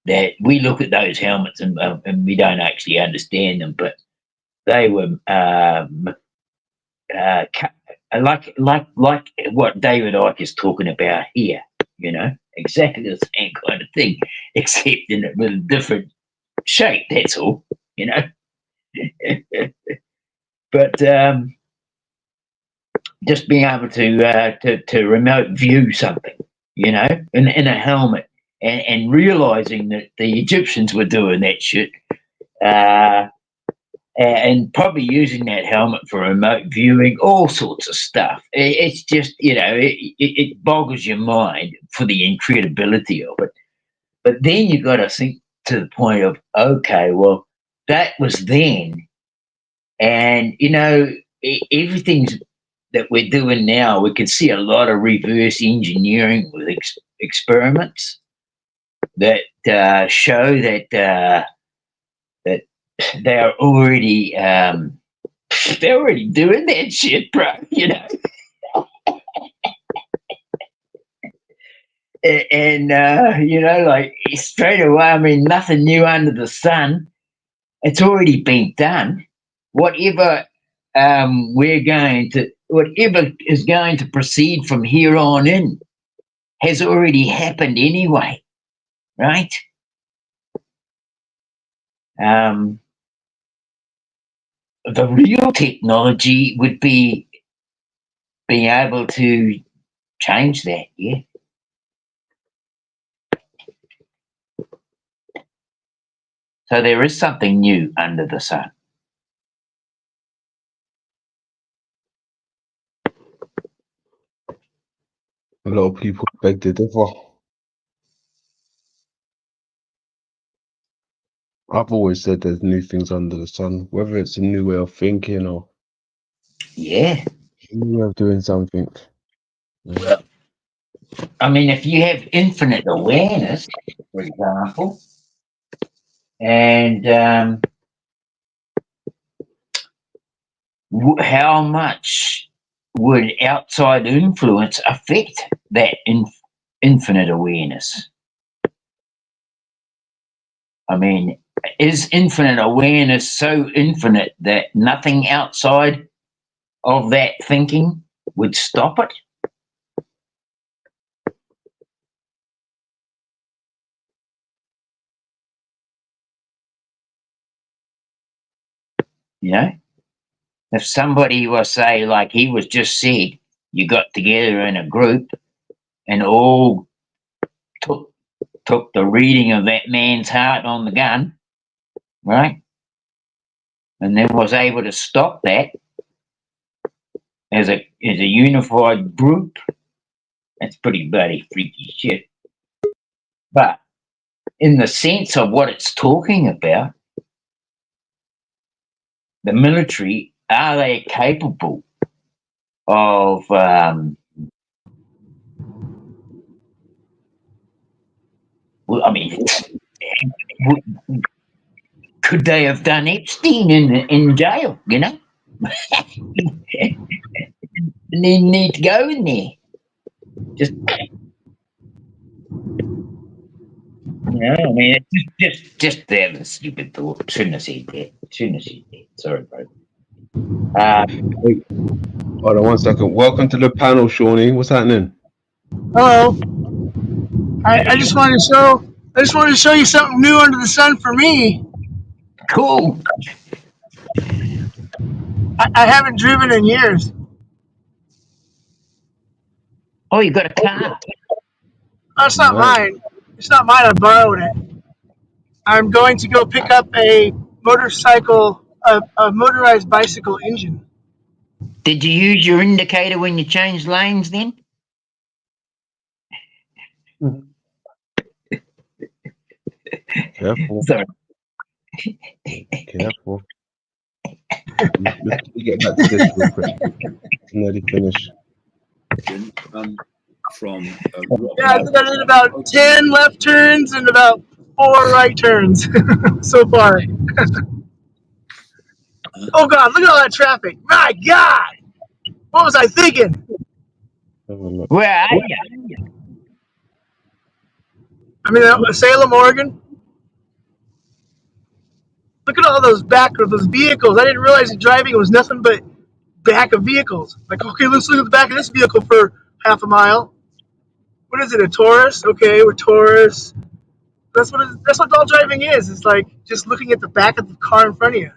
that we look at those helmets and we don't actually understand them, but they were like what David Icke is talking about here. You know, exactly the same kind of thing, except in a little different shape. That's all. You know, but just being able to remote view something, you know, in a helmet, and realizing that the Egyptians were doing that shit, and probably using that helmet for remote viewing, all sorts of stuff. It's just, you know, it boggles your mind for the incredibility of it. But then you got to think to the point of, okay, well, that was then, and you know, everything's that we're doing now, we can see a lot of reverse engineering with experiments that show that that they're already doing that shit, bro. You know, and you know, like straight away. I mean, nothing new under the sun. It's already been done. Whatever we're going to, whatever is going to proceed from here on in has already happened anyway, right? The real technology would be being able to change that, yeah. So there is something new under the sun. A lot of people beg to differ. I've always said there's new things under the sun, whether it's a new way of thinking or Yeah. a new way of doing something. Well, I mean, if you have infinite awareness, for example, and how much would outside influence affect that infinite awareness? I mean, is infinite awareness so infinite that nothing outside of that thinking would stop it? You know, if somebody was, say, like he was just said, you got together in a group and all took the reading of that man's heart on the gun, right? And then was able to stop that as a unified group. That's pretty bloody freaky shit. But in the sense of what it's talking about, the military, are they capable of well, I mean, could they have done Epstein in jail, you know? need to go in there. Just, you know, I mean, it's just a stupid thought. Shouldn't have said that. Sorry, bro. Wait, hold on 1 second. Welcome to the panel, Shawnee. What's happening? Hello. I just wanted to show you something new under the sun for me. Cool. I haven't driven in years. Oh, you got a car? Oh, it's not mine. It's not mine. I borrowed it. I'm going to go pick up a motorized bicycle engine. Did you use your indicator when you changed lanes then? Careful. Sorry. Careful. Let's get back to this real quick. Nearly finished. From Yeah, I think I did about 10 left turns and about 4 right turns so far. Oh God, look at all that traffic. My God. What was I thinking? Where are you? I'm in Salem, Oregon. Look at all those those vehicles. I didn't realize that driving was nothing but back of vehicles. Like, okay, let's look at the back of this vehicle for half a mile. What is it, a Taurus? Okay, we're Taurus. That's what all driving is. It's like just looking at the back of the car in front of you.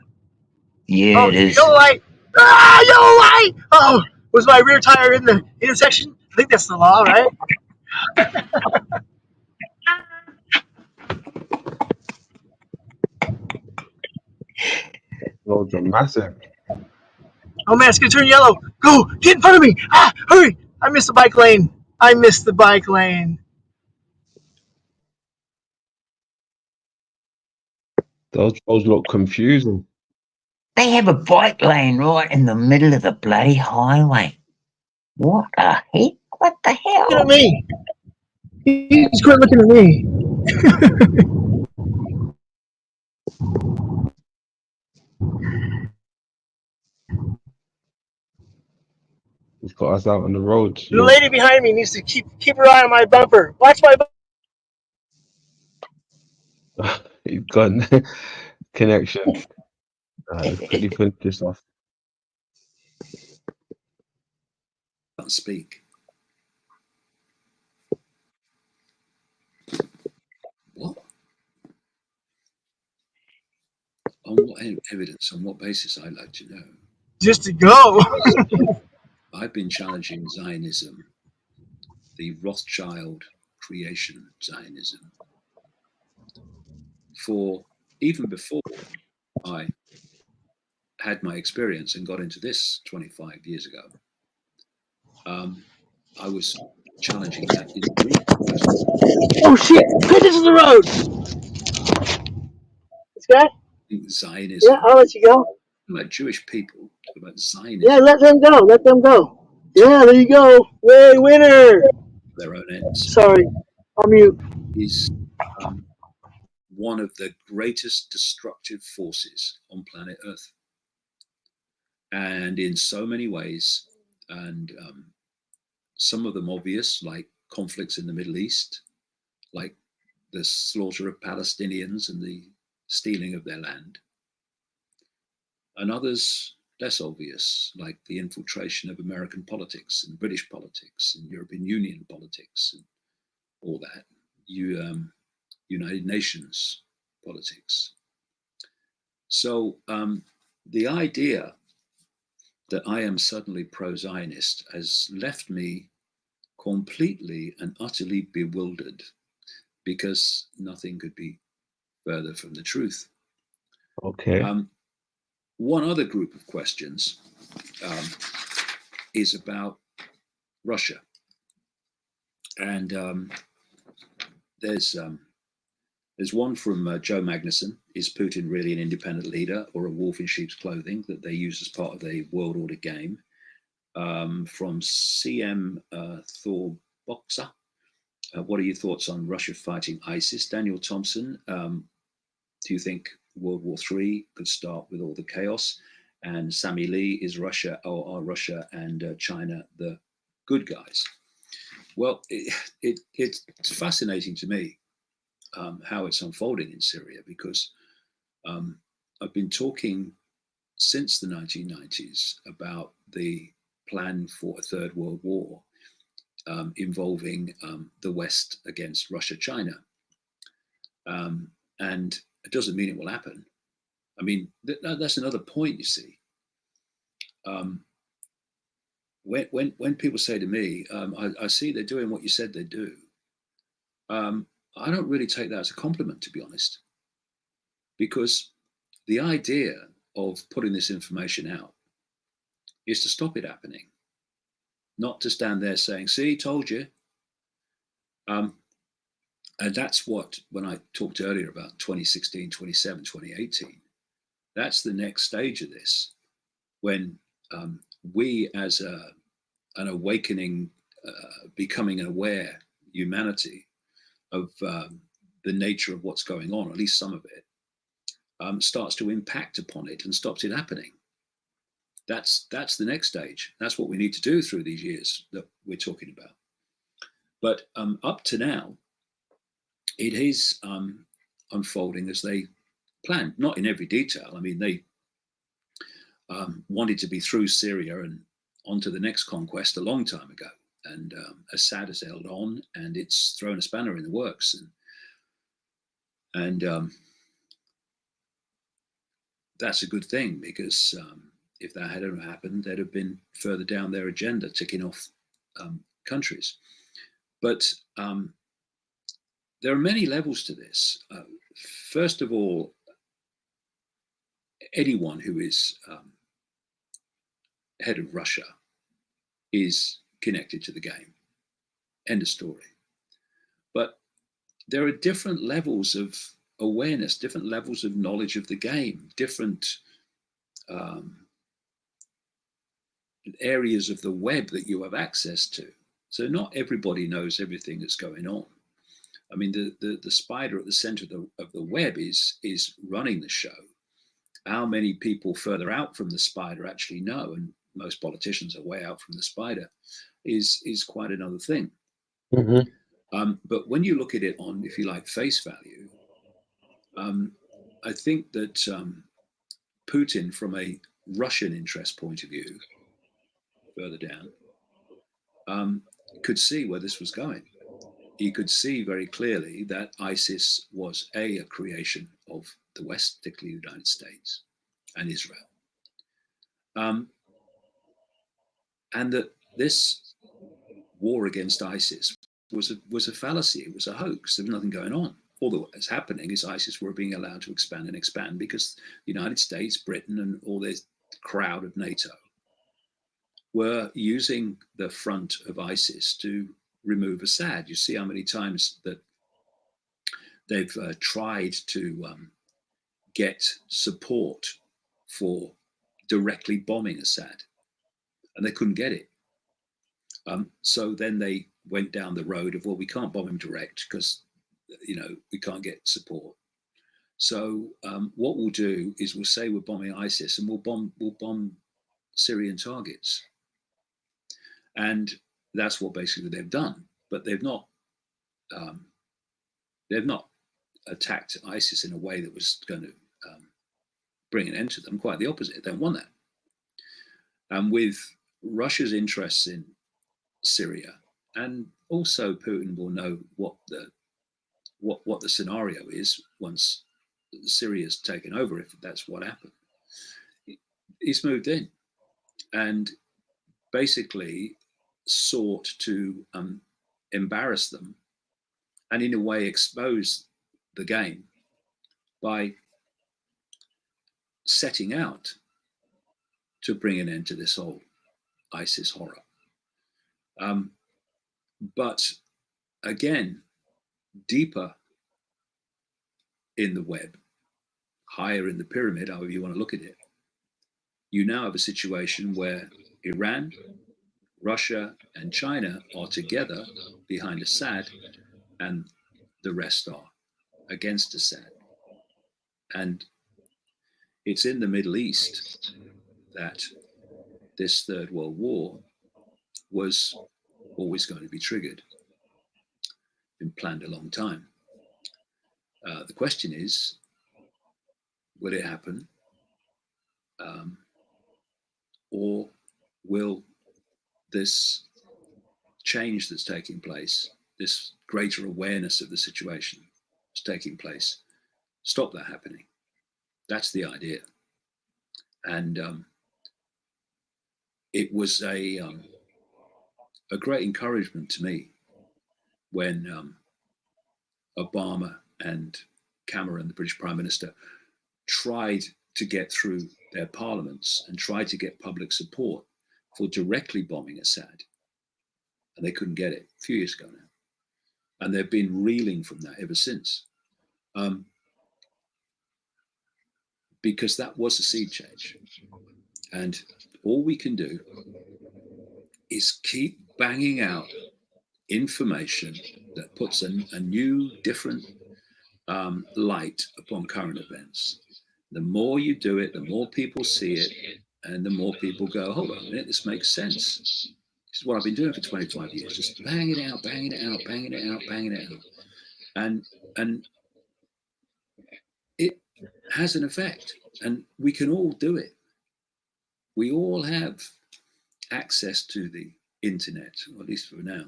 Yeah, it is. Yellow light. Ah, yellow light. Oh, was my rear tire in the intersection? I think that's the law, right? Roads are massive. Oh man, it's gonna turn yellow. Go, get in front of me. Ah, hurry. I missed the bike lane. Those roads look confusing. They have a bike lane right in the middle of the bloody highway. What the heck? What the hell? Look at me. He's quit looking at me. He's got us out on the road. The lady behind me needs to keep her eye on my bumper. Watch my bumper. He's got connection. Let's quickly finish this off. can't speak. What? On what evidence? On what basis? I'd like to know. Just to go. I've been challenging Zionism, the Rothschild creation Zionism, for even before I had my experience and got into this 25 years ago. I was challenging that in Greek. Oh shit! Pay attention to the road. This guy? Zionism. Yeah, I'll let you go. About Jewish people, about Zionism. Yeah, let them go. Let them go. Yeah, there you go. Yay, winner! Their own ends. Sorry, I'm mute. Is one of the greatest destructive forces on planet Earth. And in so many ways, and some of them obvious, like conflicts in the Middle East, like the slaughter of Palestinians and the stealing of their land, and others less obvious, like the infiltration of American politics and British politics and European Union politics and all that, United Nations politics. So the idea that I am suddenly pro-Zionist has left me completely and utterly bewildered, because nothing could be further from the truth. Okay. One other group of questions is about Russia. And there's one from Joe Magnuson. Is Putin really an independent leader or a wolf in sheep's clothing that they use as part of the world order game? From CM Thor Boxer. What are your thoughts on Russia fighting ISIS? Daniel Thompson, do you think World War III could start with all the chaos? And Sammy Lee, is Russia, or are Russia and China the good guys? Well, it's fascinating to me how it's unfolding in Syria, because I've been talking since the 1990s about the plan for a third world war involving the West against Russia, China. And it doesn't mean it will happen. I mean, that's another point, you see. When people say to me, I see they're doing what you said they'd do, I don't really take that as a compliment, to be honest, because the idea of putting this information out is to stop it happening, not to stand there saying, see, told you. And that's what, when I talked earlier about 2016, 27, 2018, that's the next stage of this, when we as an awakening, becoming aware humanity of the nature of what's going on, at least some of it, starts to impact upon it and stops it happening. That's the next stage. That's what we need to do through these years that we're talking about. But up to now, it is unfolding as they planned, not in every detail. I mean, they wanted to be through Syria and onto the next conquest a long time ago. And Assad has held on, and it's thrown a spanner in the works. And that's a good thing, because if that hadn't happened, they'd have been further down their agenda, ticking off countries. But there are many levels to this. First of all, anyone who is head of Russia is connected to the game. End of story. But there are different levels of awareness, different levels of knowledge of the game, different areas of the web that you have access to. So not everybody knows everything that's going on. I mean, the spider at the center of the web is running the show. How many people further out from the spider actually know, and most politicians are way out from the spider, is quite another thing. Mm-hmm. But when you look at it on, if you like, face value, I think that Putin, from a Russian interest point of view, further down, could see where this was going. He could see very clearly that ISIS was a creation of the West, particularly the United States and Israel. And that this war against ISIS was a fallacy, it was a hoax, there was nothing going on. All that was happening is ISIS were being allowed to expand and expand because the United States, Britain, and all this crowd of NATO were using the front of ISIS to remove Assad. You see how many times that they've tried to get support for directly bombing Assad, and they couldn't get it. So then they went down the road of, well, we can't bomb him direct because, you know, we can't get support. So what we'll do is we'll say we're bombing ISIS, and we'll bomb Syrian targets. And that's what basically they've done. But they've not attacked ISIS in a way that was going to bring an end to them. Quite the opposite. They don't want that. And with Russia's interests in Syria, and also Putin will know what the scenario is once Syria's taken over, if that's what happened. He's moved in and basically sought to embarrass them and in a way expose the game by setting out to bring an end to this whole ISIS horror. But again, deeper in the web, higher in the pyramid, however you want to look at it, you now have a situation where Iran, Russia, and China are together behind Assad, and the rest are against Assad. And it's in the Middle East that this Third World War was always going to be triggered. Been planned a long time. The question is, will it happen? Or will this change that's taking place, this greater awareness of the situation that's taking place, stop that happening? That's the idea. And it was a great encouragement to me when Obama and Cameron, the British Prime Minister, tried to get through their parliaments and tried to get public support for directly bombing Assad. And they couldn't get it a few years ago now. And they've been reeling from that ever since. Because that was a sea change. And all we can do is keep banging out information that puts a new, different light upon current events. The more you do it, the more people see it, and the more people go, hold on a minute, this makes sense. This is what I've been doing for 25 years, just banging it out, banging it out, banging it out, banging it out. And it has an effect, and we can all do it. We all have access to the internet, or at least for now.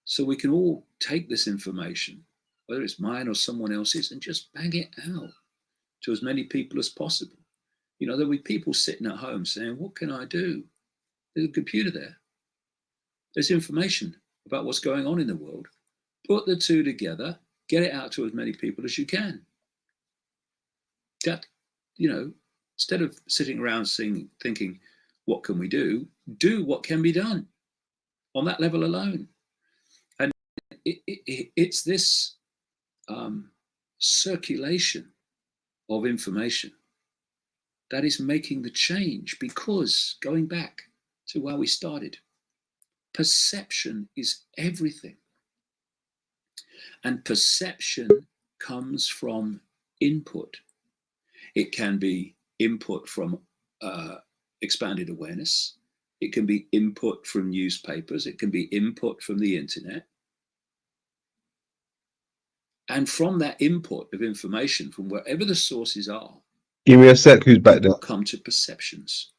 So we can all take this information, whether it's mine or someone else's, and just bang it out to as many people as possible. You know, there'll be people sitting at home saying, what can I do? There's a computer there. There's information about what's going on in the world. Put the two together, get it out to as many people as you can. That, you know, instead of sitting around thinking, what can we do? Do what can be done on that level alone. And it's this circulation of information that is making the change, because going back to where we started, perception is everything. And perception comes from input. It can be input from expanded awareness. It can be input from newspapers. It can be input from the internet. And from that input of information, from wherever the sources are, Give me a sec, who's back there? people come to perceptions.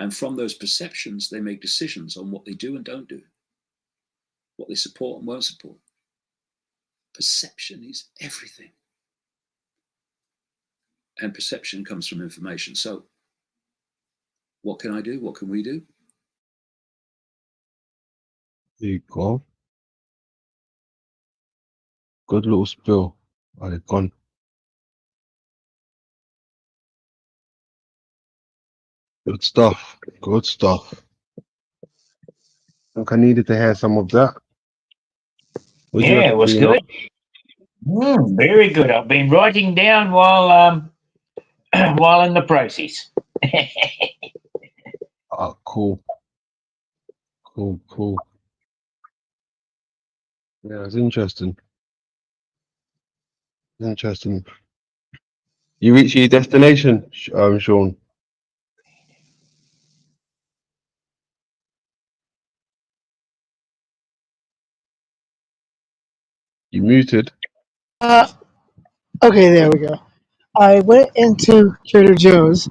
And from those perceptions, they make decisions on what they do and don't do, what they support and won't support. Perception is everything. And perception comes from information. So what can I do? What can we do? There you go. Good little spill. Are they gone? Good stuff. Good stuff. I think I needed to hear some of that. What do you Yeah, reckon, it was Dino? good. Very good. I've been writing down while while in the process. Oh, cool. Cool, cool. Yeah, it's interesting. Interesting. You reach your destination, Sean? You muted? Okay, there we go. I went into Trader Joe's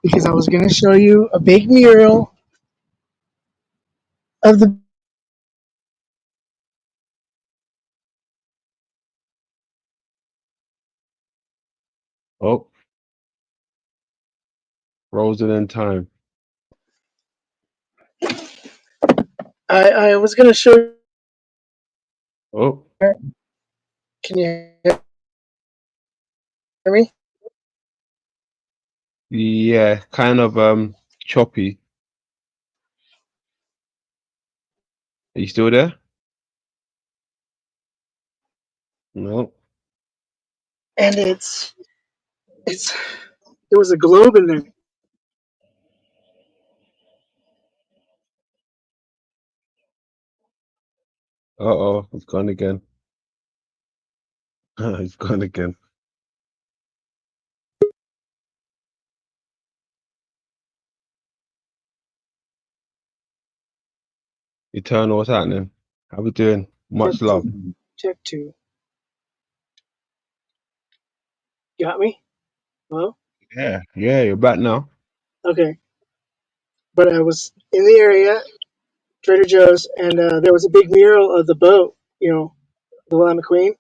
because I was going to show you a big mural of the. Oh, frozen in time. I was going to show. Oh, Can you hear me? yeah, kind of choppy. Are you still there? No. And it's there was a globe in there. Uh-oh, it's gone again. It's gone again. Eternal, what's happening? How we doing? Much love. Check 2. Got me? Hello? Yeah, you're back now. Okay. But I was in the area, Trader Joe's, and there was a big mural of the boat, the William McQueen,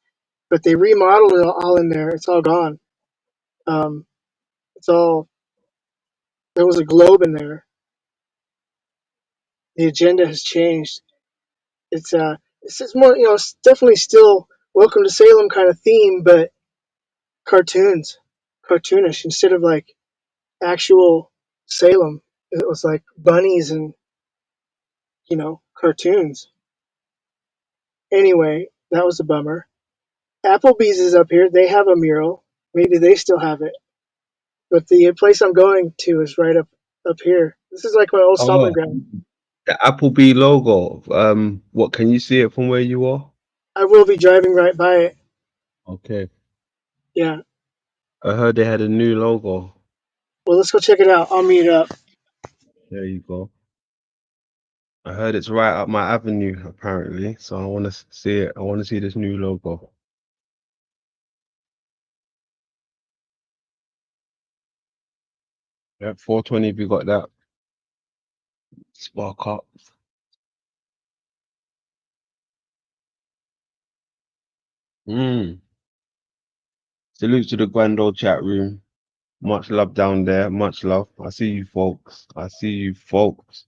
but they remodeled it all in there. It's all gone. It's all, there was a globe in there. The agenda has changed. It's more, it's definitely still Welcome to Salem kind of theme, but cartoonish instead of like actual Salem. It was like bunnies and, cartoons. Anyway, that was a bummer. Applebee's is up here. They have a mural. Maybe they still have it. But the place I'm going to is right up here. This is like my old stomping Oh, ground. the Applebee logo. What can you see it from where you are? I will be driving right by it. Okay. Yeah. I heard they had a new logo. Well, let's go check it out. I'll meet up. There you go. I heard it's right up my avenue, apparently. So I want to see it. I want to see this new logo. Yeah, 420 if you got that. Spark up. Salute to the grand old chat room. Much love down there. Much love. I see you folks. I see you folks.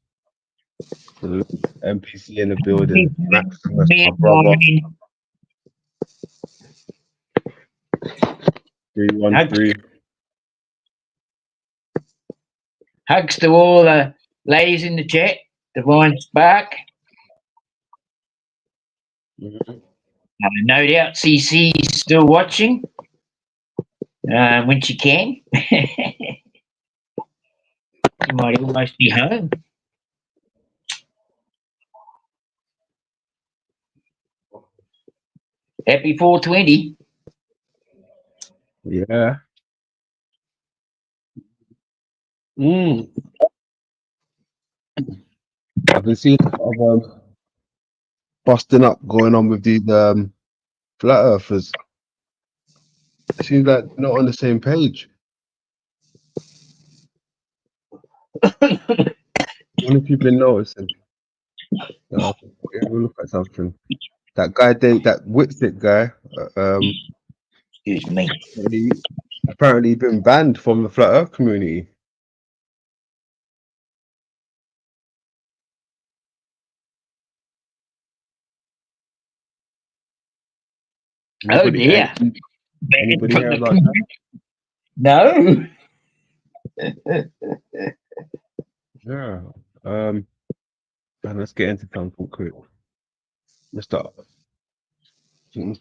Salute. NPC in the building. Maximus, my brother. 313. Hugs to all the ladies in the chat. Divine Spark. No doubt CC's still watching when she can. She might almost be home. Happy 420. Yeah. I've been seeing a lot of busting up going on with these flat earthers. It seems like they're not on the same page. wonder if you've been noticing. Yeah, we'll look at something. That guy, that Whitsick guy, excuse me, apparently been banned from the flat Earth community. Oh dear. Anybody hear about that? No. Yeah. And let's get into something quick. Mr.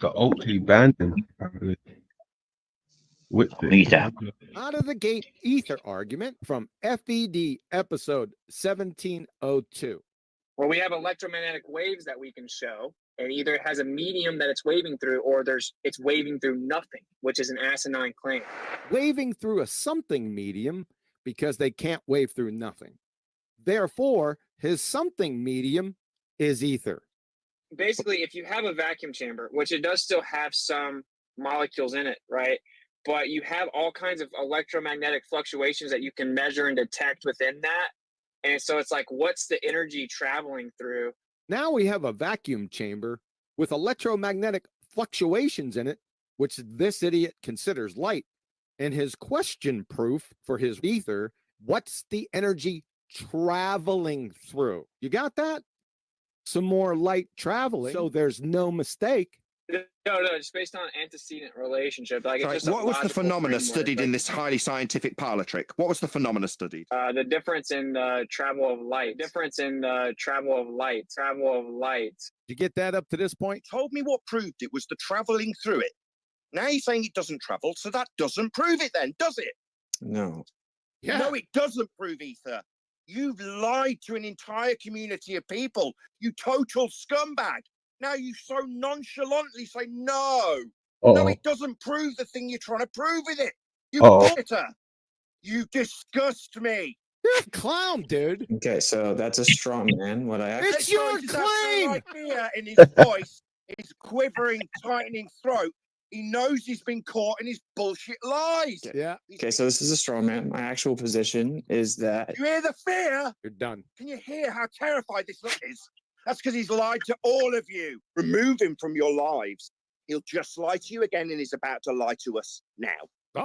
Oakley banned him, apparently. Whitsick. Out of the gate ether argument from FED episode 1702. Well, we have electromagnetic waves that we can show, and either it has a medium that it's waving through, or it's waving through nothing, which is an asinine claim. Waving through a something medium because they can't wave through nothing. Therefore, his something medium is ether. Basically, if you have a vacuum chamber, which it does still have some molecules in it, right? But you have all kinds of electromagnetic fluctuations that you can measure and detect within that. And so it's like, what's the energy traveling through? Now we have a vacuum chamber with electromagnetic fluctuations in it, which this idiot considers light. And his question proof for his ether, what's the energy traveling through? You got that? Some more light traveling, so there's no mistake. No, it's based on antecedent relationship. Like, Sorry, it's just what was the phenomena framework. studied in this highly scientific parlor trick? What was the phenomena studied? The difference in travel of light. Travel of light. Did you get that up to this point? Told me what proved it was the traveling through it. Now you're saying it doesn't travel, so that doesn't prove it then, does it? No. Yeah. No, it doesn't prove ether. You've lied to an entire community of people, you total scumbag. Now you so nonchalantly say no. No, it doesn't prove the thing you're trying to prove with it. You bitter. You disgust me. You're a clown, dude. Okay, so that's a straw man. What I actually It's your claim. Like fear in his voice, his quivering, tightening throat. He knows he's been caught in his bullshit lies. Yeah. Okay, so this is a straw man. My actual position is that You hear the fear? You're done. Can you hear how terrified this look is? That's because he's lied to all of you. Remove him from your lives. He'll just lie to you again, and he's about to lie to us now.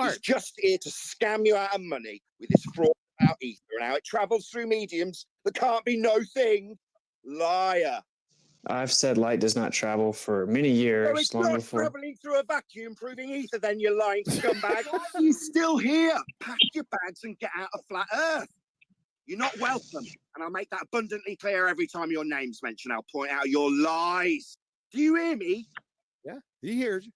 He's just here to scam you out of money with his fraud about ether and how it travels through mediums. There can't be no thing. Liar. I've said light does not travel for many years, So it's long not before. traveling through a vacuum, proving ether, then, you lying scumbag. He's still here. Pack your bags and get out of flat Earth. You're not welcome, and I'll make that abundantly clear every time your name's mentioned. I'll point out your lies. Do you hear me? Yeah, he hears you.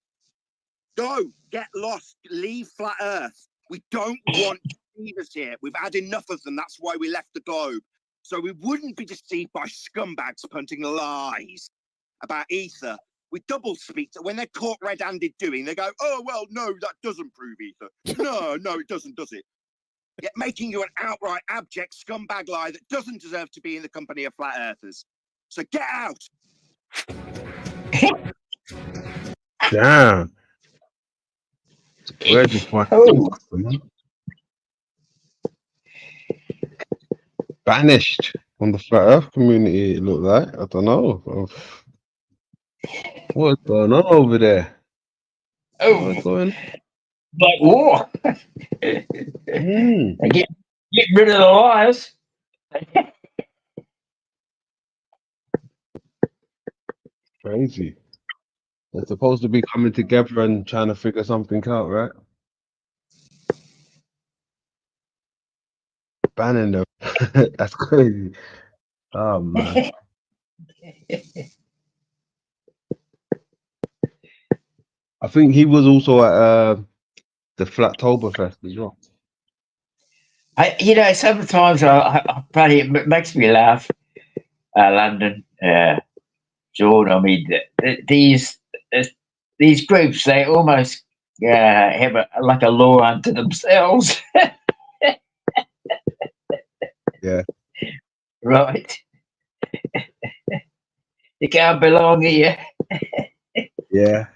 Go, get lost, leave flat Earth. We don't want deceivers here. We've had enough of them. That's why we left the globe. So we wouldn't be deceived by scumbags punting lies about ether. We double speak that when they're caught red-handed doing, they go, oh, well, no, that doesn't prove ether. No, it doesn't, does it? Yet making you an outright abject scumbag lie that doesn't deserve to be in the company of flat earthers. So get out. Damn. Where's this one? Banished from the flat Earth community, it looked like. I don't know. What's going on over there? What's going on? Like war. Get rid of the liars. Crazy. They're supposed to be coming together and trying to figure something out, right? Banning them. That's crazy. Oh man. I think he was also at the Flattoberfest as well. Sometimes buddy, it makes me laugh. London, Jordan. I mean, these groups, they almost have like a law unto themselves. Yeah. Right. You can't belong here. Yeah.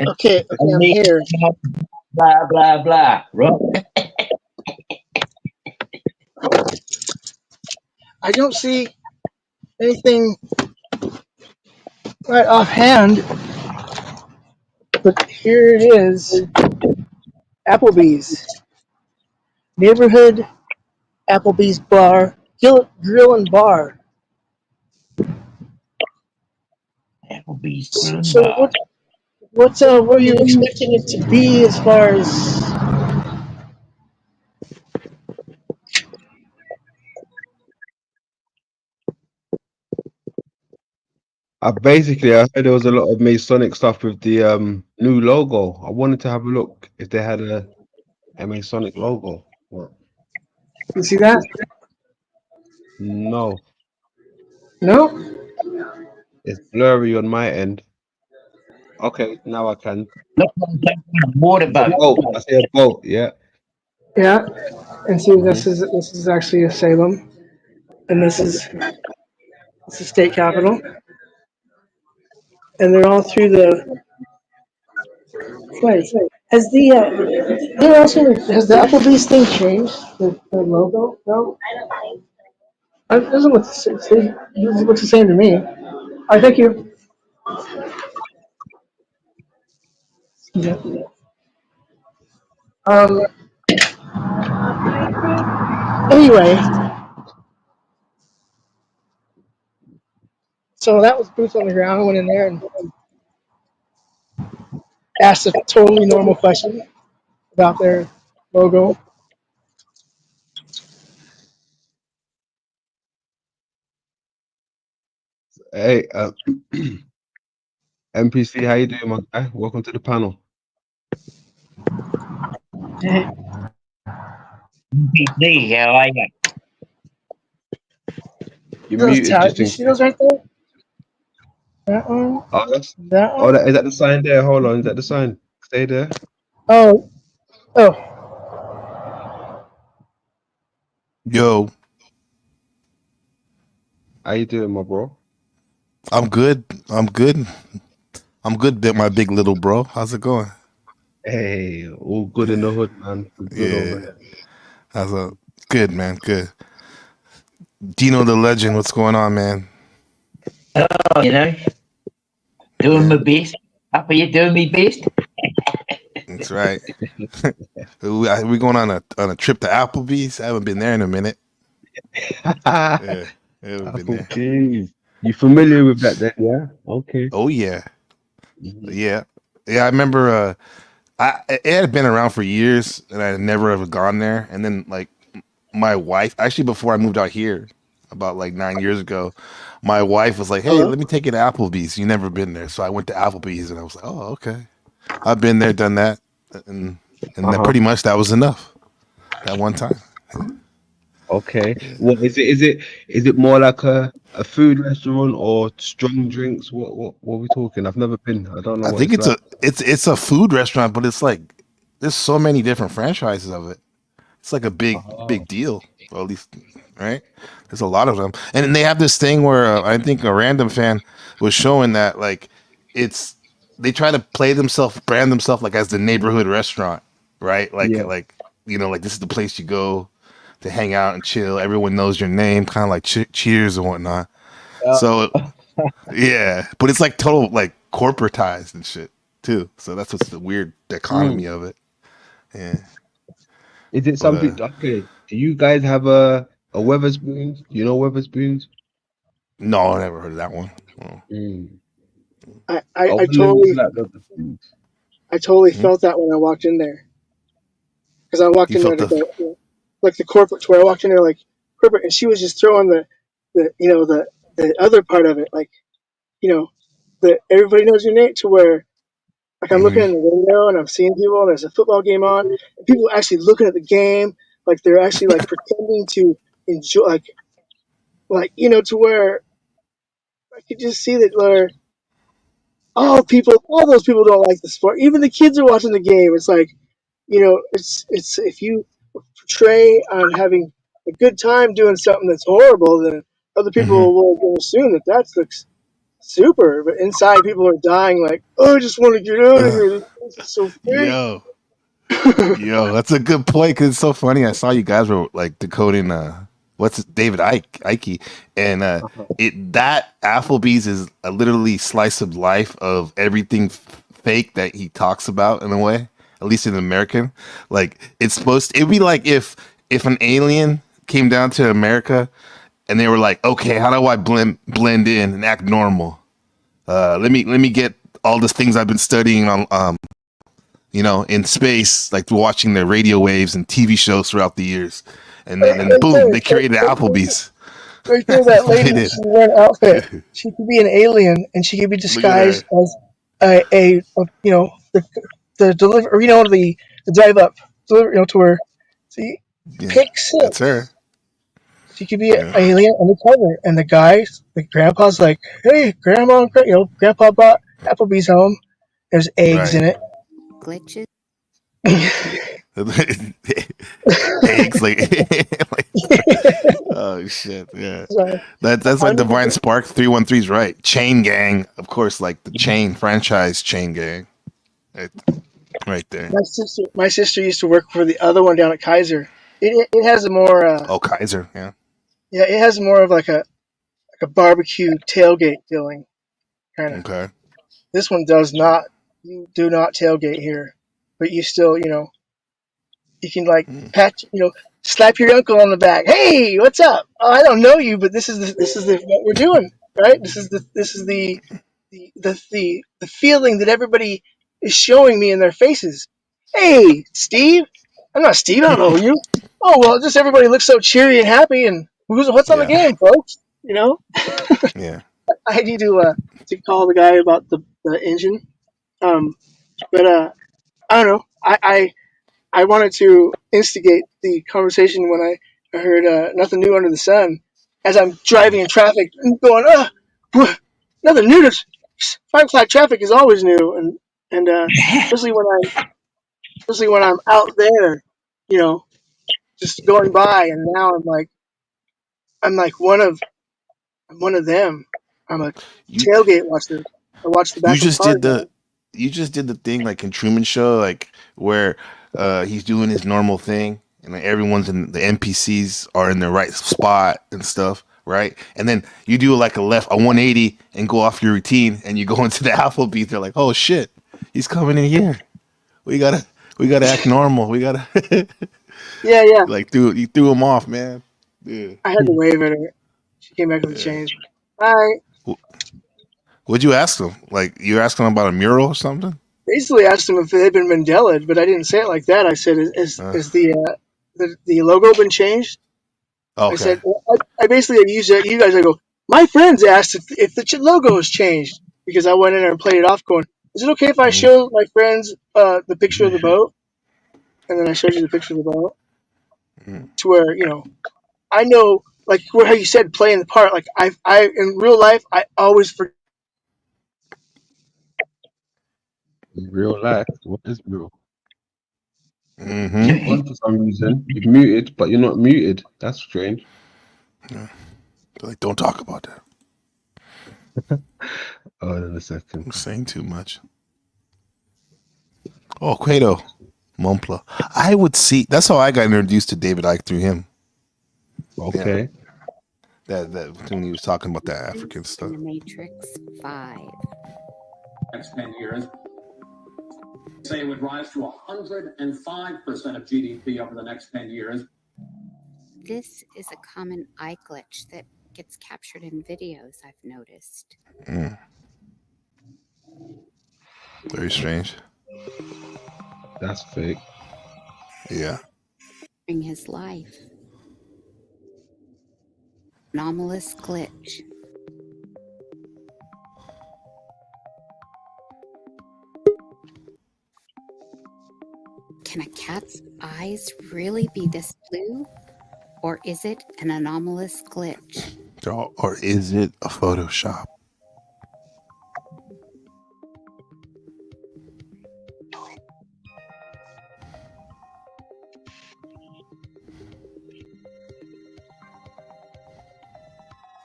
Okay, I'm here. Blah blah blah. Right. I don't see anything right offhand, but here it is. Applebee's. Neighborhood Applebee's bar. Grill and bar. Applebee's Grill and So Bar. what were you expecting it to be as far as I heard there was a lot of Masonic stuff with the new logo. I wanted to have a look if they had a Masonic logo. What? you see that? No, No? it's blurry on my end. Okay, now I can. Look like a motorboat. Oh, I see a boat. Yeah. Yeah. And see Mhm. this is actually a Salem. And this is the state capital. And they're all through the place. Has the has the Applebee's thing changed? The logo? No? It doesn't look the same. It looks the same to me. All right, thank you. Yeah. Anyway, so that was boots on the ground. I went in there and asked a totally normal question about their logo. Hey, MPC, how you doing, my guy? Welcome to the panel. NPC, how are you? You're Those muted, just you in see case. those right there? That one? Oh, That one? is that the sign there? Hold on, is that the sign? Stay there. Oh, Yo, how you doing, my bro? I'm good. I'm good. I'm good, my big little bro. How's it going? Hey, all good in the hood, man. All good over Yeah. here. How's a good, man? Good. Dino the legend, what's going on, man? Oh, doing my best. How you doing me best? That's right. We going on a trip to Applebee's. I haven't been there in a minute. Yeah, I haven't been there. Applebee's. You familiar with that then, yeah? Okay. Oh yeah, yeah. I remember. It had been around for years, and I had never ever gone there. And then, like, my wife, actually, before I moved out here, about like 9 years ago, my wife was like, "Hey, hello? let me take you to Applebee's. You never been there." So I went to Applebee's, and I was like, "Oh, okay. I've been there, done that, and that pretty much that was enough. That one time." Okay. What is it? Is it more like a food restaurant or strong drinks? What are we talking? I've never been. I don't know I what think it's like. it's a food restaurant, but it's like there's so many different franchises of it. It's like a big deal. Well, at least, right? There's a lot of them, and then they have this thing where I think a random fan was showing that like they try to brand themselves like as the neighborhood restaurant, right? Yeah. Like like this is the place you go to hang out and chill. Everyone knows your name, kind of like Cheers and whatnot. So yeah, but it's like total like corporatized and shit too. So that's what's the weird economy of it. Yeah. Is it But something? Okay. Do you guys have a Weatherspoons? Do you know Weatherspoons? no, I never heard of that one. I totally Hmm? felt that when I walked in there. Because I walked You in there felt to the go, like the corporate tour. I walked in there like corporate, and she was just throwing the other part of it, like the everybody knows your name, to where like I'm looking in the window and I'm seeing people, and there's a football game on, and people are actually looking at the game, like they're actually like pretending to enjoy, to where I could just see that where all those people don't like the sport. Even the kids are watching the game. It's like, it's if you portray on having a good time doing something that's horrible, then other people will assume that that looks super. But inside, people are dying. Like, oh, I just want to get out of here. This place is so great. yo, that's a good point because it's so funny. I saw you guys were like decoding what's it, David Icke, and that Applebee's is a literally slice of life of everything fake that he talks about in a way. At least in American, like it's supposed. It'd be like if an alien came down to America and they were like, okay, how do I blend in and act normal? Let me get all the things I've been studying on in space, like watching the radio waves and TV shows throughout the years, and then boom, they created Applebee's. Right there, That's that what lady, they did. she wore an outfit. She could be an alien, and she could be Look at her. disguised as the deliver, the drive up, deliver, to where, see, Yeah, pick that's her. six. She could be an Yeah. alien undercover, and the grandpa's like, hey, grandpa brought Applebee's home. There's eggs Right. in it. Glitches. Eggs like oh shit, yeah. So, That's I like need to Divine get, Spark 313's right. Chain gang, of course, like the chain franchise chain gang. Right there. my sister used to work for the other one down at Kaiser. It has a more Oh, Kaiser, yeah. yeah, it has more of like a barbecue tailgate feeling, kind of. Okay. This one does not. You do not tailgate here, but you still, you can like pat, slap your uncle on the back. Hey, what's up? Oh, I don't know you, but this is what we're doing, right? This is the feeling that everybody is showing me in their faces. Hey, Steve. I'm not Steve. I don't know you. Oh well, just everybody looks so cheery and happy. And what's on the Yeah. game, folks? Yeah. I need to call the guy about the engine. But I don't know. I wanted to instigate the conversation when I heard nothing new under the sun. As I'm driving in traffic, and going, nothing new. 5 o'clock traffic is always new, and especially when I'm out there, just going by, and now I'm like one of them. I'm a You tailgate watcher. I watch the you back of the just car did now. the thing like in Truman Show, like where he's doing his normal thing and like everyone's in the NPCs are in the right spot and stuff, right? And then you do like a 180 and go off your routine and you go into the Applebee's, they're like, oh shit, he's coming in here. We gotta act normal. We gotta Yeah. like you threw him off, man. Yeah. I had to wave at her. She came back with the Yeah. change. All right. What'd you ask him? Like you asked him about a mural or something? Basically asked them if they'd been Mandela, but I didn't say it like that. I said, "Is the logo been changed?" I Okay. said, I basically used that. You guys, I go. My friends asked if the logo has changed because I went in there and played it off, going, "Is it okay if I show my friends the picture of the boat?" And then I showed you the picture of the boat to where I know, like how you said, playing the part. Like I in real life, I always forget. In real life, what is real? Mm-hmm. On for some reason. You're muted, but you're not muted. That's strange. Like, don't talk about that. Hold on a second. I'm saying too much. Oh, Quato. Mompla. I would see. That's how I got introduced to David Icke through him. Okay. Yeah. That when he was talking about that African stuff. The Matrix 5. Next 10 years, say it would rise to 105% of GDP over the next 10 years. This is a common eye glitch that gets captured in videos, I've noticed. Very strange. That's fake. Yeah. In his life. Anomalous glitch. Can a cat's eyes really be this blue? Or is it an anomalous glitch? Or is it a Photoshop?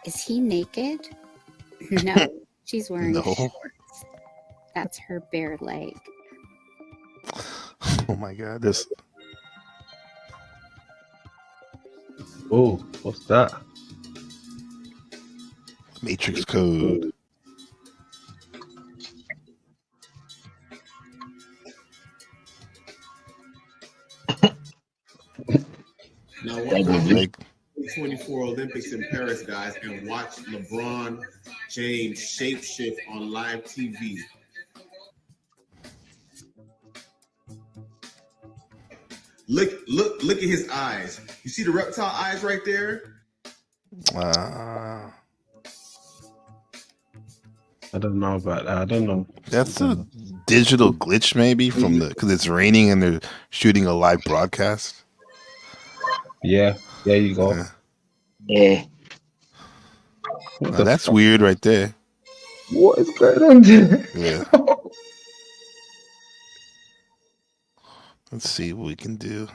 Is he naked? No, she's wearing No. shorts. That's her bare leg. Oh my God. This. Oh, what's that? Matrix code. Now That watch was like 24 Olympics in Paris, guys, and watch LeBron James shapeshift on live TV. Look at his eyes. You see the reptile eyes right there? uh, I don't know about that. I don't know. that's a digital glitch maybe from the because it's raining and they're shooting a live broadcast. Yeah, there you go. Yeah. Now, that's weird right there. What is going on there? Yeah. Let's see what we can do.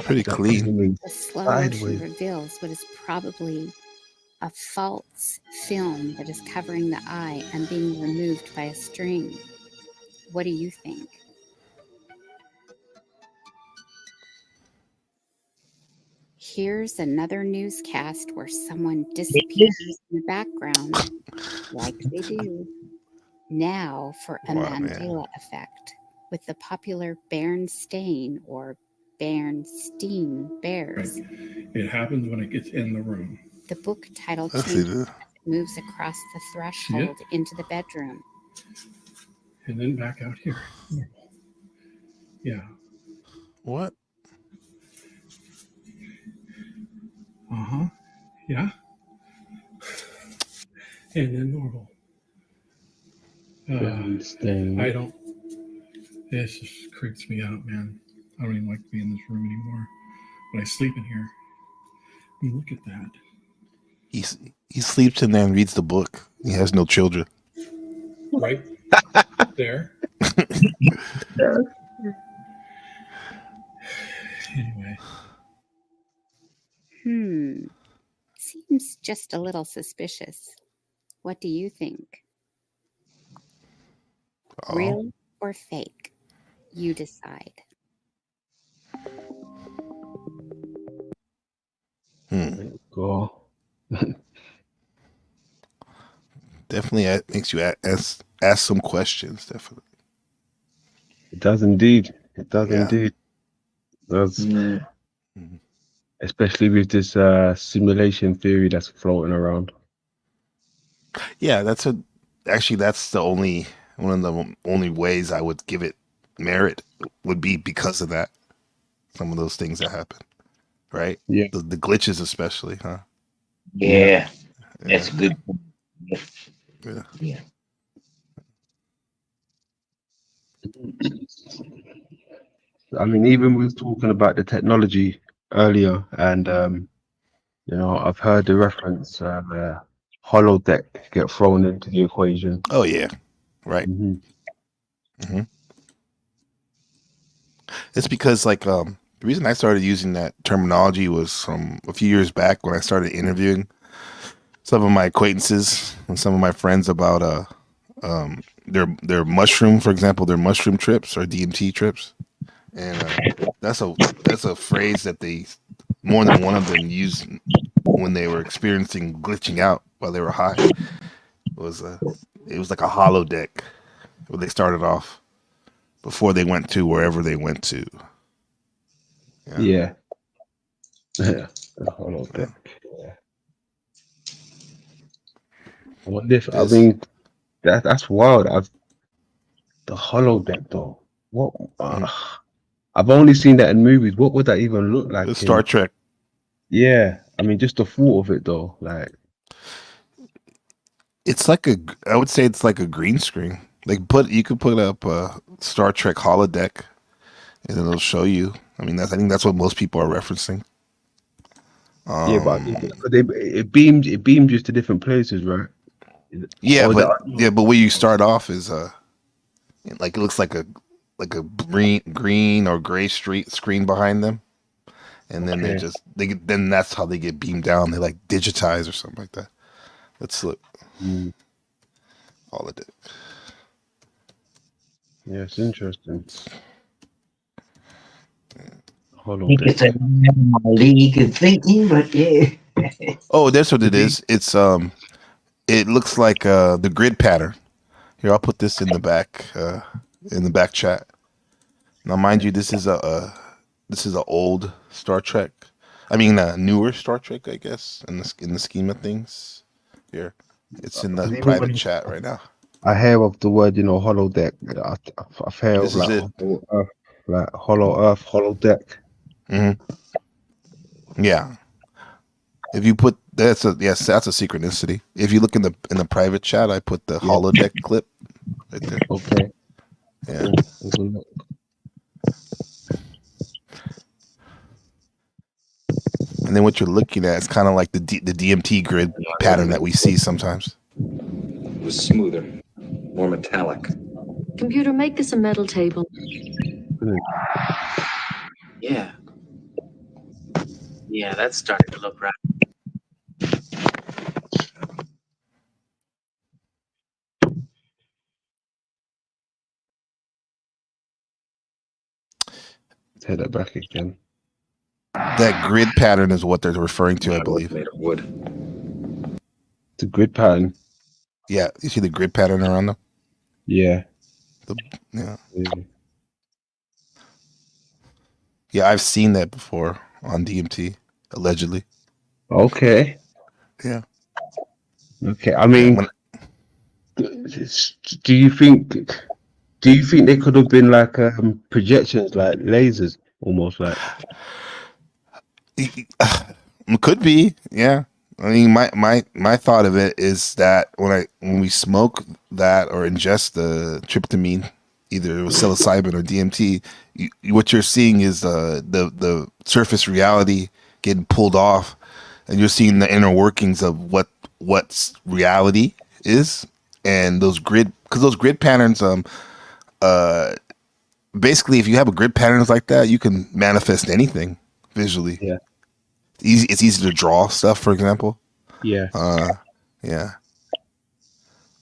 Pretty clean. The slow motion reveals what is probably a false film that is covering the eye and being removed by a string. What do you think? Here's another newscast where someone disappears in the background, like they do. Now for a Mandela effect, with the popular Berenstain or Bernstein bears. It happens when it gets in the room. The book title Let's see changes this. as it moves across the threshold into the bedroom. And then back out here. Yeah. What? Yeah. And then normal. I don't. This just creeps me out, man. I don't even like to be in this room anymore. But I sleep in here. I mean, look at that. He sleeps in there and reads the book. He has no children. Right there. Anyway. Seems just a little suspicious. What do you think? Real or fake? You decide. Go. Definitely makes you ask some questions. Definitely. It does indeed. It does indeed. It does. Especially with this simulation theory that's floating around. Yeah, that's the one of the only ways I would give it merit would be because of that. Some of those things that happen, right? Yeah, the glitches especially, huh? Yeah. That's good. Yeah. I mean, even we was talking about the technology earlier, and I've heard the reference holodeck get thrown into the equation. Oh yeah, right. It's because the reason I started using that terminology was from a few years back when I started interviewing some of my acquaintances and some of my friends about their mushroom, for example, their mushroom trips or DMT trips, and that's a phrase that they more than one of them used when they were experiencing glitching out while they were high. It was like a holodeck where they started off before they went to wherever they went to. Yeah. Yeah. A holodeck. Yeah. I wonder if I mean that's wild. The holodeck though. What? I've only seen that in movies. What would that even look like? Star Trek. Yeah, I mean, just the thought of it though, like it's like I would say it's like a green screen. Like you could put up a Star Trek holodeck, and it'll show you. I mean, I think that's what most people are referencing. Yeah, but it beams you to different places, right? Yeah, but where you start off is like it looks like a green or gray screen behind them, and then then that's how they get beamed down. They like digitize or something like that. Let's look. All of it. Yeah, it's interesting. think it's a my league of thinking, but yeah. Oh, that's what it is. It's it looks like the grid pattern. Here, I'll put this in the back chat. Now, mind you, this is a old Star Trek. I mean, a newer Star Trek, I guess, in the scheme of things. Here, it's in the Even private when chat right now. I hear of the word, holodeck. I've heard This of is it. Hollow Earth, Hollow Earth, holodeck. Yeah. If you put that's a synchronicity. If you look in the private chat, I put the holodeck clip right there. Okay. Yeah. And then what you're looking at is kind of like the DMT grid pattern that we see sometimes. It was smoother, more metallic. Computer, make us a metal table. Yeah. Yeah, that's starting to look right. Take that back again. That grid pattern is what they're referring to, I believe. Made of wood. The grid pattern. Yeah, you see the grid pattern around them? Yeah. Yeah. Yeah, I've seen that before on DMT, allegedly. Okay. Yeah. Okay. I mean, do you think they could have been like projections, like lasers, almost like? Could be, yeah. I mean, my thought of it is that when we smoke that or ingest the tryptamine, either it was psilocybin or DMT, what you're seeing is the surface reality getting pulled off, and you're seeing the inner workings of what's reality is, and those grid patterns. Basically, if you have a grid patterns like that, you can manifest anything visually. Yeah. It's easy to draw stuff, for example. Yeah. Yeah.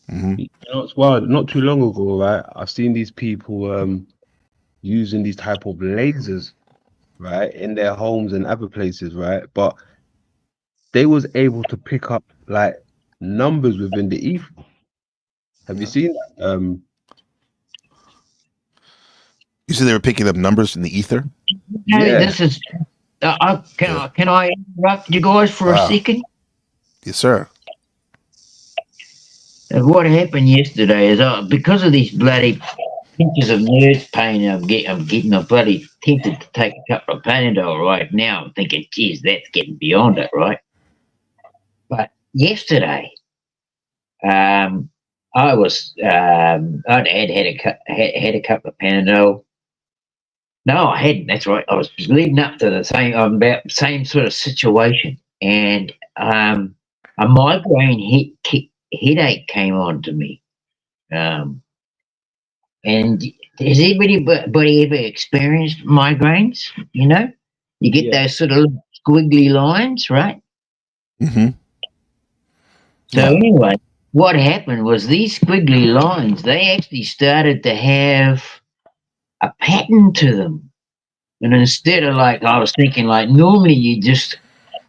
You know, it's wild. Not too long ago, right? I've seen these people using these type of lasers, right, in their homes and other places, right? But they was able to pick up like numbers within the ether. Have you seen that? You said they were picking up numbers in the ether? Hey, this is. Can I interrupt you guys for a second? Yes, sir. What happened yesterday is because of these bloody pinches of nerve pain, I'm getting a bloody tempted to take a couple of Panadol right now. I'm thinking, geez, that's getting beyond it, right? But yesterday, I was I'd had a couple of Panadol. No, I hadn't. That's right. I was leading up to the same sort of situation, and a migraine headache came on to me. And has anybody ever experienced migraines? You know, you get those sort of squiggly lines, right? Mm-hmm. So anyway, what happened was these squiggly lines, they actually started to have a pattern to them. And instead of like, I was thinking like, normally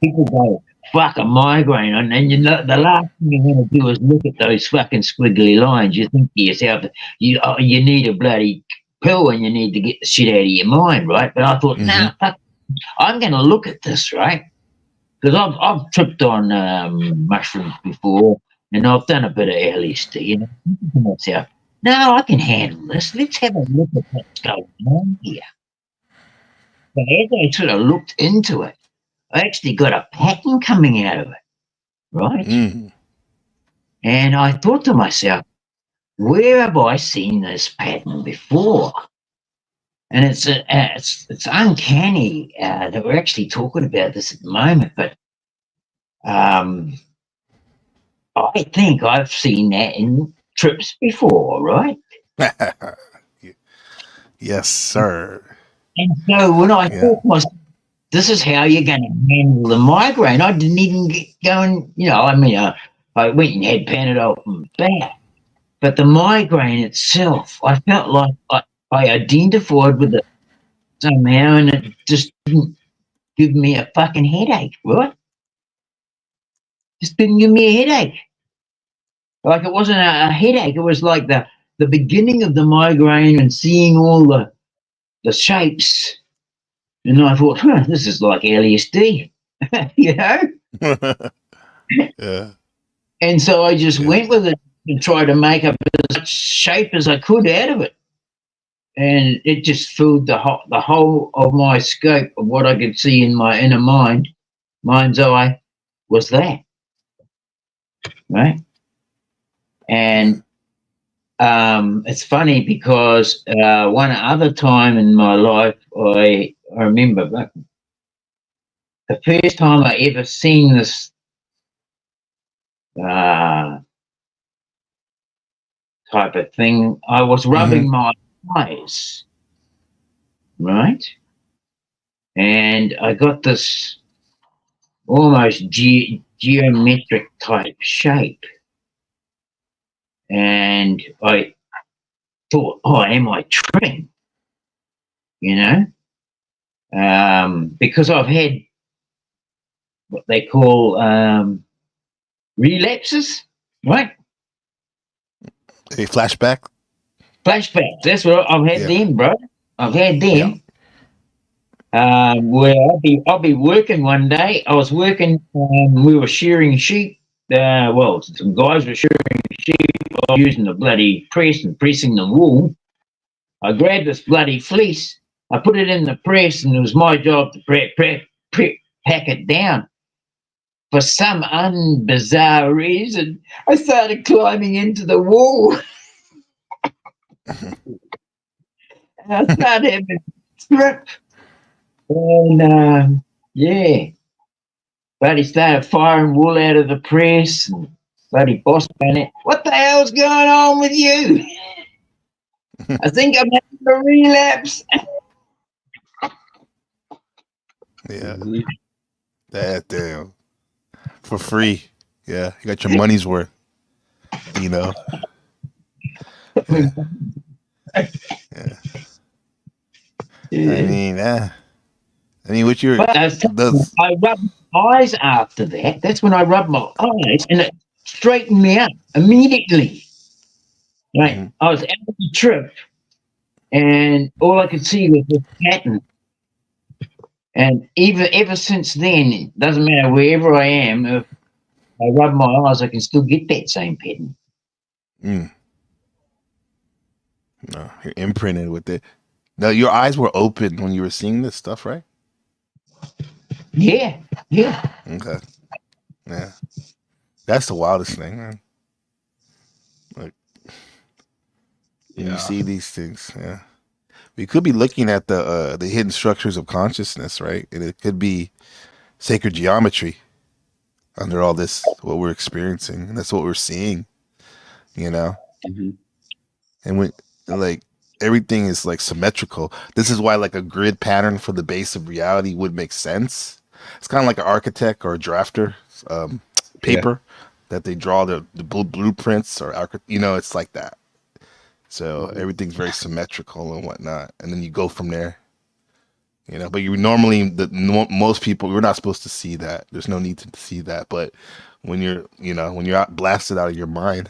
people go, fuck a migraine. And then the last thing you want to do is look at those fucking squiggly lines. You think to yourself, you need a bloody pill and you need to get the shit out of your mind, right? But I thought, nah, fuck, I'm going to look at this, right? Because I've tripped on mushrooms before and I've done a bit of LSD, you know, thinking to myself, no, I can handle this. Let's have a look at what's going on here. But as I sort of looked into it, I actually got a pattern coming out of it, right? And I thought to myself, where have I seen this pattern before? And it's uncanny that we're actually talking about this at the moment, but I think I've seen that in trips before, right? Yes, sir. And so when I thought to myself, this is how you're going to handle the migraine, I didn't even get going, you know, I mean, I went and had Panadol from that. But the migraine itself, I felt like I identified with it somehow, and it just didn't give me a fucking headache, right? Just didn't give me a headache. Like it wasn't a headache. It was like the beginning of the migraine and seeing all the shapes. And I thought, this is like LSD, you know? Yeah. And so I just went with it and tried to make up as much shape as I could out of it. And it just filled the whole of my scope of what I could see in my inner mind's eye was that. Right? And it's funny because one other time in my life, I remember the first time I ever seen this type of thing, I was rubbing my eyes, right? And I got this almost geometric type shape. And I thought, oh, am I tripping? You know? Because I've had what they call relapses, right? A flashback? Flashbacks. That's what I've had them, bro. I've had them. Where I'll be working one day. I was working. We were shearing sheep. Well, some guys were shearing sheep. I was using the bloody press and pressing the wool. I grabbed this bloody fleece. I put it in the press, and it was my job to pack it down. For some bizarre reason, I started climbing into the wall. I started having a trip. And yeah, buddy started firing wool out of the press. And buddy boss man it. What the hell's going on with you? I think I'm having a relapse. Yeah. That damn. For free. Yeah. You got your money's worth. You know. Yeah. Yeah. I mean, what you're. I rubbed my eyes after that. That's when I rubbed my eyes, and it straightened me up immediately. Right, I was out of the trip, and all I could see was this pattern. And ever since then, it doesn't matter wherever I am. If I rub my eyes, I can still get that same pattern. No, you're imprinted with it. Now, your eyes were open when you were seeing this stuff, right? Yeah. Okay. Yeah. That's the wildest thing, man. Like, when you see these things, yeah. We could be looking at the hidden structures of consciousness, right? And it could be sacred geometry under all this, what we're experiencing. And that's what we're seeing, you know? And when, like, everything is like symmetrical. This is why like a grid pattern for the base of reality would make sense. It's kind of like an architect or a drafter paper that they draw the blueprints or, you know, it's like that. So everything's very symmetrical and whatnot. And then you go from there, you know, but you normally, most people, we're not supposed to see that. There's no need to see that. But when you're, you know, when you're blasted out of your mind,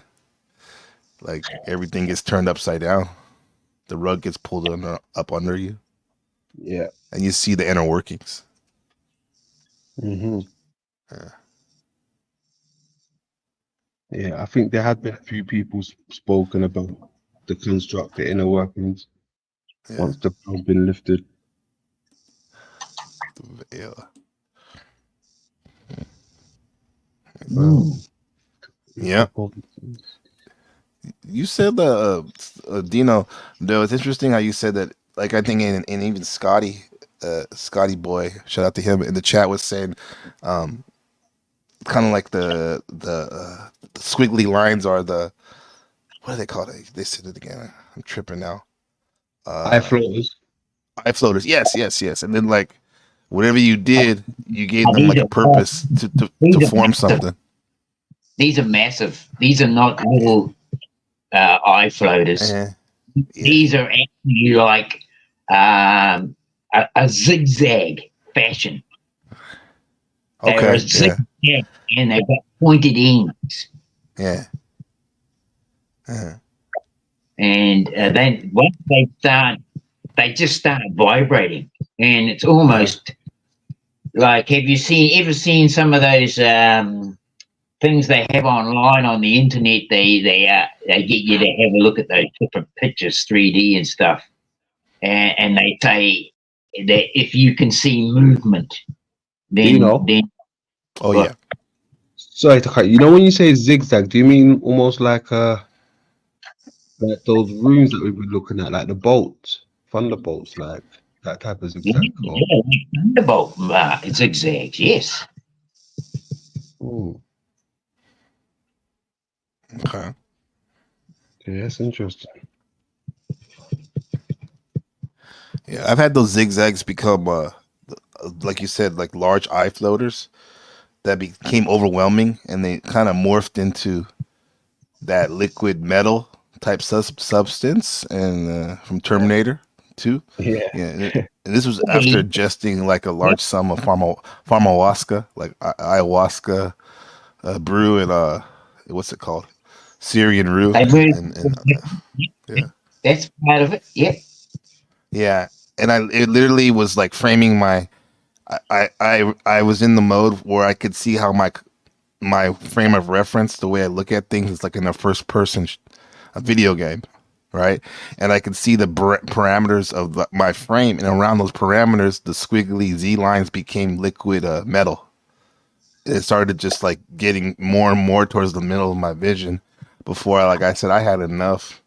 like everything gets turned upside down. The rug gets pulled up under you. Yeah. And you see the inner workings. Yeah, I think there had been a few people spoken about the construct, the inner workings, once the veil's been lifted. The veil. Yeah. You said Dino, though it's interesting how you said that, like, I think and even Scotty Boy, shout out to him in the chat, was saying kind of like the squiggly lines are the, what do they call it? They said it again. I'm tripping now. Eye floaters. Eye floaters. Yes. And then like whatever you did, you gave them like a purpose to form something. These are massive. These are not little eye floaters. These are actually like a zigzag fashion. They're Okay. a zigzag and they've got pointed ends. Yeah. Uh-huh. And then once they start, they just start vibrating, and it's almost like, have you ever seen some of those things they have online on the internet? They get you to have a look at those different pictures, 3D and stuff, and they say that if you can see movement, then Oh yeah. Sorry to cut you. You know when you say zigzag, do you mean almost like like those rooms that we've been looking at, like the bolts, thunderbolts, like that type of zigzag? Or... Yeah, thunderbolt zigzags, yes. Ooh. Okay. Yeah, that's interesting. Yeah, I've had those zigzags become, like you said, like large eye floaters that became overwhelming, and they kind of morphed into that liquid metal type substance, and from Terminator 2. Yeah. And this was after ingesting like a large sum of pharmawaska, like ayahuasca brew, and what's it called, Syrian rue, and yeah. That's part of it. Yep. Yeah, and it literally was like framing my. I was in the mode where I could see how my frame of reference, the way I look at things, is like in a first person, a video game, right? And I could see the parameters of my frame, and around those parameters, the squiggly Z lines became liquid metal. It started just like getting more and more towards the middle of my vision before I said I had enough.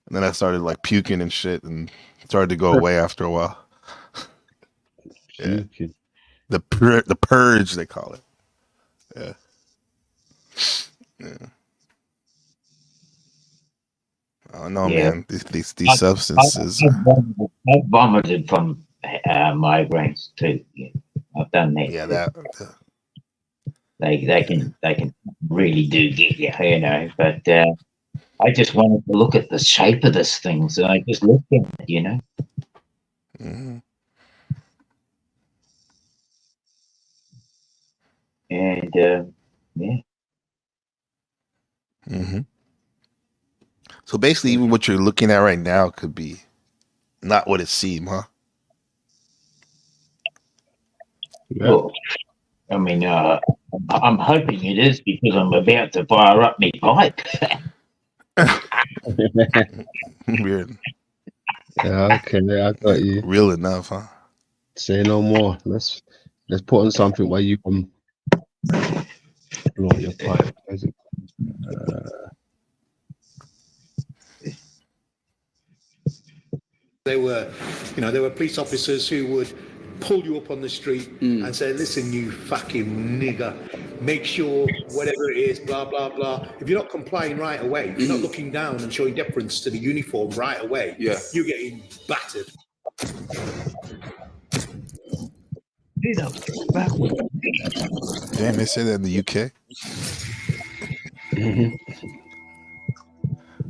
And then I started like puking and shit, and started to go away after a while. Yeah. The purge, they call it. Yeah. Yeah. Oh no, Yeah. man! These substances. I've vomited from migraines too. Yeah. I've done that. Yeah, too. They can really do get you, you know. But I just wanted to look at the shape of this thing, so I just looked at it, you know. Mm-hmm. And yeah. Mm-hmm. So basically, even what you're looking at right now could be not what it seemed, huh? Yeah. Well, I mean, I'm hoping it is, because I'm about to fire up my pipe. Weird. Yeah, okay, I got you. Real enough, huh? Say no more. Let's put on something where you can blow your pipe. There were police officers who would pull you up on the street and say, listen, you fucking nigger, make sure whatever it is, blah, blah, blah. If you're not complying right away, if you're not looking down and showing deference to the uniform right away, you're getting battered. Damn, they say that in the UK.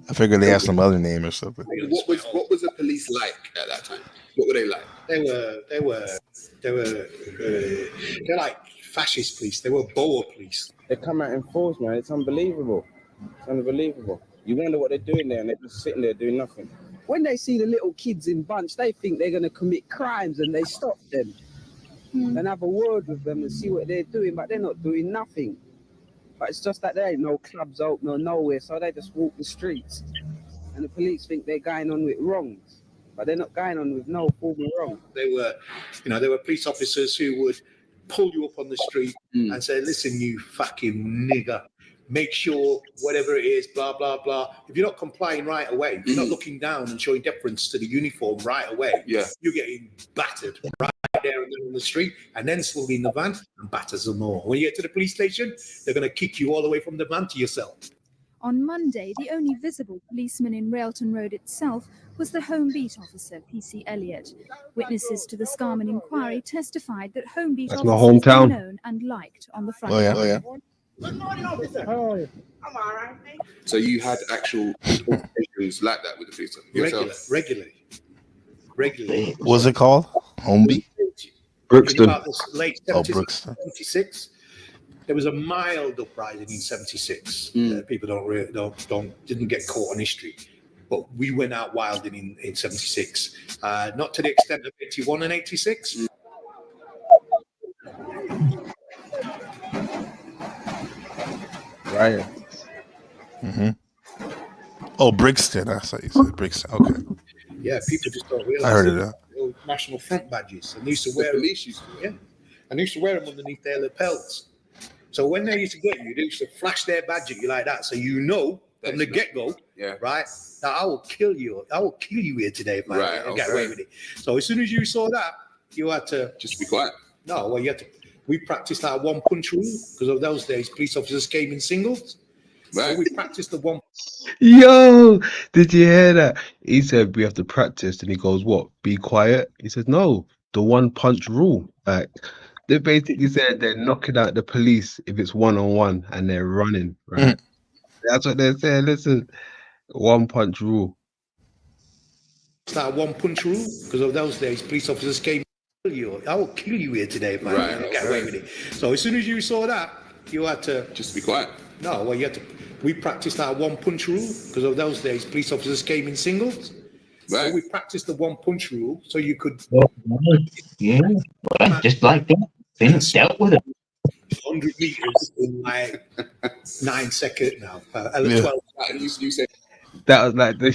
I figured they have some other name or something. What was the police like at that time? What were they like? They're like fascist police. They were Boer police. They come out in force, man. It's unbelievable. It's unbelievable. You wonder what they're doing there, and they're just sitting there doing nothing. When they see the little kids in bunch, they think they're going to commit crimes, and they stop them and have a word with them and see what they're doing, but they're not doing nothing. But it's just that there ain't no clubs open or nowhere, so they just walk the streets. And the police think they're going on with wrongs, but they're not going on with no form of wrong. They were police officers who would pull you up on the street and say, listen, you fucking nigger, make sure whatever it is, blah, blah, blah. If you're not complying right away, if you're not looking down and showing deference to the uniform right away, you're getting battered right there and then on the street, and then slowly in the van and batter some more. When you get to the police station, they're going to kick you all the way from the van to your cell. On Monday, the only visible policeman in Railton Road itself was the Home Beat officer, PC Elliott. Witnesses to the Scarman inquiry testified that Home Beat That's my officers were hometown. known and liked on the front Oh yeah. line. Good morning, officer. How are you? I'm all right. So you had actual issues like that with the police yourself? Regularly. regularly. What's it called? Homeby? In about the late Oh, 70s, Brookston. 76. There was a mild uprising in 76. People didn't get caught on history. But we went out wilding in 76. Not to the extent of 81 and 86. Right. Mm-hmm. Oh, Brixton. I thought you said Brixton. Okay. Yeah, people just don't realize I heard of that. National Front badges. And they used to wear them. Yeah. And they used to wear them underneath their lapels. So when they used to get you, they used to flash their badge at you like that. So you know from the get-go, right, that I will kill you. I will kill you here today if I get away with it. So as soon as you saw that, you had to just be quiet. No, well, you had to. We practiced our one-punch rule because of those days, police officers came in singles. Right. So we practiced the one. Yo, did you hear that? He said we have to practice, and he goes, "What? Be quiet." He said, "No, the one punch rule." Like they basically said they're knocking out the police if it's one-on-one and they're running. Right? That's what they're saying. Listen, one punch rule. It's that one-punch rule because of those days, police officers came. I will kill you here today if I get away with it. So as soon as you saw that, you had to just be quiet. No, well, you had to. We practiced our one-punch rule because of those days, police officers came in singles. Right. So we practiced the one-punch rule so you could. Yeah, well, just like that. Then dealt with it. 100 meters in like 9 seconds now. 12. You said that was like the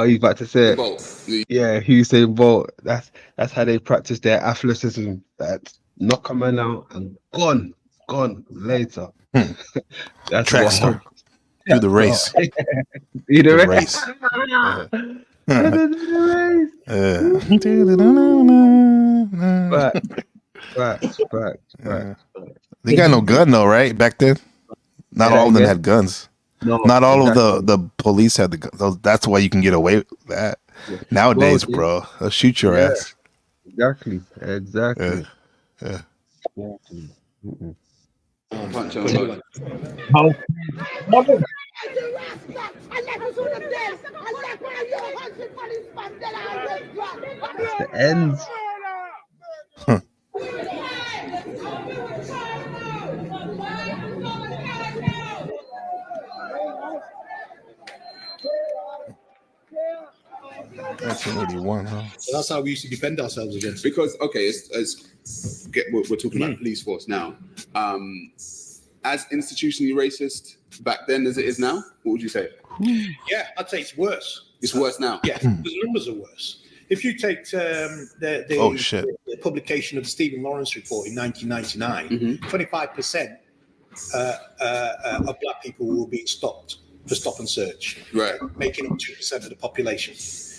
he's about to say it. Yeah, Usain Bolt. That's how they practice their athleticism. That knock a man out and gone later. That's Track star. Do the race. Do the race. Right. They got no gun though, right? Back then, not all of them had guns. No, not all of the police had the guns. That's why you can get away with that. Yeah. Nowadays, bro, they'll shoot your ass. Exactly. Yeah. Punch on. That's the ends. That's 1981, huh? So that's how we used to defend ourselves against. Because we're talking about police force now. As institutionally racist back then as it is now, what would you say? Yeah, I'd say it's worse. It's worse now. Yeah, the numbers are worse. If you take the publication of the Stephen Lawrence report in 1999, 25% of black people were being stopped for stop and search, right, making up 2% of the population.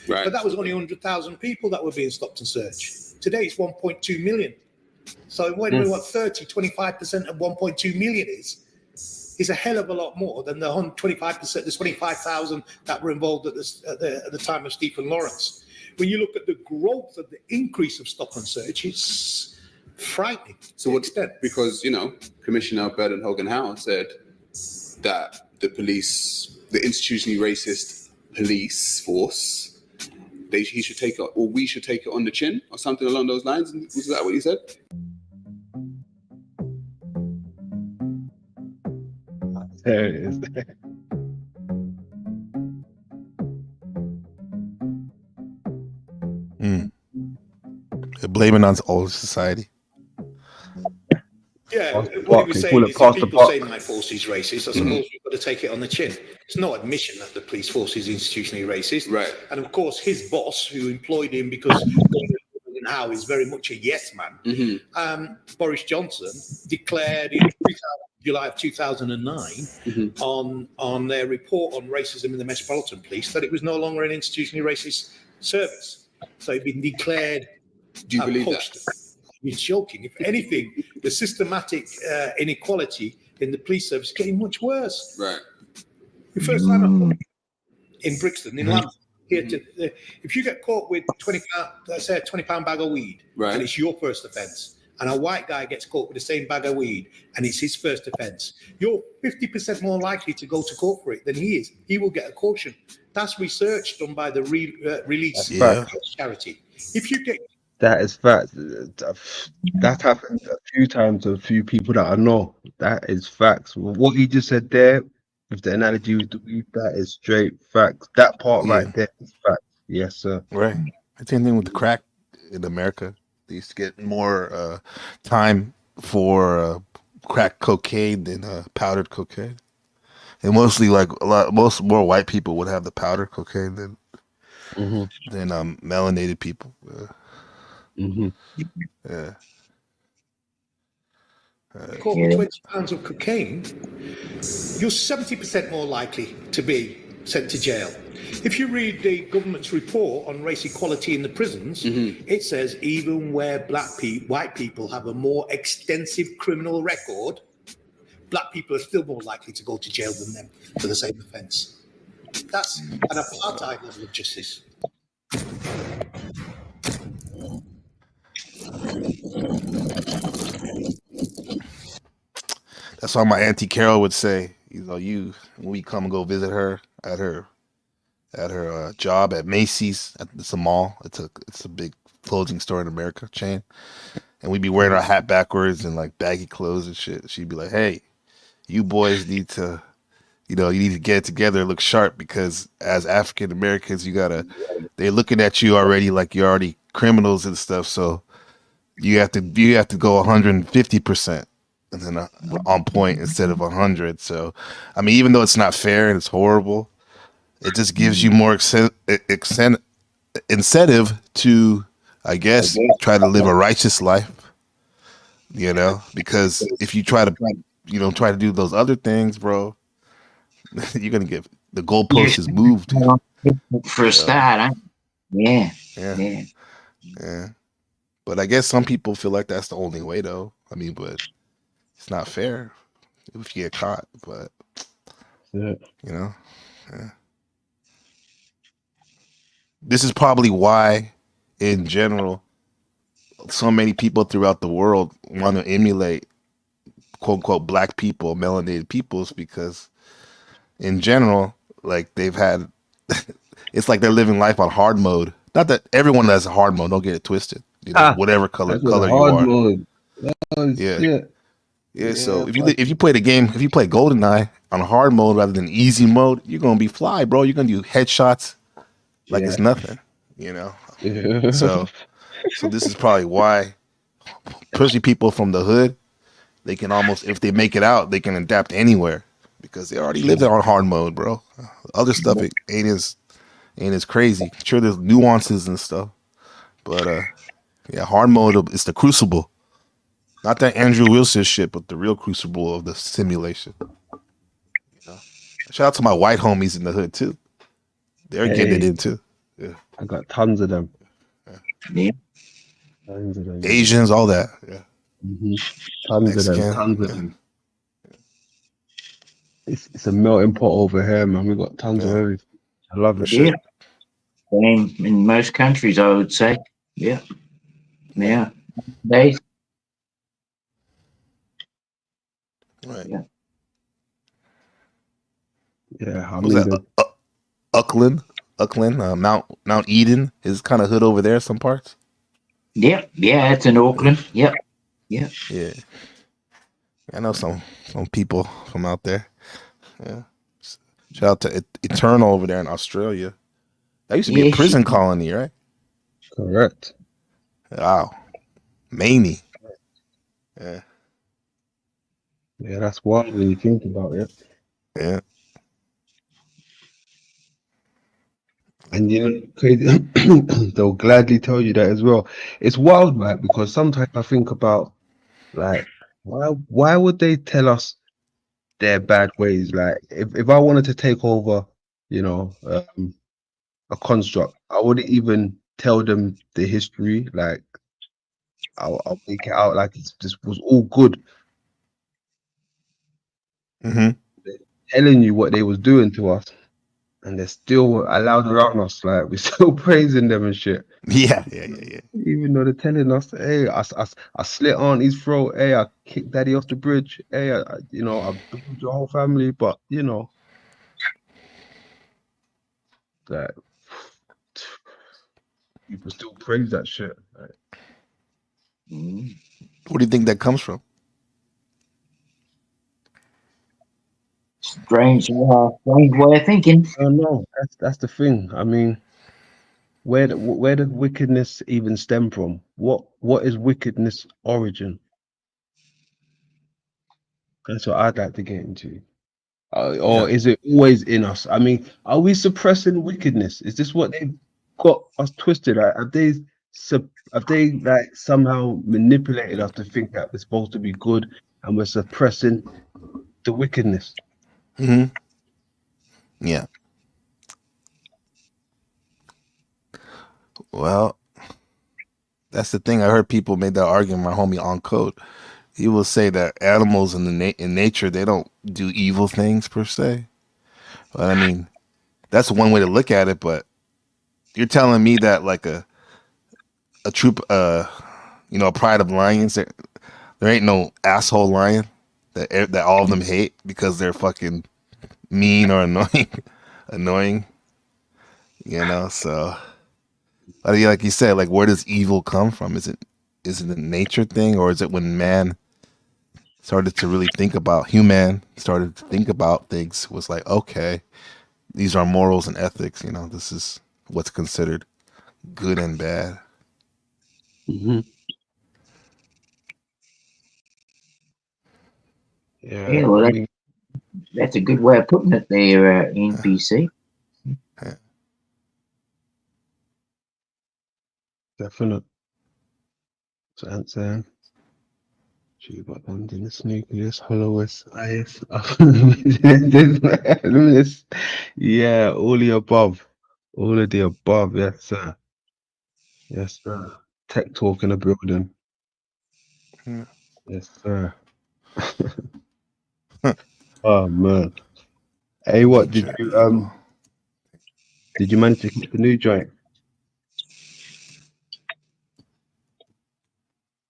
Right. But that was only 100,000 people that were being stopped and searched. Today it's 1.2 million. So what 25% of 1.2 million is a hell of a lot more than the 25%, the 25,000 that were involved at the time of Stephen Lawrence. When you look at the growth of the increase of stop and search, it's frightening. So what extent? Because Commissioner Bernard Hogan-Howe said that the police, the institutionally racist police force, he should take it, or we should take it on the chin, or something along those lines. Was that what he said? There it is. They're blaming on all of society. Yeah, what he was saying is if people say my force is racist, I suppose we've got to take it on the chin. It's no admission that the police force is institutionally racist. Right. And of course, his boss, who employed him because Howe is very much a yes man, Boris Johnson declared in July of 2009 on their report on racism in the Metropolitan Police that it was no longer an institutionally racist service. So it'd been declared. Do you believe that? You're joking. If anything, the systematic inequality in the police service is getting much worse. Right. The first time in Brixton, in Lambeth, if you get caught with 20 pound bag of weed, and it's your first offence, and a white guy gets caught with the same bag of weed, and it's his first offence, you're 50% more likely to go to court for it than he is. He will get a caution. That's research done by the Release charity. If you get That is fact. That happened a few times to a few people that I know. That is facts. What you just said there, with the analogy with the weed, that is straight facts. That part Yeah, right there is facts. Yes, sir. right. Same thing with the crack in America. They used to get more time for crack cocaine than powdered cocaine. And mostly like more white people would have the powder cocaine than melanated people. Yeah. caught with 20 pounds of cocaine, you're 70% more likely to be sent to jail. If you read the government's report on race equality in the prisons, it says even where white people have a more extensive criminal record, black people are still more likely to go to jail than them for the same offence. That's an apartheid level of justice. That's why my auntie Carol would say, when we come and go visit her at her job at Macy's, it's a mall. It's a big clothing store in America chain, and we'd be wearing our hat backwards and like baggy clothes and shit. She'd be like, "Hey, you boys need to, you need to get it together and look sharp because as African Americans, they're looking at you already like you're already criminals and stuff. So you have to go 150%." And then on point instead of 100. So, I mean, even though it's not fair and it's horrible, it just gives you more incentive to, I guess, try to live a righteous life. Because if you try to do those other things, bro, you're gonna get the goalpost is moved for a start. Yeah. But I guess some people feel like that's the only way, though. I mean, but it's not fair if you get caught. But yeah. This is probably why, in general, so many people throughout the world want to emulate quote unquote black people, melanated peoples, because in general, like they've had, it's like they're living life on hard mode. Not that everyone has a hard mode. Don't get it twisted. Whatever color you are. Mode. Oh, Yeah. shit. Yeah. So if you play the game, if you play GoldenEye on hard mode rather than easy mode, you're gonna be fly, bro. You're gonna do headshots like it's nothing. Yeah. So this is probably why, especially people from the hood, they can almost, if they make it out, they can adapt anywhere because they already lived on hard mode, bro. Other stuff ain't as crazy. Sure, there's nuances and stuff, but hard mode is the crucible. Not that Andrew Wilson shit, but the real crucible of the simulation. Shout out to my white homies in the hood too. They're getting it in too. Yeah. I got tons of them. Yeah. Tons of them. Asians, all that. Yeah. Tons of them. It's a melting pot over here, man. We got tons of everything. I love it. Yeah. In most countries, I would say. Yeah. Yeah. They. Right. Yeah. Yeah. I Was mean, that Uckland, Mount Eden is kind of hood over there. Some parts. Yeah. Yeah. It's in Auckland. Yep. Yeah. Yeah. I know some people from out there. Yeah. Shout out to Eternal over there in Australia. That used to be a prison colony, right? Correct. Wow. Maney. Yeah. Yeah, that's wild when you think about it. Yeah. And crazy, they'll gladly tell you that as well. It's wild, right? Because sometimes I think about, like, why would they tell us their bad ways? Like, if I wanted to take over, a construct, I wouldn't even tell them the history. Like, I'll make it out like this was all good. Mm-hmm. They're telling you what they was doing to us, and they're still allowed around us. Like, we're still praising them and shit. Yeah. Even though they're telling us, hey, I slit Auntie's throat. Hey, I kicked Daddy off the bridge. Hey, I built your whole family. But that people still praise that shit. Like, What do you think that comes from? Strange way of thinking. I don't know. That's the thing. I mean, where did wickedness even stem from? What is wickedness origin? That's what I'd like to get into. Or is it always in us? I mean, are we suppressing wickedness? Is this what they've got us twisted? Have they like somehow manipulated us to think that we're supposed to be good and we're suppressing the wickedness? Mm-hmm. Yeah. Well, that's the thing. I heard people made that argument. My homie on code, he will say that animals in in nature, they don't do evil things per se. But I mean, that's one way to look at it. But you're telling me that like a troop, a pride of lions, there ain't no asshole lion that all of them hate because they're fucking mean or annoying. So like you said, like where does evil come from? Is it a nature thing, or is it when man started to really think about things, was like, okay, these are morals and ethics, this is what's considered good and bad. Mm-hmm. Yeah, well, that's a good way of putting it there, NPC. Definite. So answer. She got them in the sneakiest, hollowest eyes. Yeah, all the above. All of the above, yes, sir. Yes, sir. Tech talk in the building. Yeah. Yes, sir. Oh man. Hey, what did you manage to keep the new joint?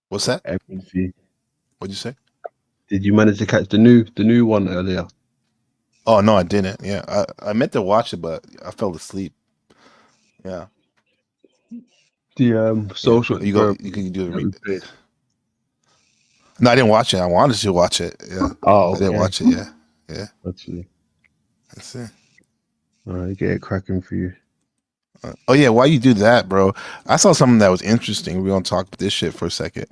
What's that? MPC. What'd you say? Did you manage to catch the new one earlier? Oh no, I didn't. Yeah, I meant to watch it, but I fell asleep. Yeah. The social You can do that we it. played. No, I didn't watch it. I wanted to watch it. Yeah. Oh, I didn't okay. watch it. Yeah. Actually. That's it. All right, get it cracking for you. Oh yeah, why you do that, bro? I saw something that was interesting. We're gonna talk about this shit for a second.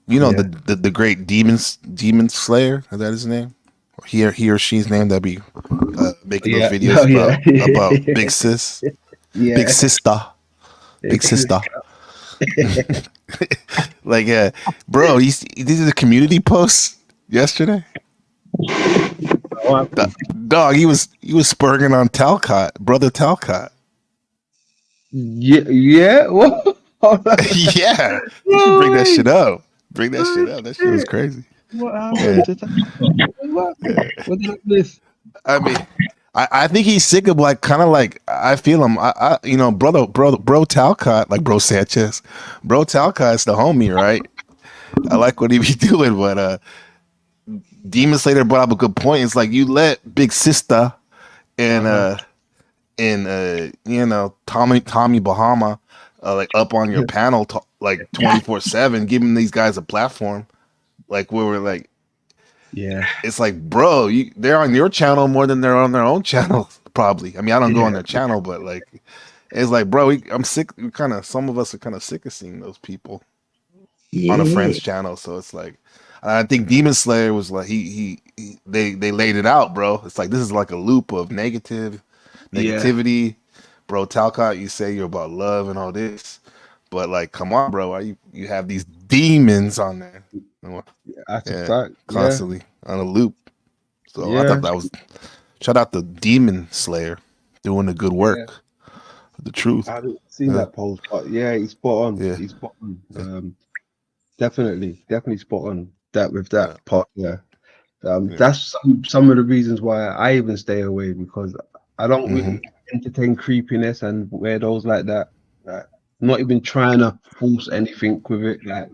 You know the great demon slayer, is that his name? He or she's name that be making those videos about big sis, Yeah. big sister, big sister. Like bro, these are the community posts yesterday. Dog, he was spurging on Talcott, brother Talcott. Yeah. What? Yeah, you should bring that shit up. Bring that shit up. That shit was crazy. What happened to that? What did I miss? I mean, I think he's sick of like kind of like I feel him. Bro Talcott, like bro Sanchez, bro Talcott's the homie, right? I like what he be doing, but Demon Slayer brought up a good point. It's like you let Big Sister and Tommy Bahama like up on your panel like 24/7, giving these guys a platform. Like we were like, yeah, it's like, bro, they're on your channel more than they're on their own channel, probably. I mean, I don't go on their channel, but like, it's like, bro, I'm sick. Some of us are kind of sick of seeing those people on a friend's channel. So it's like, I think Demon Slayer was like, they laid it out, bro. It's like this is like a loop of negativity. Bro, Talcott, you say you're about love and all this, but like, come on, bro, why you have these demons on there? That's a fact. Constantly on a loop. So I Yeah. thought that was shout out to Demon Slayer doing the good work. The truth. I haven't seen that post, but yeah, he's spot on. Yeah. He's spot on. Definitely spot on that with that part. Yeah. That's some of the reasons why I even stay away, because I don't really entertain creepiness and weirdos like that. Like, not even trying to force anything with it, like,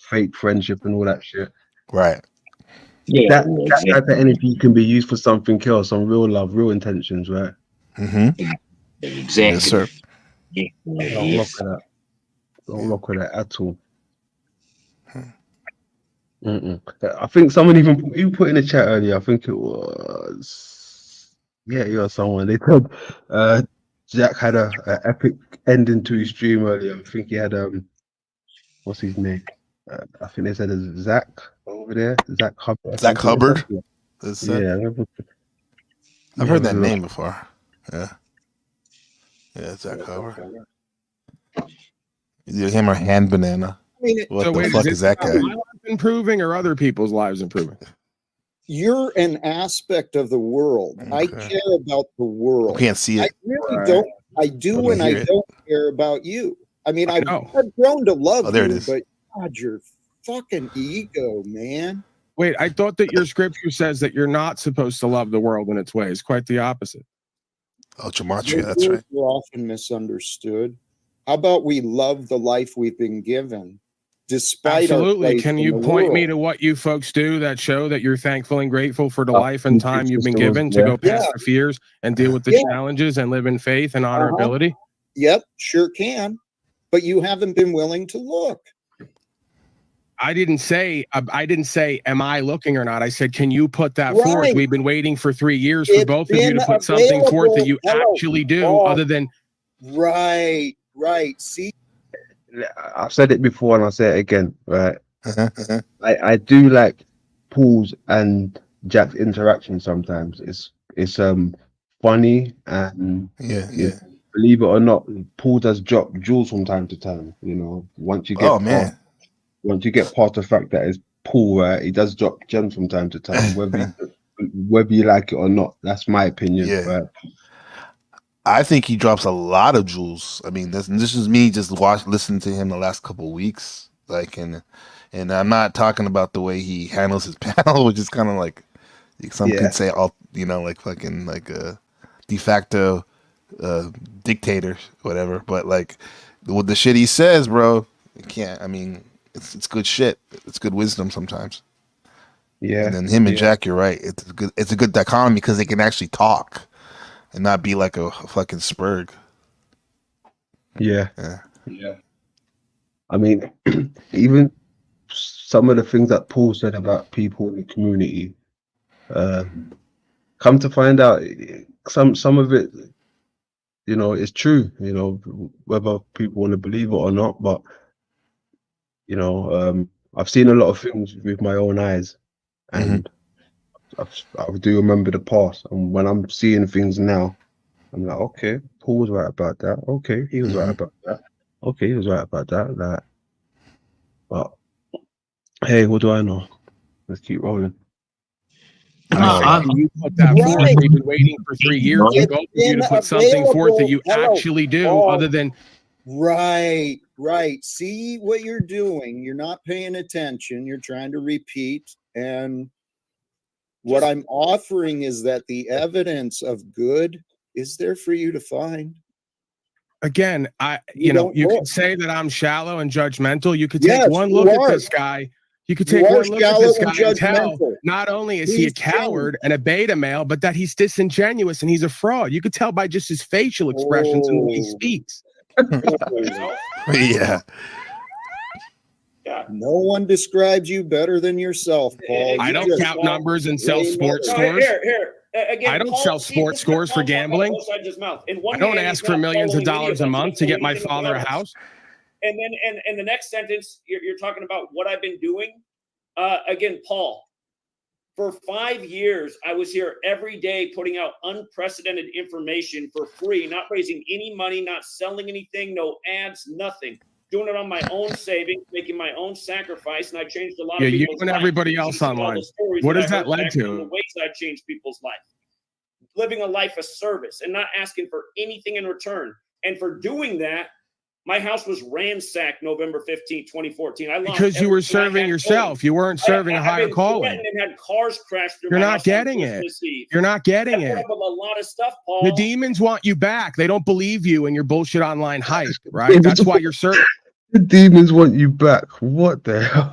fake friendship and all that shit. Right. Yeah. That type of energy can be used for something else, on real love, real intentions, right? Mm-hmm. Exactly. Yes, sir. I don't rock with that. Don't rock with that at all. I think someone even put in the chat earlier. I think it was someone. They said Jack had a epic ending to his stream earlier. I think he had what's his name? I think they said it's Zach over there. Zach Hubbard. Zach Hubbard. Yeah, I've heard that name before. Yeah, Zach Hubbard. Either him or Hand Banana. What So the wait, fuck is is that guy? my life improving or other people's lives improving? You're an aspect of the world. I care about the world. Can't see it. I really don't. I do, But I and I hear it. don't care about you. I mean, I've grown to love Oh, there it you, is. but God, your fucking ego, man. Wait, I thought that your scripture says that you're not supposed to love the world in its ways. Quite the opposite. Oh, gematria. Your That's right. words are often misunderstood. How about we love the life we've been given, despite our Absolutely. place Can in you the point me world? to what you folks do that show that you're thankful and grateful for the life and time you've been given to go past the fears and deal with the challenges and live in faith and honorability? Yep, sure can. But you haven't been willing to look. I didn't say, am I looking or not? I said, can you put that forth? Right. We've been waiting for 3 years for It's both of you to been put something forth that you available. actually do Oh. other than. Right. See, I've said it before and I'll say it again, right? I do like Paul's and Jack's interaction sometimes. It's funny and believe it or not, Paul does drop jewels from time to time. You know, once you get past the fact that it's Paul, right? He does drop gems from time to time, whether you like it or not. That's my opinion. Yeah. Right? I think he drops a lot of jewels. I mean, this is me just listening to him the last couple of weeks. Like, and I'm not talking about the way he handles his panel, which is kind of like some could say, all like fucking like a de facto dictator, whatever. But like, with the shit he says, bro, you can't. I mean, it's good shit. It's good wisdom sometimes. Yeah. And then him and Jack, you're right. It's a good dichotomy because they can actually talk and not be like a fucking spurg. Yeah. I mean, even some of the things that Paul said about people in the community, come to find out, some of it, is true. Whether people want to believe it or not, but I've seen a lot of things with my own eyes, and I do remember the past. And when I'm seeing things now, I'm like, okay, Paul was right about that. Okay, he was right about that. Okay, he was right about that. Like, but hey, what do I know? Let's keep rolling. You put that forth. We've been waiting for 3 years for both of you to put something forth that you actually do other than. Right. See what you're doing. You're not paying attention. You're trying to repeat. And what I'm offering is that the evidence of good is there for you to find. Again, you could say that I'm shallow and judgmental. You could take one look at this guy. You could take one look at this guy and tell not only is he a coward and a beta male, but that he's disingenuous and he's a fraud. You could tell by just his facial expressions and the way he speaks. Yeah. No one describes you better than yourself, Paul. I don't count numbers and sell sports scores. Again, I don't Paul, sell see, sports this is scores for Paul talking about gambling. both sides of his mouth. In one I don't hand, ask he's for not millions of following dollars a videos, month he's to get my believing in father a levels. house. And then, and the next sentence, you're talking about what I've been doing. Again, Paul, for 5 years, I was here every day putting out unprecedented information for free, not raising any money, not selling anything, no ads, nothing. Doing it on my own savings, making my own sacrifice, and I changed a lot of You people's and lives. everybody You else see all the online. stories What I has that heard led back then, to? The ways I changed people's life. Living a life of service and not asking for anything in return. And for doing that, my house was ransacked November 15, 2014. I lost Because you were everything I serving had yourself. owned. You weren't serving a I've higher been calling. threatened and had cars crashed through You're my not house on getting it. Christmas Eve. You're not getting I put it. up with a lot of stuff, Paul. The demons want you back. They don't believe you and your bullshit online hype, right? That's why you're serving. The demons want you back. What the hell?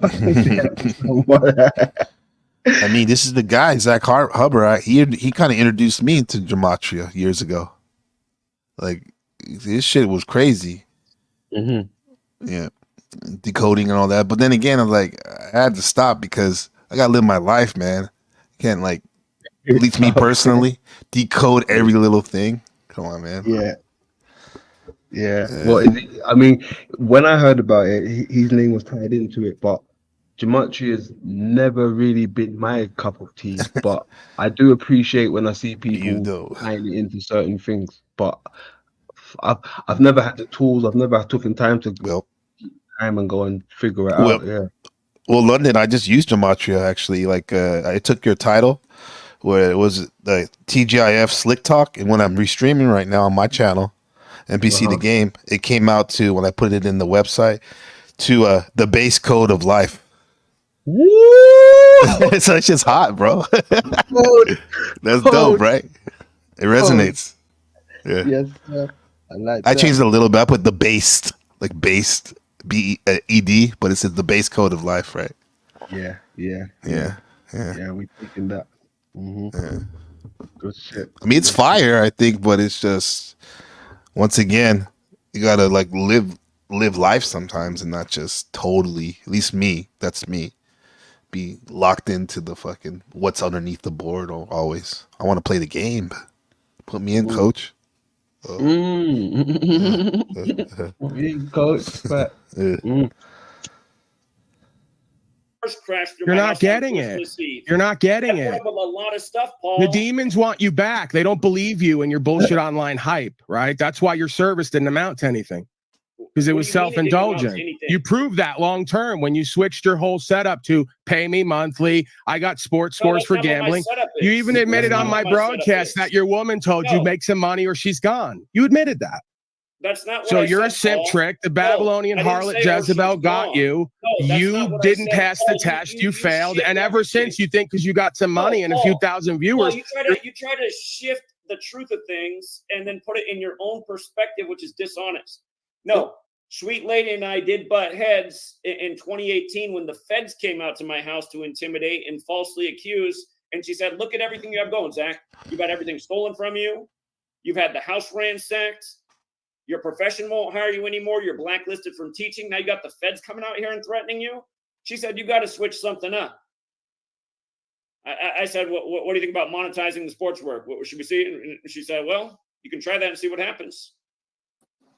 I mean, this is the guy, Zach Hubbard. He kind of introduced me to gematria years ago. Like, this shit was crazy. Yeah, decoding and all that. But then again, I'm like, I had to stop because I gotta live my life, man. I can't like, at least me personally, decode every little thing. Come on, man. Yeah. Well, I mean, when I heard about it, his name was tied into it, but gematria has never really been my cup of tea. But I do appreciate when I see people tying it into certain things. But I've never had the tools. I've never taken time to time and go and figure it out. Yeah. Well, London, I just used gematria actually. Like, I took your title where it was the TGIF Slick Talk, and when I'm restreaming right now on my channel, NPC the game, it came out to, when I put it in the website, to the base code of life. Woo! So it's just hot, bro. That's dope, right? It resonates. Yeah. Yes, sir. I like I that. changed it a little bit. I put the based, like based, B-E-D, but it says the base code of life, right? Yeah. Yeah. We taking that. Yeah. Good shit. I mean, it's fire, I think, but it's just, once again, you gotta like live life sometimes and not just totally, at least me, that's me, be locked into the fucking what's underneath the board always. I want to play the game. Put me in, coach. Put me in, coach. But, Crashed through You're my not house on getting it. Christmas Eve. You're not getting I put it. up with a lot of stuff, Paul. The demons want you back. They don't believe you and your bullshit online hype, right? That's why your service didn't amount to anything. Because it was self-indulgent. You proved that long term when you switched your whole setup to pay me monthly. I got sports scores for gambling. You even admitted on my broadcast that your woman told you make some money or she's gone. You admitted that. That's not what So I you're said, a simp Paul. trick. The Babylonian I didn't harlot say, Jezebel got gone. you. No, that's You not what I didn't said. pass Paul, the test. You shift failed. And ever everything. since you think because you got some money and a few thousand viewers. Paul, you try to shift the truth of things and then put it in your own perspective, which is dishonest. No, Sweet Lady and I did butt heads in 2018 when the feds came out to my house to intimidate and falsely accuse. And she said, look at everything you have going, Zach. You've had everything stolen from you. You've had the house ransacked. Your profession won't hire you anymore. You're blacklisted from teaching. Now you got the feds coming out here and threatening you. She said, you got to switch something up. I said, what do you think about monetizing the sports work? What should we see? And she said, well, you can try that and see what happens.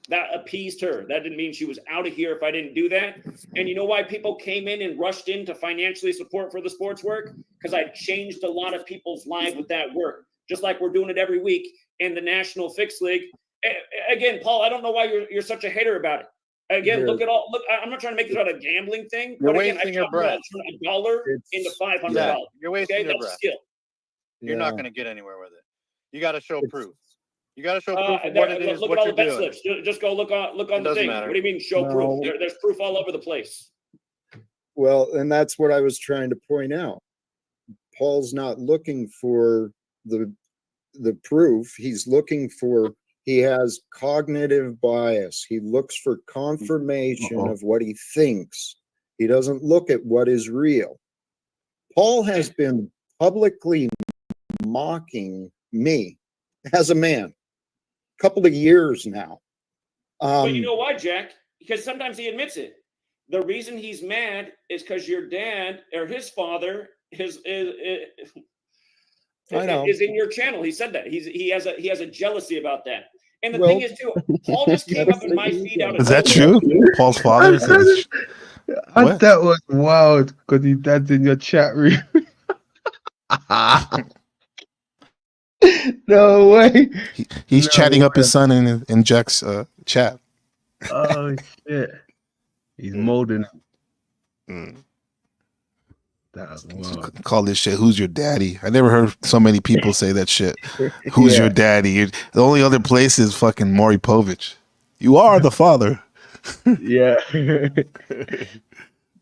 That appeased her. That didn't mean she was out of here if I didn't do that. And you know why people came in and rushed in to financially support for the sports work? Because I changed a lot of people's lives with that work. Just like we're doing it every week in the National Fix League. Again, Paul, I don't know why you're such a hater about it. Again, look, I'm not trying to make this about a gambling thing. You're but again, wasting your breath. $1 into $500. You're wasting your that's breath. skill. You're not going to get anywhere with it. You got to show proof. You got to show proof of what it is, look what at all you're the bet doing. slips. Just go look on the thing. Matter. What do you mean show proof? There's proof all over the place. Well, and that's what I was trying to point out. Paul's not looking for the proof. He's looking for, he has cognitive bias. He looks for confirmation of what he thinks. He doesn't look at what is real. Paul has been publicly mocking me as a man a couple of years now. But you know why, Jack? Because sometimes he admits it. The reason he's mad is because your dad or his father is in your channel. He said that he has a jealousy about that. And the thing is too, Paul just came up in my feed out of Is that nowhere. true? Paul's father says, what? That was wild because his dad's in your chat room. No way. He's No chatting up way. his son in Jack's chat. Oh shit. He's molding. That's wild. Call this shit "Who's your daddy?" I never heard so many people say that shit. Who's your daddy? The only other place is fucking Maury Povich. You are the father. Yeah.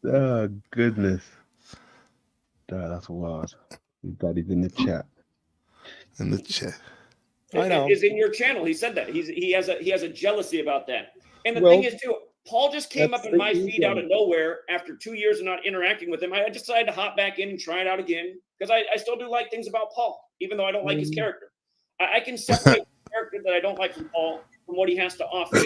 Oh goodness. That's wild. His daddy's in the chat. In the chat. I know. Is in your channel. He said that. He has a jealousy about that. And the thing is too, Paul just came up in my feed out of nowhere after 2 years of not interacting with him. I decided to hop back in and try it out again because I still do like things about Paul, even though I don't like his character. I can separate the character that I don't like from Paul from what he has to offer.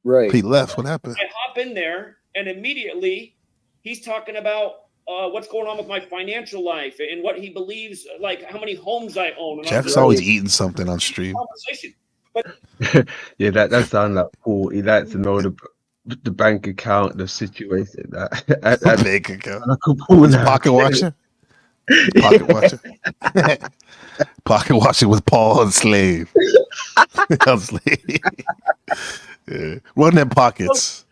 Right. He left. What happened? I hop in there, and immediately he's talking about what's going on with my financial life and what he believes, like how many homes I own. And Jeff's always eating something on stream. Conversation. But Yeah, that sounds like Paul. He likes to know the bank account, the situation. That Bank account. Paul He's now. pocket watching. Pocket watching. Pocket watching with Paul and Slave. Yeah. Run them pockets.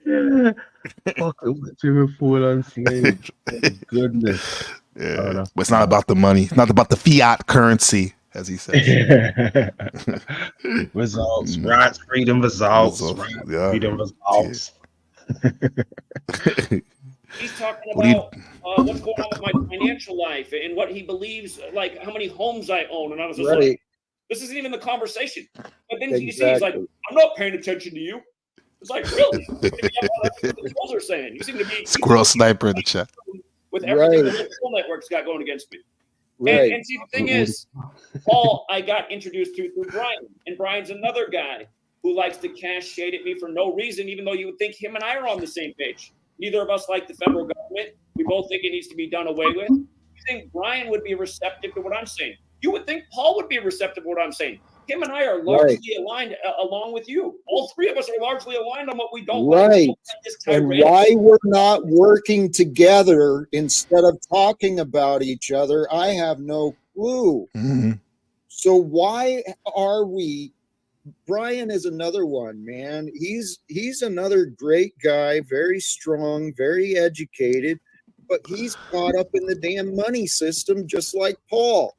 Pocket watching with Paul and Slave. Oh, goodness. Yeah. But it's not about the money. It's not about the fiat currency, as he says. Results, rights, freedom, results, rights, Yeah. freedom, results. he's talking about what's going on with my financial life and what he believes, like how many homes I own. And I was just like, this isn't even the conversation. But then you see, he's like, I'm not paying attention to you. It's like, really? That's what the trolls are saying. You seem to be Squirrel sniper in the chat. with everything the whole network's got going against me. And see, the thing is, Paul, I got introduced to through Brian, and Brian's another guy who likes to cast shade at me for no reason, even though you would think him and I are on the same page. Neither of us like the federal government. We both think it needs to be done away with. You think Brian would be receptive to what I'm saying? You would think Paul would be receptive to what I'm saying. Him and I are largely aligned, along with you. All three of us are largely aligned on what we don't like. Right. And why we're not working together instead of talking about each other, I have no clue. Mm-hmm. So why are we? Brian is another one, man. He's another great guy, very strong, very educated, but he's caught up in the damn money system just like Paul.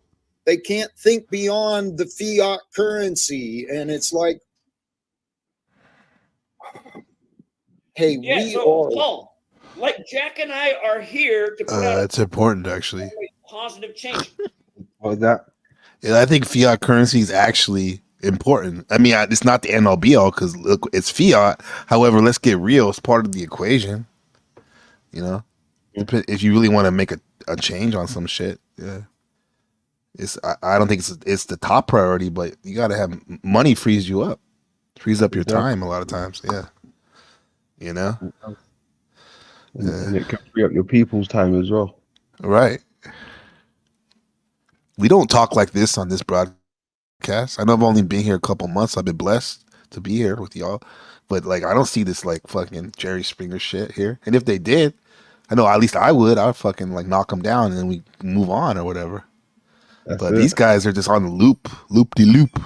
They can't think beyond the fiat currency. And it's like, hey, Paul, like Jack and I are here to put out It's important, actually. positive change. That. Yeah, I think fiat currency is actually important. I mean, it's not the end all be all because look, it's fiat. However, let's get real. It's part of the equation. You know, if you really want to make a change on some shit, yeah. I don't think it's the top priority, but you got to have money frees you up, frees up your time a lot of times. Yeah, you know, and it can free up your people's time as well. Right. We don't talk like this on this broadcast. I know I've only been here a couple months. I've been blessed to be here with y'all, but like I don't see this like fucking Jerry Springer shit here. And if they did, I know at least I would. I'd fucking like knock them down and then we move on or whatever. But these guys are just on the loop de loop,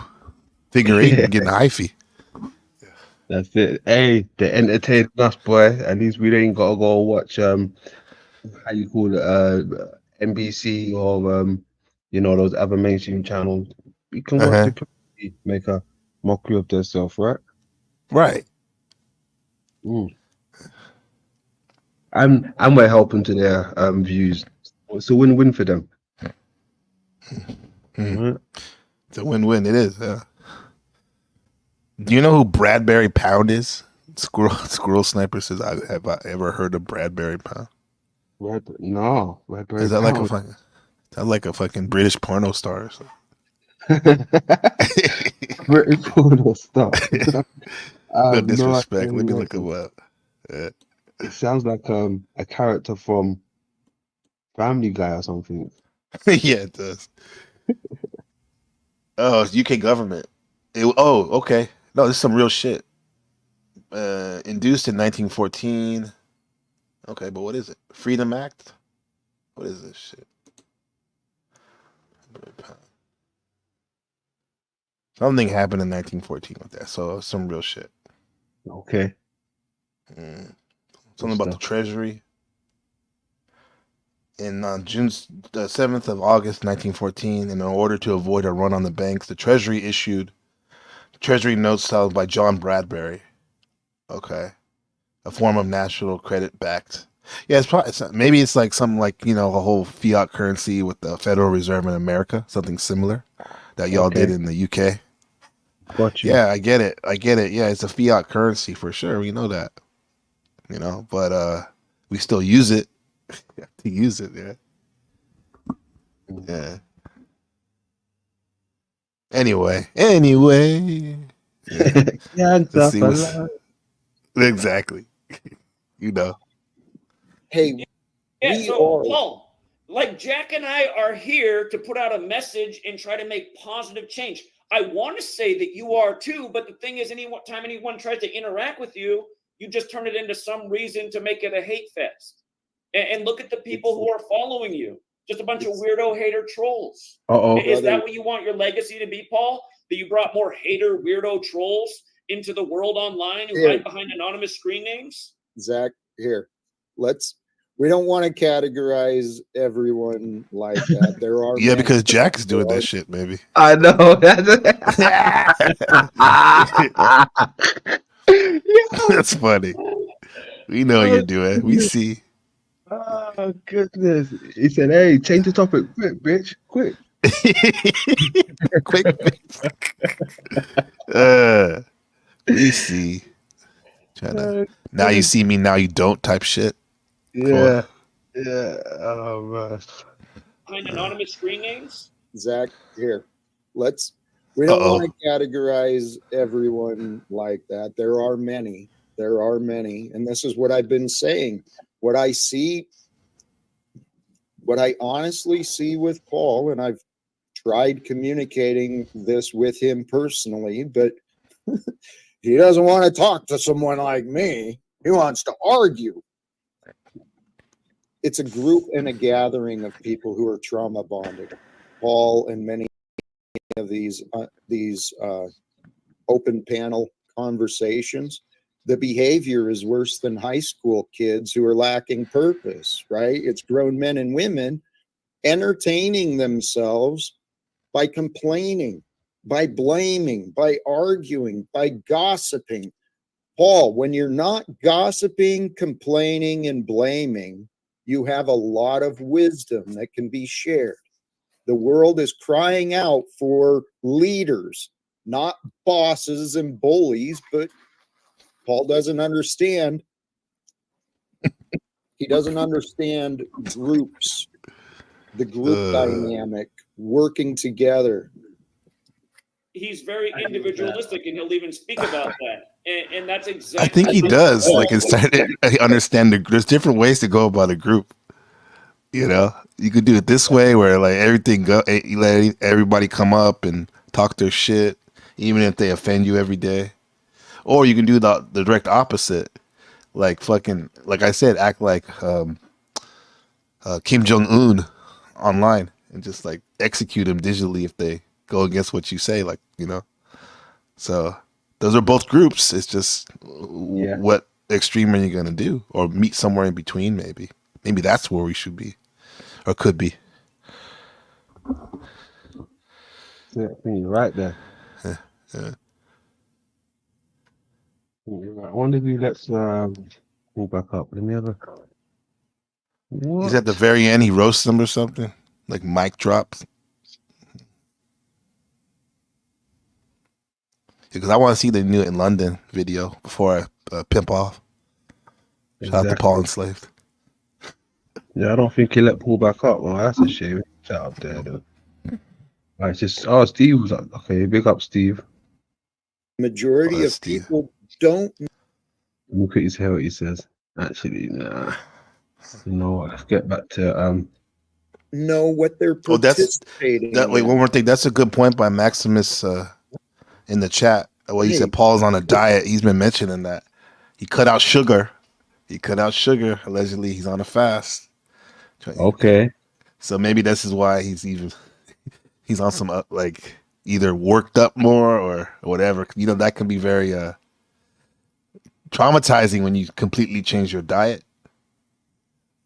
figure eight, and getting hyphy. That's it. Hey, they're entertaining us, boy. At least we ain't gotta go watch how you call it NBC or you know, those other mainstream channels. We can watch the community make a mockery of themselves, right? Right. And we're helping to their views. It's a win-win for them. Right? It's a win-win. It is. Yeah. Do you know who Bradbury Pound is? Squirrel Sniper says, "Have I ever heard of Bradbury Pound?" No. Bradbury is that Pound. like a fucking? Sounds like a fucking British porno star or something. British porno star. No disrespect. Let me look him up. Yeah. It sounds like a character from Family Guy or something. Yeah, it does. Oh, it's UK government. Okay. No, this is some real shit. Induced in 1914. Okay, but what is it? Freedom Act? What is this shit? Something happened in 1914 with that, so some real shit. Okay. Something about the Treasury. In June 7th of August 1914, in order to avoid a run on the banks, the Treasury issued Treasury notes held by John Bradbury. Okay. A form of national credit backed. Yeah, maybe it's like something like, you know, a whole fiat currency with the Federal Reserve in America, something similar that y'all did in the UK. Gotcha. Yeah, I get it. Yeah, it's a fiat currency for sure. We know that. You know, but we still use it. You have to use it, yeah. Yeah. Anyway. Yeah. Gangs Let's up see what's alive. exactly. You know. Hey, Yeah, we so are. Paul, like Jack and I are here to put out a message and try to make positive change. I want to say that you are too, but the thing is, anytime anyone tries to interact with you, you just turn it into some reason to make it a hate fest. And look at the people who are following you. Just a bunch of weirdo hater trolls. Uh-oh. Is that what you want your legacy to be, Paul? That you brought more hater weirdo trolls into the world online who hide behind anonymous screen names? Zach, here. We don't want to categorize everyone like that. There are Yeah, many. because Jack is doing that shit, maybe. I know. That's funny. We know you're doing. We see. Oh goodness. He said, hey, change the topic. Quick, bitch. Quick. Quick fix. We see. Now you see me, now you don't type shit. Yeah. Yeah. Oh man. Behind anonymous screen names? Zach, here. We don't want to categorize everyone like that. There are many. There are many. And this is what I've been saying. What I honestly see with Paul, and I've tried communicating this with him personally, but he doesn't want to talk to someone like me. He wants to argue. It's a group and a gathering of people who are trauma bonded. Paul and many of these open panel conversations, the behavior is worse than high school kids who are lacking purpose, right? It's grown men and women entertaining themselves by complaining, by blaming, by arguing, by gossiping. Paul, when you're not gossiping, complaining, and blaming, you have a lot of wisdom that can be shared. The world is crying out for leaders, not bosses and bullies, but Paul doesn't understand. He doesn't understand groups, the group dynamic, working together. He's very individualistic, and he'll even speak about that. And that's exactly. I think he does. Like, it's starting to understand there's different ways to go about a group. You know, you could do it this way, where like you let everybody come up and talk their shit, even if they offend you every day. Or you can do the direct opposite, like fucking, like I said, act like Kim Jong-un online and just like execute them digitally if they go against what you say, like, you know. So those are both groups. It's just what extreme are you gonna do, or meet somewhere in between? Maybe that's where we should be, or could be. Yeah, I think you're right there. Yeah. I wonder if let's pull back up. Let me have a. What? He's at the very end. He roasts them or something, like mic drops. Because I want to see the new in London video before I pimp off. Shout out to Paul Enslaved. Yeah, I don't think he let Paul back up. Well, that's a shame. Shout out there though. It's just Steve was like, okay, big up Steve. Majority of people don't look at his hair. What he says. Actually, nah. You know what? Let's get back to know what they're participating in. Wait, one more thing. That's a good point by Maximus in the chat. Well, he said Paul's on a diet. He's been mentioning that. He cut out sugar. Allegedly, he's on a fast. Okay. So maybe this is why he's on some like either worked up more or whatever. You know, that can be very traumatizing when you completely change your diet.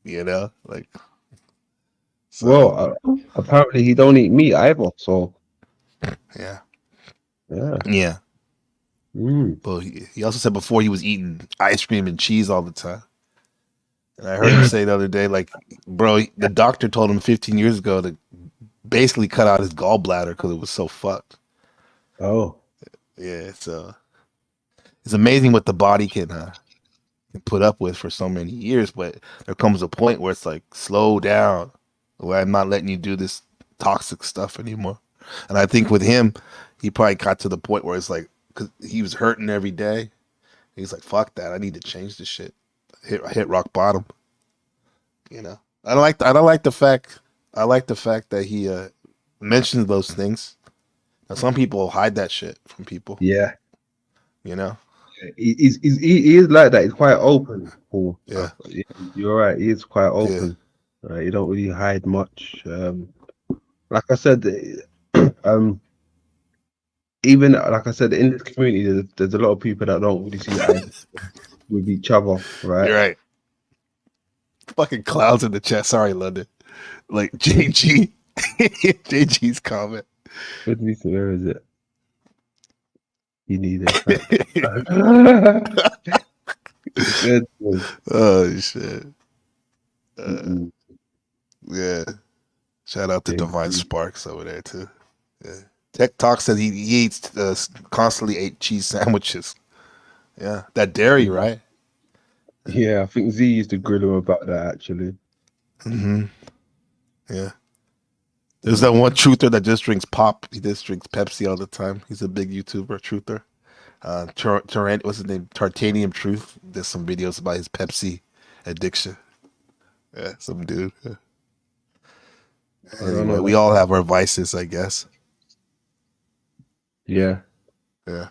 You know, like. So. Well, apparently he don't eat meat either. So. Yeah. Mm. But he also said before he was eating ice cream and cheese all the time. And I heard him say the other day, like, bro, the doctor told him 15 years ago to basically cut out his gallbladder because it was so fucked. Oh. Yeah, so it's amazing what the body can put up with for so many years, but there comes a point where it's like, slow down. Where I'm not letting you do this toxic stuff anymore. And I think with him, he probably got to the point where it's like because he was hurting every day. He's like, fuck that. I need to change this shit. I hit rock bottom. You know, I don't like the fact that he mentions those things. Now, some people hide that shit from people. Yeah. You know, he is like that. He's quite open, Paul. Yeah. You're right. He is quite open. He don't really hide much. Like I said, even like I said, in this community, there's a lot of people that don't really see eye with each other, right? You're right. Fucking clowns in the chat. Sorry, London. Like JG, JG's comment. Where is it? You need it. Good. Oh shit. Yeah. Shout out to Divine Sparks over there too. Yeah. Tech Talk said he eats constantly ate cheese sandwiches. Yeah, that dairy, right? Yeah, I think Z used to grill him about that actually. Mm-hmm. Yeah. There's that one truther that just drinks pop. He just drinks Pepsi all the time. He's a big YouTuber, truther. What's his name? Tartanium Truth. There's some videos about his Pepsi addiction. Yeah, some dude. Yeah. Anyway, we all have our vices, I guess. Yeah. Yeah.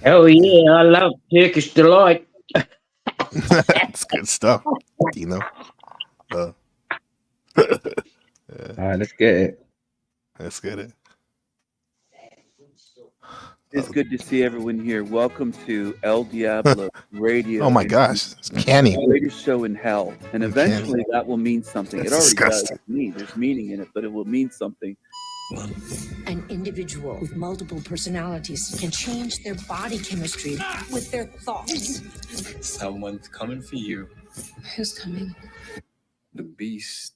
Oh yeah, I love Turkish delight. That's good stuff, Dino. All right, let's get it. Let's get it. It's good to see everyone here. Welcome to El Diablo Radio. Oh my gosh, it's canny. The greatest show in hell. And eventually canny. that will mean something. That's it already disgusting. does to me. There's meaning in it, but it will mean something. An individual with multiple personalities can change their body chemistry with their thoughts. Someone's coming for you. Who's coming? The beast.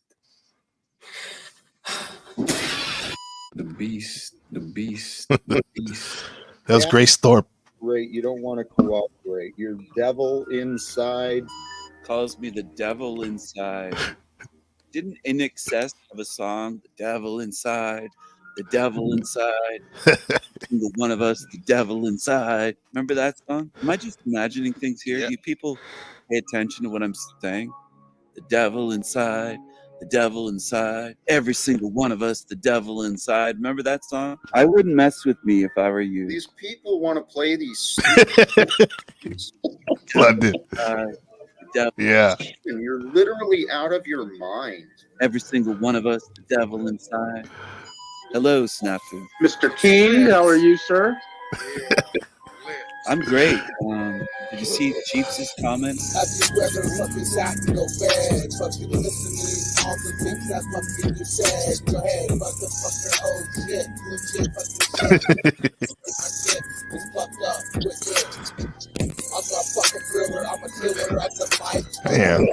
The beast. The beast. The beast. That was Grace Thorpe. Great. You don't want to cooperate. You're devil inside. Calls me the devil inside. Didn't In Excess have a song? The devil inside. The devil inside. Single one of us, the devil inside. Remember that song? Am I just imagining things here? Do you people pay attention to what I'm saying? The devil inside. The devil inside. Every single one of us, the devil inside. Remember that song? I wouldn't mess with me if I were you. These people want to play these. London. Yeah. And you're literally out of your mind. Every single one of us, the devil inside. Hello, Snafu. Mr. King, how are you, sir? I'm great. Did you see Chiefs' comment? Damn.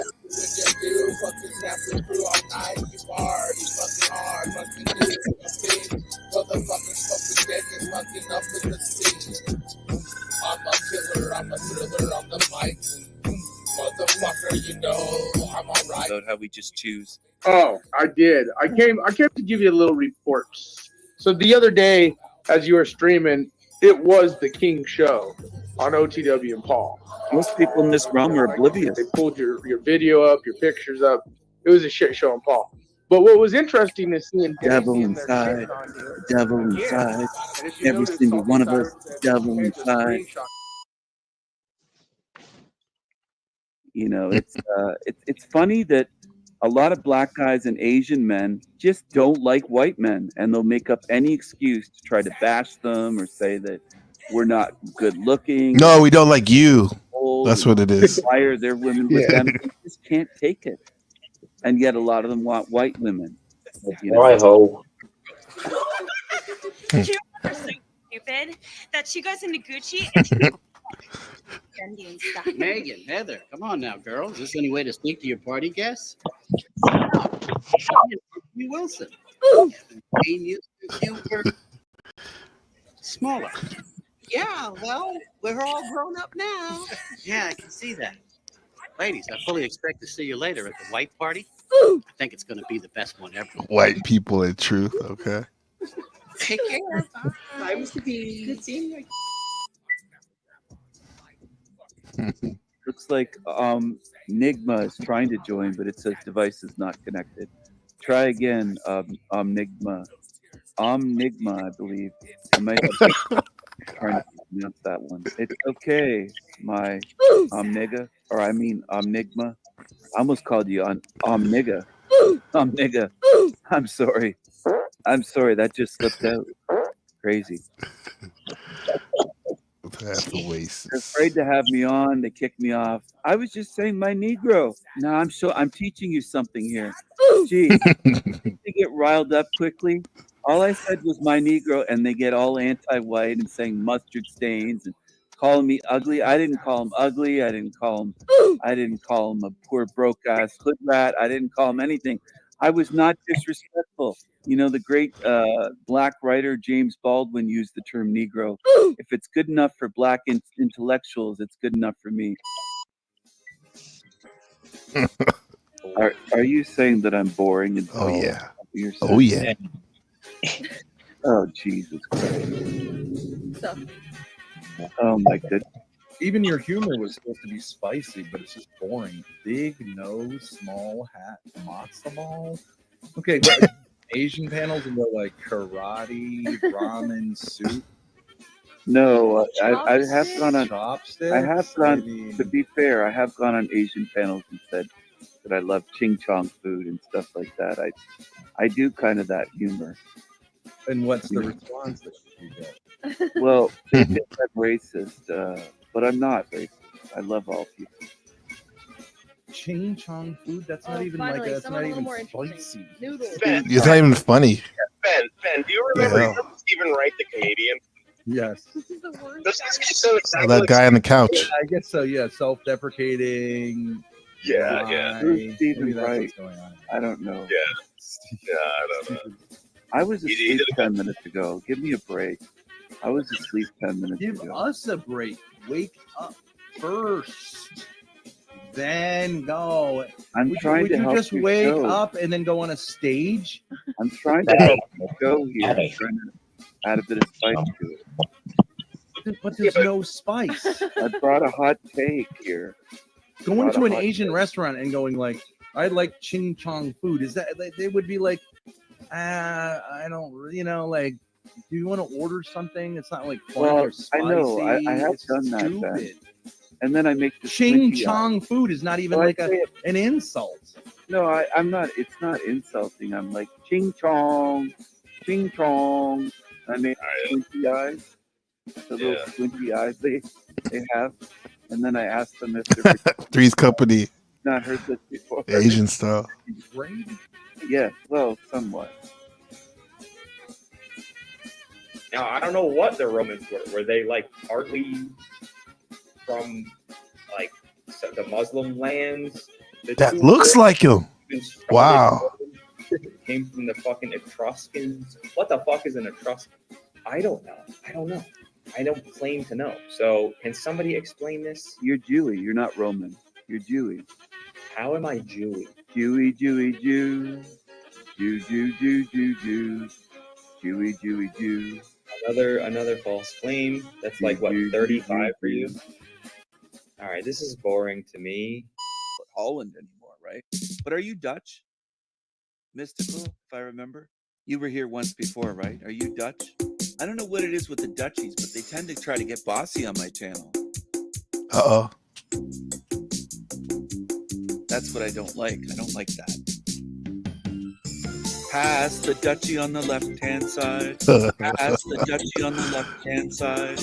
About how we just choose. Oh, I did. I came to give you a little report. So the other day, as you were streaming, it was the King show on OTW and Paul. Most people in this realm are oblivious. They pulled your video up, your pictures up. It was a shit show on Paul. But what was interesting is seeing Devil inside, devil inside. Every single one of us, devil inside. You know, it's funny that a lot of black guys and Asian men just don't like white men, and they'll make up any excuse to try to bash them or say that we're not good looking. No, we don't like you. That's what it is. Fire their women with them. They just can't take it. And yet a lot of them want white women. You know, Righto. You're so stupid that she goes into Gucci and she trendy and stuff. Megan, Heather, come on now, girls. Is this any way to speak to your party guests? Wilson. You were smaller. Yeah, well, we're all grown up now. Yeah, I can see that. Ladies, I fully expect to see you later at the white party. I think it's going to be the best one ever. White people in truth. Okay. Take care. Bye, Mr. B. Good seeing you. Looks like Nigma is trying to join, but it says device is not connected. Try again, Nigma. Nigma, I believe. I might have trying to pronounce that one. It's okay, my nigga, or I mean Nigma. I almost called you on nigga. Nigga. I'm sorry. That just slipped out. Crazy. That's a waste. They're afraid to have me on. They kicked me off. I was just saying my Negro. No, I'm teaching you something here. Gee, they get riled up quickly. All I said was my Negro, and they get all anti-white and saying mustard stains and calling me ugly. I didn't call him ugly. I didn't call him a poor broke ass hood rat. I didn't call him anything. I was not disrespectful. You know, the great black writer James Baldwin used the term Negro. If it's good enough for black intellectuals, it's good enough for me. Are you saying that I'm boring and Oh dull? yeah. You're Oh yeah. Oh Jesus Christ. Oh my goodness. Even your humor was supposed to be spicy, but it's just boring. Big nose, small hat, matzo ball. Okay, but Asian panels and go like karate, ramen, soup. No, I have gone on. Chopsticks? I have gone. I mean- To be fair, I have gone on Asian panels and said that I love ching chong food and stuff like that. I do kind of that humor. And what's the response that you get? Well, they think I'm racist, but I'm not racist. I love all people. Ching chong food? That's not even finally, like that's someone not a little even more interesting. spicy. Noodles. It's not even funny. Ben, do you remember Yeah. Stephen Wright, the Canadian? Yes. This is the worst. Doesn't this guy sound Oh, exactly that like guy on the Stephen couch. I guess so. Yeah, self-deprecating. Yeah. Who's Stephen Maybe that's Wright? what's going on. I don't know. Yeah, I don't know. I was He asleep did 10 minutes ago. Give me a break. I was asleep 10 minutes Give ago. us a break. Wake up first. Then go. I'm trying would to you help just your wake show. up and then go on a stage? I'm trying to help you go here. I'm trying to add a bit of spice to it. But there's no spice. I brought a hot take here. Going Brought to a an hot Asian take. restaurant and going like, I like ching chong food. Is that they would be like, I don't, like, do you want to order something? It's not like funny Well, or spicy. I know. I have It's done that, stupid. Ben. And then I make the Ching squinty chong eye. food is not even Well, I like say it- an insult. No, I'm not. It's not insulting. I'm like ching chong, ching chong. I make squinty eyes. The little squinty eyes they have, and then I ask them if they're Three's Company, not heard this before. Asian style. Yeah, well, somewhat. Now I don't know what the Romans were. Were they like partly from like the Muslim lands? The That two looks wars like him. even started Wow. Came from the fucking Etruscans. What the fuck is an Etruscan? I don't know. I don't claim to know. So can somebody explain this? You're Jewy. You're not Roman. You're Jewy. How am I Jewy? Jewy, Jewy, Jew. Jew, Jew, Jew, Jew, Jew. Jewy, Jewy, Jew. Another false claim. That's like what, 35 for you? All right, this is boring to me. Holland anymore, right? But are you Dutch? Mystical, if I remember. You were here once before, right? Are you Dutch? I don't know what it is with the Dutchies, but they tend to try to get bossy on my channel. Uh-oh. That's what I don't like. I don't like that. Pass the Dutchie on the left-hand side. Pass the Dutchie on the left-hand side.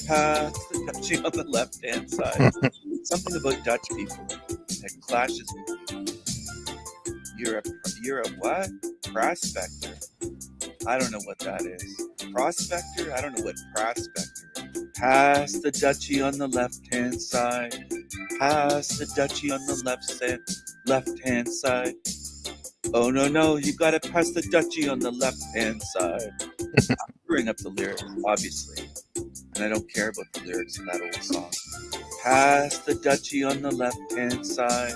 Pass the Dutchie on the left-hand side. Something about Dutch people that clashes with me. You're a what? Prospector. I don't know what that is. Prospector? I don't know what prospector is. Pass the Dutchie on the left-hand side. Pass the Dutchie on the left-hand side. Oh, no, you gotta pass the Dutchie on the left-hand side. I'm screwing up the lyrics, obviously. And I don't care about the lyrics of that old song. Pass the Dutchie on the left-hand side.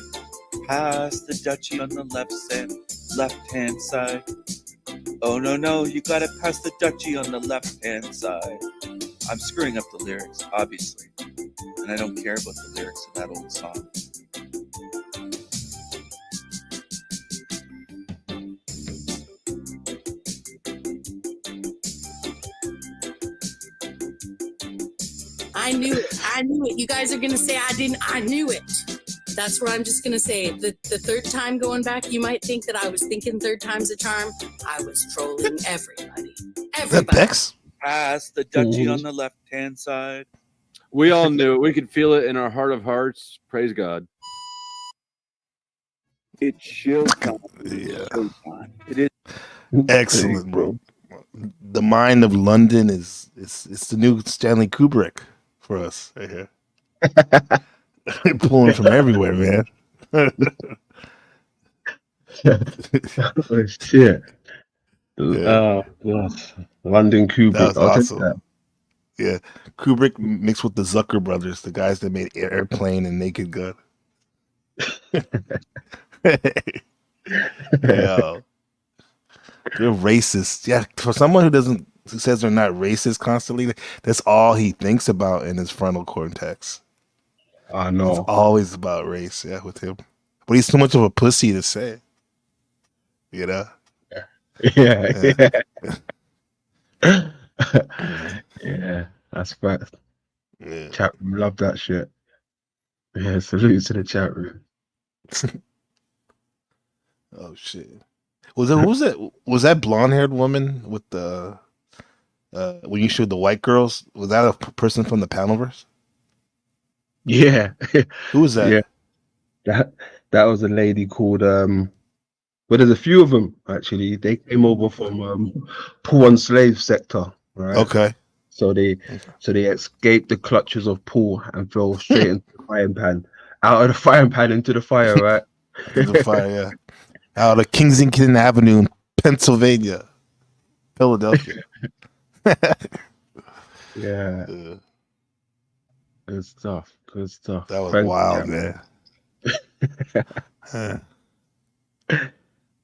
Pass the Dutchie on the left-hand side. Oh no, no, you gotta pass the duchy on the left-hand side. I'm screwing up the lyrics, obviously. And I don't care about the lyrics of that old song. I knew it. I knew it. You guys are going to say I didn't. I knew it. That's what I'm just going to say. The third time going back, you might think that I was thinking third time's a charm. I was trolling everybody. That Bex? Pass the duchy on the left-hand side. We all knew it. We could feel it in our heart of hearts. Praise God. It's showtime. Yeah. Showtime. It is Excellent, bro. The Mind of London is it's the new Stanley Kubrick for us right here. Pulling from everywhere, man. Oh, shit. Yes. London Kubrick. That was I'll take awesome. that. Yeah, Kubrick mixed with the Zucker brothers, the guys that made Airplane and Naked Gun. Yo, they're racist. Yeah, for someone who says they're not racist constantly, that's all he thinks about in his frontal cortex. I know. It's always about race, yeah, with him. But he's too much of a pussy to say it. You know? Yeah. Yeah, that's fact. Yeah. Chat room love that shit. Yeah, salute to the chat room. Oh shit. Was that blonde-haired woman with the when you showed the white girls? Was that a person from the Panelverse? Yeah. Who was that? Yeah. That was a lady called well, there's a few of them actually. They came over from Paul and slave sector, right? Okay. So they escaped the clutches of Paul and fell straight into the frying pan. Out of the frying pan into the fire, right? Into the fire, yeah. Out of Kensington Avenue in Pennsylvania. Philadelphia. Yeah. Good stuff. Good stuff. That was Thank you, wild, Cam. man.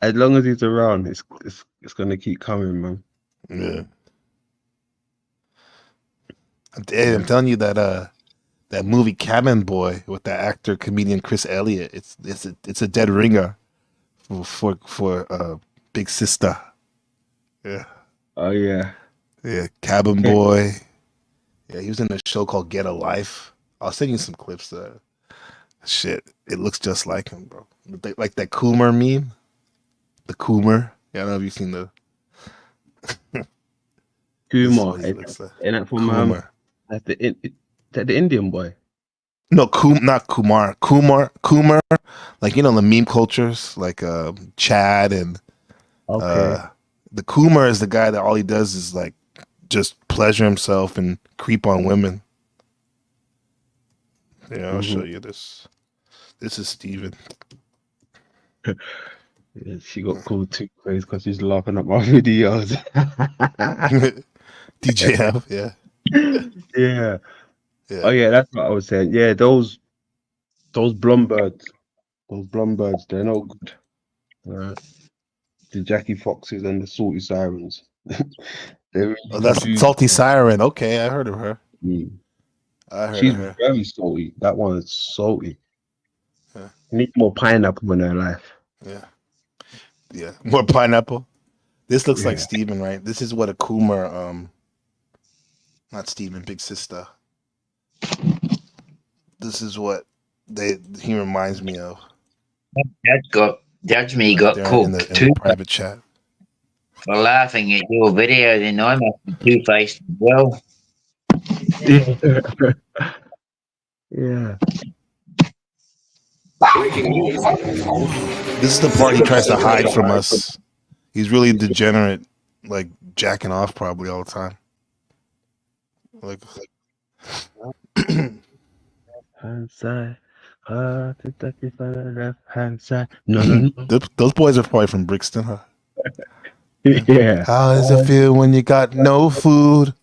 As long as he's around, it's gonna keep coming, man. Yeah. I'm telling you that that movie Cabin Boy with that actor comedian Chris Elliott, it's a dead ringer for Big Sister. Yeah. Oh yeah. Yeah, Cabin Boy. Yeah, he was in a show called Get a Life. I'll send you some clips. Shit, it looks just like him, bro. Like that Coomer meme. The Coomer. Yeah, I don't know if you've seen the Kumar. This is what he looks like. Ain't that from Coomer. that's the Indian boy? No, not Kumar. Coomer. Like, you know, the meme cultures, like Chad and Okay. the Coomer is the guy that all he does is like just pleasure himself and creep on women. Yeah, I'll show you this. This is Steven. Yeah, she got called too crazy because she's laughing at my videos. DJF, yeah. Yeah. Yeah. Oh yeah, that's what I was saying. Yeah, those blonde birds, they're no good. The Jackie Foxes and the Salty Sirens. They Oh, that's really Salty Siren. Okay, I heard of her. I heard She's of her. very salty. That one is salty. Yeah. Need more pineapple in her life. Yeah. Yeah. More pineapple. This looks like Yeah. Steven, right? This is what a Coomer, not Steven, Big Sister. This is what he reminds me of. Judge me Right got there caught in the too private chat. for laughing at your video, then I must be two-faced as well. Yeah. This is the part he tries to hide from us. He's really degenerate, like jacking off probably all the time. Like Hand side. To touch it by the left hand side. No. those boys are probably from Brixton, huh? Yeah. How does it feel when you got no food?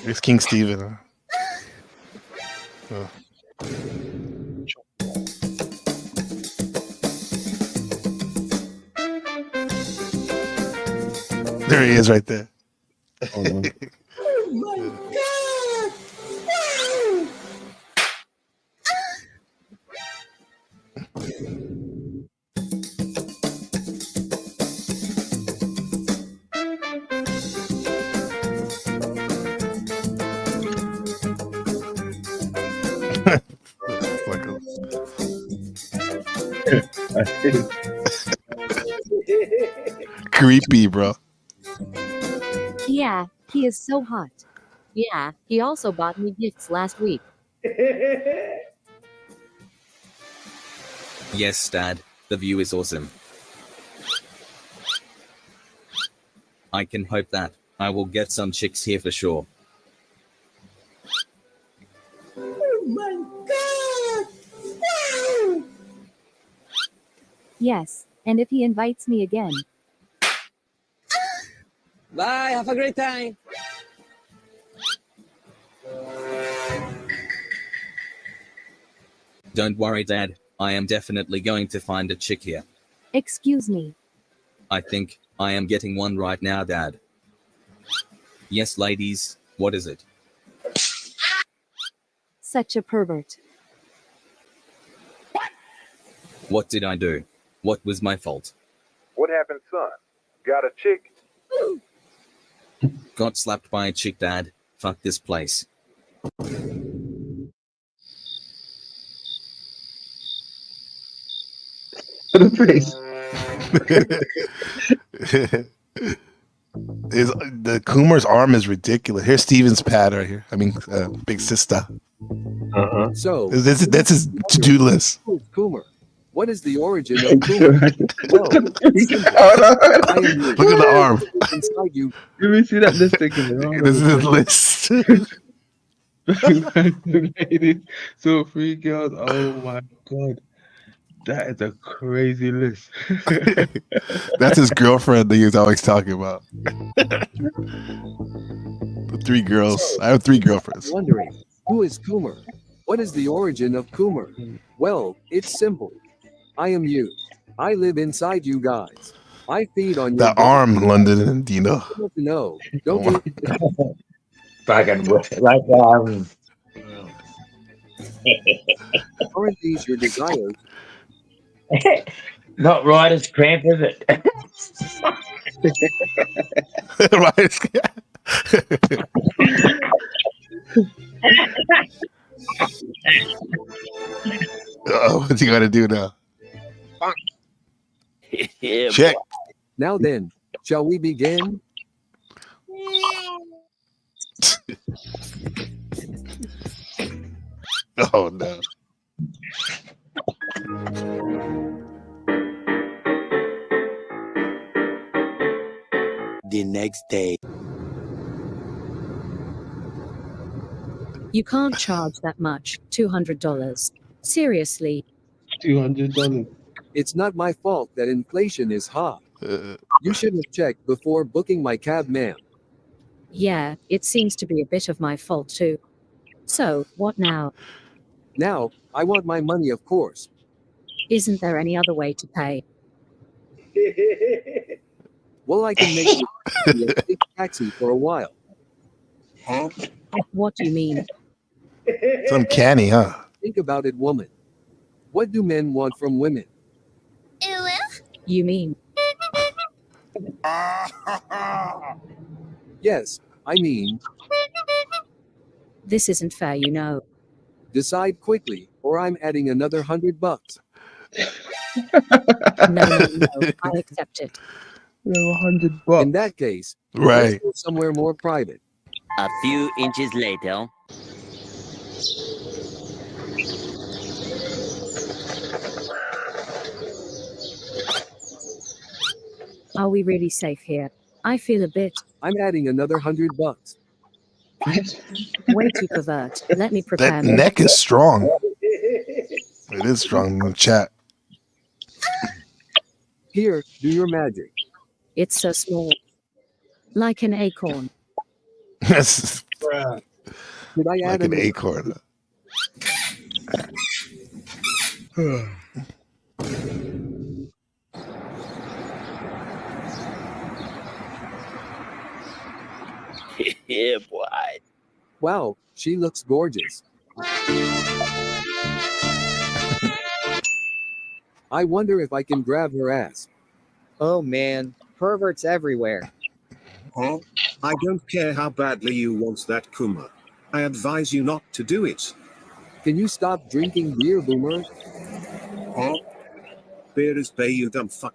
It's King Steven. Huh? There he is, right there. Oh, no. Oh my God! Wow! Creepy, bro. Yeah, he is so hot. Yeah, he also bought me gifts last week. Yes, Dad, the view is awesome. I can hope that I will get some chicks here for sure. Oh my God! Wow! Yes, and if he invites me again. Bye. Have a great time. Don't worry, Dad. I am definitely going to find a chick here. Excuse me. I think I am getting one right now, Dad. Yes, ladies, what is it? Such a pervert. What did I do? What was my fault? What happened, son? Got a chick? Got slapped by a chick, Dad. Fuck this place. The face. The Coomer's arm is ridiculous. Here's Steven's pad right here. I mean, big sister. So That's his to-do list. Coomer. What is the origin of Coomer? Look at the arm. Inside you. Let me see that list again. This is his list. Ladies, so 3 girls. Oh my God. That is a crazy list. That's his girlfriend that he's always talking about. The 3 girls. I have 3 girlfriends. Wondering, who is Coomer? What is the origin of Coomer? Well, it's simple. I am you. I live inside you guys. I feed on your The arm, London and Dino. No, don't Fucking like aren't these your desires? not right as cramp, is it? Right. What's he gotta do now? Check. Now then, shall we begin? Oh no. The next day. You can't charge that much. $200. Seriously. $200. It's not my fault that inflation is high. You should have checked before booking my cab, ma'am. Yeah, it seems to be a bit of my fault too. So, what now? Now, I want my money, of course. Isn't there any other way to pay? Well, I can make you a big taxi for a while. Huh? What do you mean? It's uncanny, huh? Think about it, woman. What do men want from women? You mean? Yes, I mean, This isn't fair, you know. decide quickly, or I'm adding another $100. No, I accept it. $100. In that case, Right. let's go somewhere more private. A few inches later. Are we really safe here? I feel a bit. I'm adding another $100. Way to pervert. Let me prepare. That neck is strong. It is strong in the chat. Here, do your magic. It's so small. Like an acorn. Yes. Should I Like add an another? acorn. Yeah, boy. Wow, she looks gorgeous. I wonder if I can grab her ass. Oh man, perverts everywhere. Huh? I don't care how badly you want that Kuma. I advise you not to do it. Can you stop drinking beer, Boomer? Huh? Beer is bay, you dumb fuck.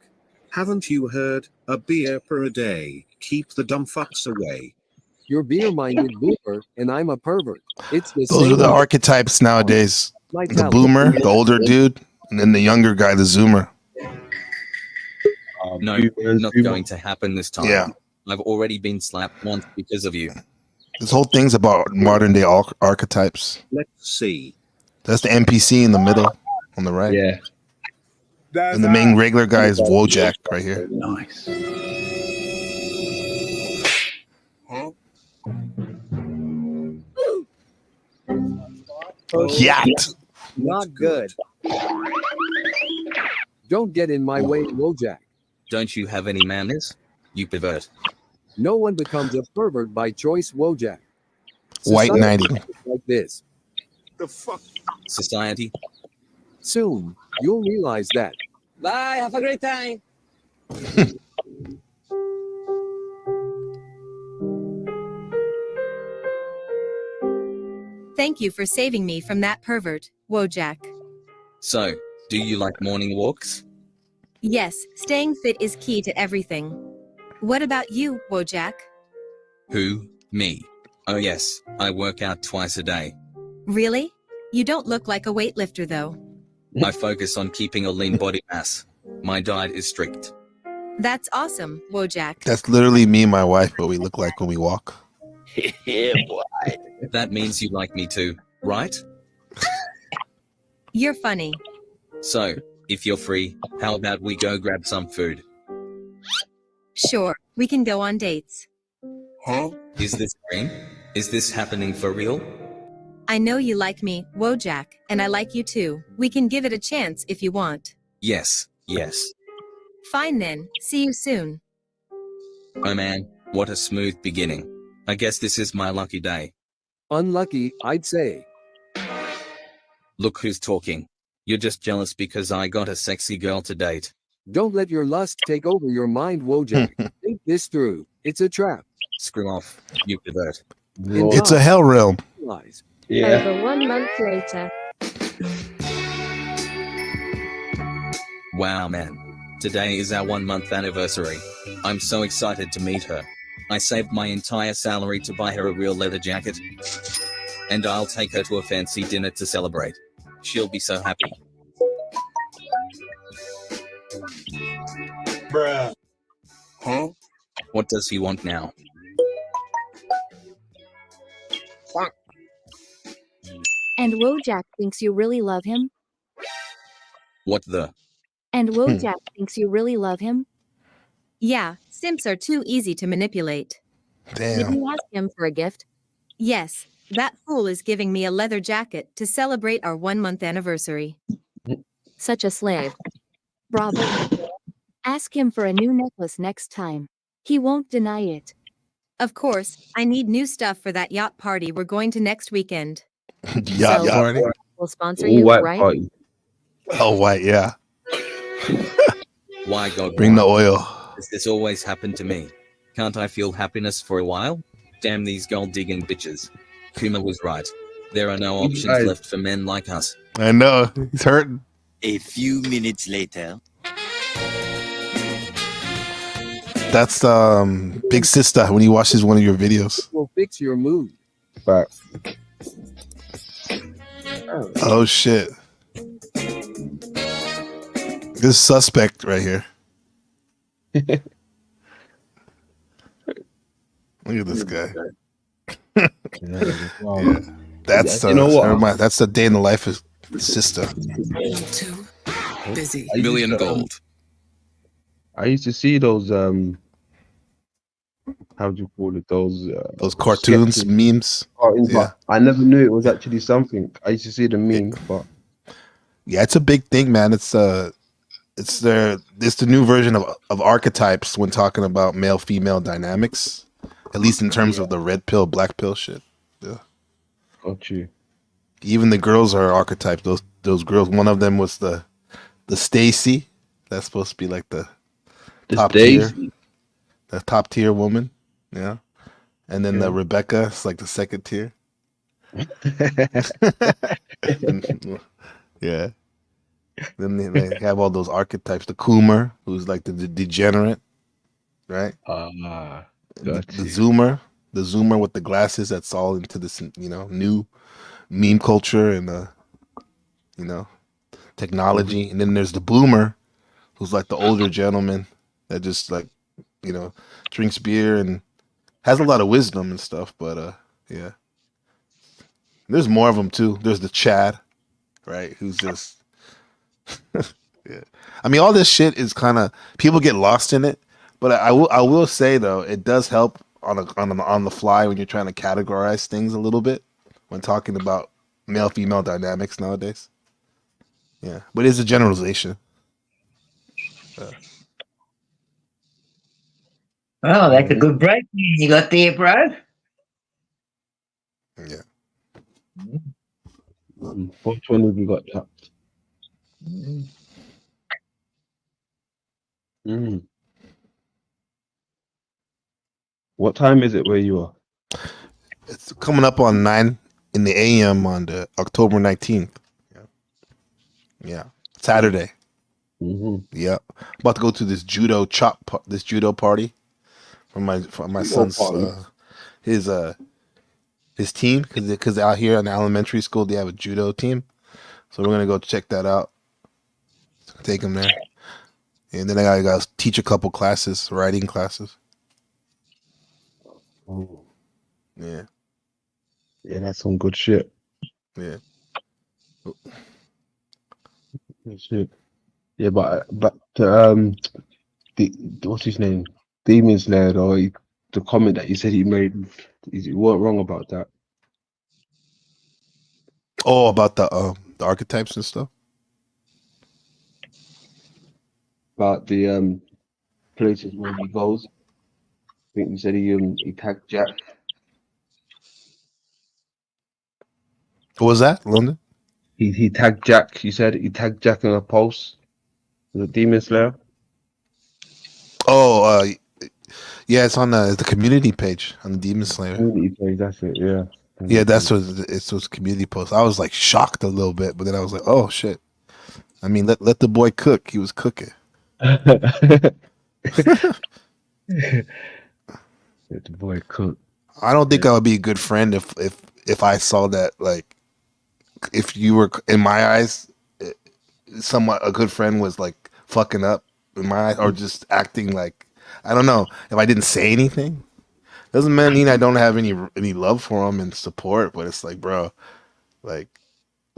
Haven't you heard? A beer per a day. Keep the dumb fucks away. You're beer-minded Boomer, and I'm a pervert. It's the Those same. are the archetypes nowadays. The Vitality. boomer, the older dude, and then the younger guy, the zoomer. No, not going to happen this time. Yeah. I've already been slapped once because of you. This whole thing's about modern day archetypes. Let's see. That's the NPC in the middle on the right. Yeah. And the main regular guy is Wojak right here. Nice. Yacht. Not good. Don't get in my way, Wojak. Don't you have any manners? You pervert. No one becomes a pervert by choice, Wojak. White Society knighting. is like this. The fuck? Society. Soon, you'll realize that. Bye. Have a great time. Thank you for saving me from that pervert, Wojak. So, do you like morning walks? Yes, staying fit is key to everything. What about you, Wojak? Who? Me. Oh yes, I work out twice a day. Really? You don't look like a weightlifter, though. I focus on keeping a lean body mass. My diet is strict. That's awesome, Wojak. That's literally me and my wife, what we look like when we walk. Yeah, boy. That means you like me too, right? You're funny. So, if you're free, how about we go grab some food? Sure, we can go on dates. Huh? Is this dream? Is this happening for real? I know you like me, Wojak, and I like you too. We can give it a chance if you want. Yes, yes. Fine then, see you soon. Oh man, what a smooth beginning. I guess this is my lucky day. Unlucky, I'd say. Look who's talking. You're just jealous because I got a sexy girl to date. Don't let your lust take over your mind, Wojak. Think this through. It's a trap. Screw off, you pervert. It's a hell realm. Lies. Over 1 month later. Wow, man. Today is our 1 month anniversary. I'm so excited to meet her. I saved my entire salary to buy her a real leather jacket. And I'll take her to a fancy dinner to celebrate. She'll be so happy. Bruh. Huh? What does he want now? And Wojak thinks you really love him? What the? And Wojak thinks you really love him? Yeah, simps are too easy to manipulate. Did you ask him for a gift? Yes, that fool is giving me a leather jacket to celebrate our 1 month anniversary. Such a slave. Bravo. Ask him for a new necklace next time. He won't deny it. Of course, I need new stuff for that yacht party we're going to next weekend. Yacht So, party. We'll sponsor All you, white right? party. Oh, white, yeah. Why, God? Bring the why? oil. Does this always happen to me? Can't I feel happiness for a while? Damn these gold-digging bitches. Kuma was right. There are no options guys- left for men like us. I know. He's hurting. A few minutes later. That's Big Sister when he watches one of your videos. Will fix your mood. Back. Oh shit. This suspect right here. Look at this guy. Yeah. That's You know what? never mind. That's the day in the life of Sister. Too busy. Million gold. I used to see those how do you call it? Those cartoons, sketches. memes. Cartoons, Yeah. but I never knew it was actually something. I used to see the meme, but Yeah, it's a big thing, man. It's the new version of archetypes when talking about male female dynamics. At least in terms of the red pill, black pill shit. Yeah. Got you. Even the girls are archetyped. Those girls. One of them was the Stacy. That's supposed to be like the top tier, Stacy. the top tier woman. Yeah. And then the Okay. Rebecca is like the second tier. And, yeah. Then they have all those archetypes. The Coomer, who's like the degenerate, right? Got The you. Zoomer with the glasses. That's all into this, new meme culture and technology. And then there's the Boomer, who's like the older gentleman that just like, drinks beer and has a lot of wisdom and stuff. But yeah, there's more of them too. There's the Chad, right? Who's just yeah. I mean, all this shit is kind of people get lost in it. But I will say though, it does help on the fly when you're trying to categorize things a little bit when talking about male female dynamics nowadays. Yeah, but it's a generalization. Oh, that's a good break you got there, bro. Yeah. Which one have you got tapped? Mm. What time is it where you are? It's coming up on 9 in the a.m. on the October 19th. Yeah, Saturday. Mm-hmm. Yep. About to go to this judo party from my Judo son's party? his team because out here in the elementary school they have a judo team, so we're gonna go check that out. Take him there, and then I gotta teach a couple classes, writing classes. Oh, Yeah, yeah, that's some good shit. yeah. Good shit. Yeah, but the what's his name? Demon Slayer, or the comment that you said he made, you weren't wrong about that. Oh, about the archetypes and stuff. About the places where he goes. I think you said he tagged Jack. What was that, London? He tagged Jack. You said he tagged Jack in a post. The Demon Slayer. Oh, yeah, it's on the community page on the Demon Slayer. Community page, that's it. Yeah. Yeah, that's what it's those community posts. I was like shocked a little bit, but then I was like, oh shit. I mean, let the boy cook. He was cooking. Let the boy cook. I don't think I would be a good friend if I saw that, like, if you were in my eyes, somewhat a good friend was like fucking up in my eyes or just acting like, I don't know, if I didn't say anything. Doesn't mean I don't have any love for him and support, but it's like, bro, like,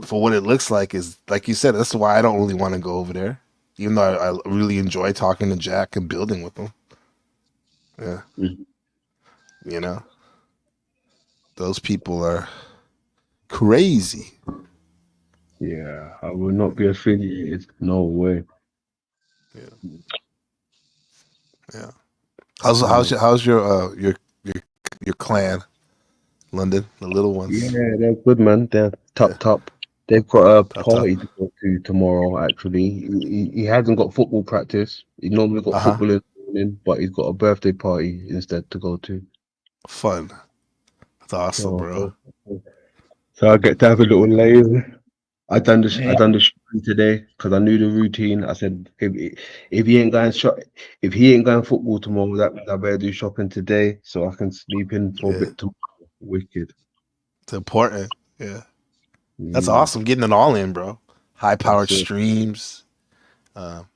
for what it looks like is like you said. That's why I don't really want to go over there, even though I really enjoy talking to Jack and building with him. Yeah, you know, those people are crazy. Yeah, I will not be affiliated. No way. Yeah. How's your clan, London, the little ones? Yeah, they're good, man. They're top. They've got a Top. party to go to tomorrow. Actually, he hasn't got football practice. He normally got football in the morning, but he's got a birthday party instead to go to. Fun. That's awesome, bro. So I get to have a little lazy. I done the shopping today because I knew the routine. I said if he ain't going if he ain't going football tomorrow, that means I better do shopping today so I can sleep in for a bit tomorrow. Wicked. It's important. Yeah. That's awesome. Getting it all in, bro. High powered That's it. streams. Going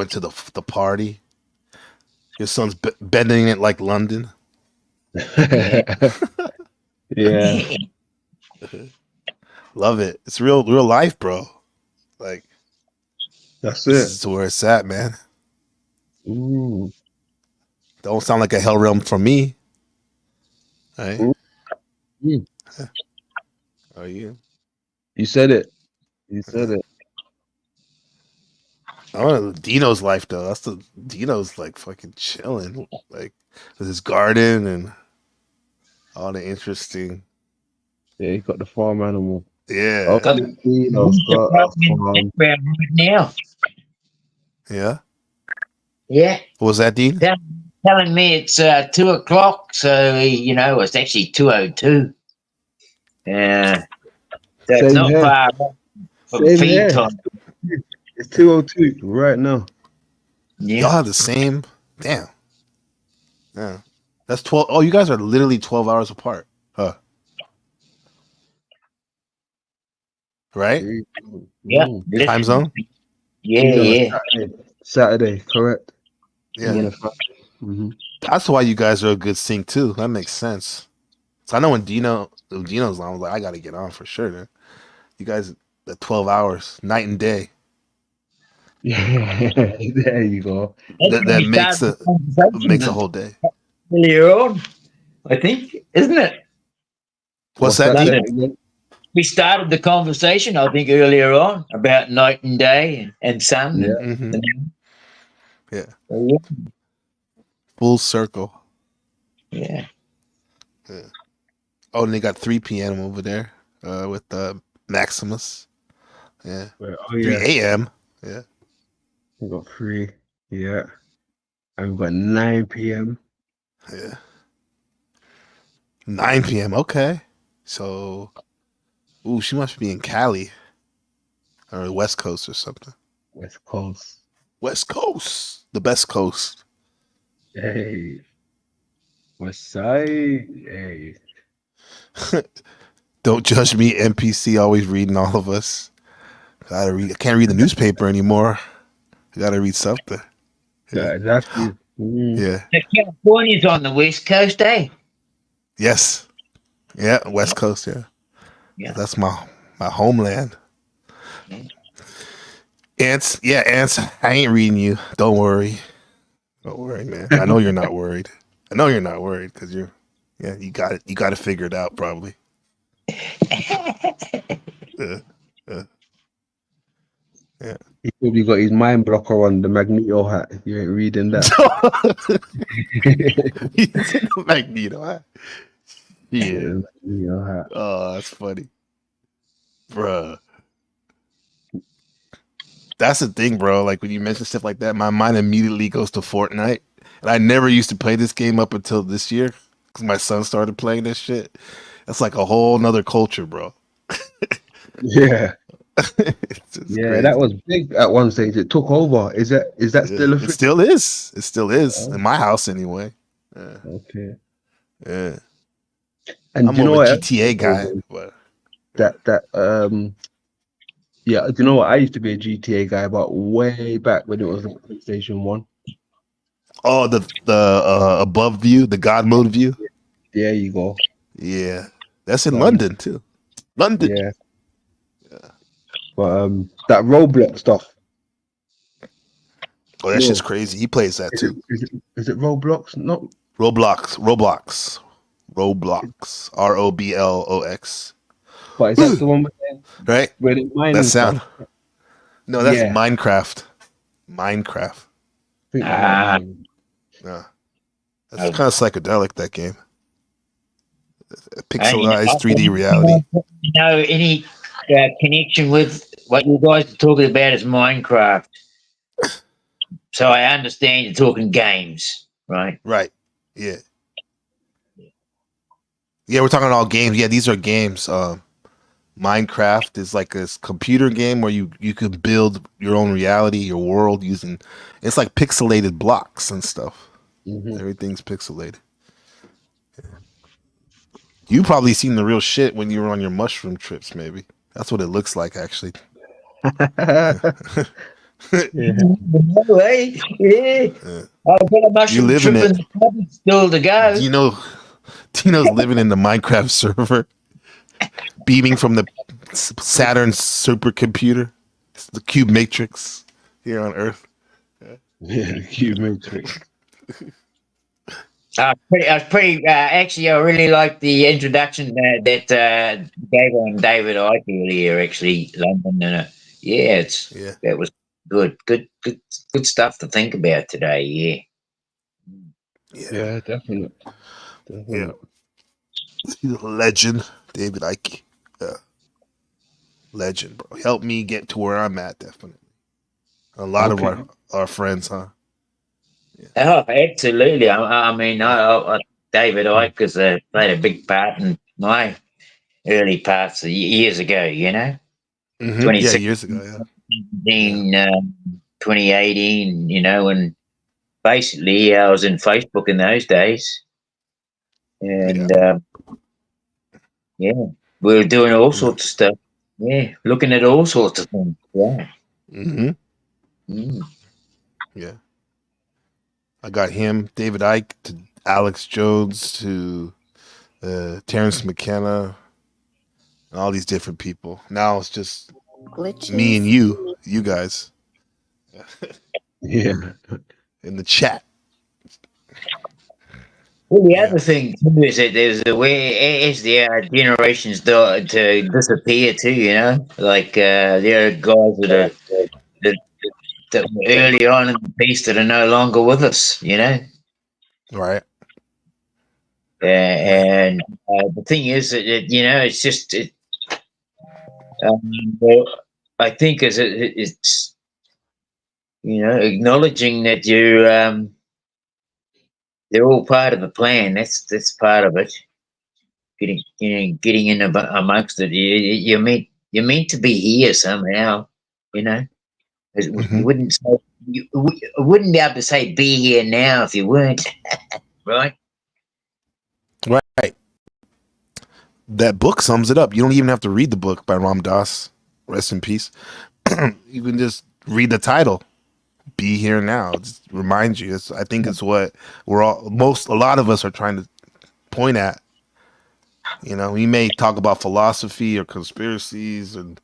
to the party. Your son's bending it like London. Yeah. Love it. It's real life, bro. Like, that's this it. is where it's at, man. Ooh. Don't sound like a hell realm for me. Right? Mm. Oh, yeah. You said it. You said it. I want to Dino's life though. That's the Dino's like fucking chilling, like with his garden and all the interesting. Yeah, he got the farm animal. Yeah, Oh, Dino's got a farm. Right now. yeah. Yeah. What was that, Dean? Telling me it's 2 o'clock, so it's actually 2:02. Yeah, so it's Same not here. far off from Same feed here. time. It's 2:02 right now. Yeah. Y'all have the same. Damn. Yeah. That's 12. Oh, you guys are literally 12 hours apart. Huh. Right? Yeah. Time zone? Yeah, He's on a yeah. Saturday, correct? Yeah. Mm-hmm. That's why you guys are a good sync too. That makes sense. So I know when Dino's on, I was like, I gotta get on for sure. Man. You guys, the 12 hours, night and day. Yeah, there you go. That makes a whole day. Earlier on, I think, isn't it? What's that, Dean? We started the conversation, I think, earlier on about night and day and sun. Yeah. And, Yeah. yeah. Full circle. Yeah. Yeah. Oh, and they got 3 p.m. over there with Maximus. Yeah. Oh, 3 yeah. a.m. Yeah. We got 3. Yeah. And we've got 9 p.m. Yeah. 9 p.m. Okay. So, she must be in Cali or West Coast or something. West Coast. West Coast. The best coast. Hey. West Side. Hey. Don't judge me, NPC always reading all of us. I can't read the newspaper anymore. I gotta read something. Yeah, exactly. Yeah. California's on the West Coast, eh? Yes. Yeah, West Coast, yeah. Yeah. That's my homeland. Ants, I ain't reading you. Don't worry. Don't worry, man. I know you're not worried. I know you're not worried because you got it. You got it figured out, probably. Yeah. He probably got his mind blocker on, the Magneto hat. You ain't reading that. The Magneto hat. Yeah. Magneto hat. Oh, that's funny. Bruh. That's the thing, bro. Like when you mention stuff like that, my mind immediately goes to Fortnite. And I never used to play this game up until this year because my son started playing this shit. That's like a whole nother culture, bro. Yeah. It's Yeah, crazy. that was big at one stage. It took over. Is that still a It thing? still is. It still is in my house anyway. Yeah. Okay. Yeah. And I'm do you know more of a what? GTA guy, but yeah, do you know what? I used to be a GTA guy, but way back when it was like PlayStation 1. oh, the above view, the God mode view. There you go. Yeah, that's in London too. London. Yeah. But that Roblox stuff. Oh, that's No. just crazy. He plays that too. Is it Roblox? No. Roblox. ROBLOX. But is that the one Right? where they mine That and sound. stuff? No, that's Yeah. Minecraft. I think that might Yeah. That's kind of psychedelic, that game. Hey, Pixelized 3D reality. Any connection with what you guys are talking about is Minecraft. So I understand you're talking games, right? Right. Yeah. Yeah, we're talking all games. Yeah, these are games. Minecraft is like this computer game where you can build your own reality, your world using. It's like pixelated blocks and stuff. Everything's pixelated. You probably seen the real shit when you were on your mushroom trips. Maybe that's what it looks like, actually. No way. Yeah. I've got a You mushroom live trip in in it. the cupboard still to go. Tino's living in the Minecraft server, beaming from the Saturn supercomputer, the Cube Matrix here on Earth. Yeah, the Cube Matrix. I was pretty. Actually, I really liked the introduction that gave on David Icke earlier. Actually, London, and that was Good stuff to think about today. Yeah. Yeah, definitely. Yeah. He's a legend, David Icke. Yeah. Legend, bro. Helped me get to where I'm at, definitely. A lot of Okay. our friends, huh? Oh, absolutely. I mean, David Icke has played a big part in my early parts years ago, you know, Yeah, years ago, yeah. 2016, 2018, you know, and basically I was in Facebook in those days. And yeah, we were doing all sorts of stuff. Yeah, looking at all sorts of things. Yeah. Yeah. I got him, David Icke, to Alex Jones, to Terrence McKenna, and all these different people. Now it's just me and you guys. Yeah. In the chat. Well, the other thing too is that there's a way as the generations start to disappear too. You know, like there are guys that were early on in the piece that are no longer with us. You know, right? And the thing is that you know it's just well, I think it's you know acknowledging that they're all part of the plan. That's part of it. Getting in amongst it. You're meant to be here somehow. You know, you wouldn't say, you wouldn't be able to say be here now if you weren't, right? Right. That book sums it up. You don't even have to read the book by Ram Dass. Rest in peace. You can just read the title. Be here now. It just reminds you. I think it's what a lot of us are trying to point at. You know, we may talk about philosophy or conspiracies and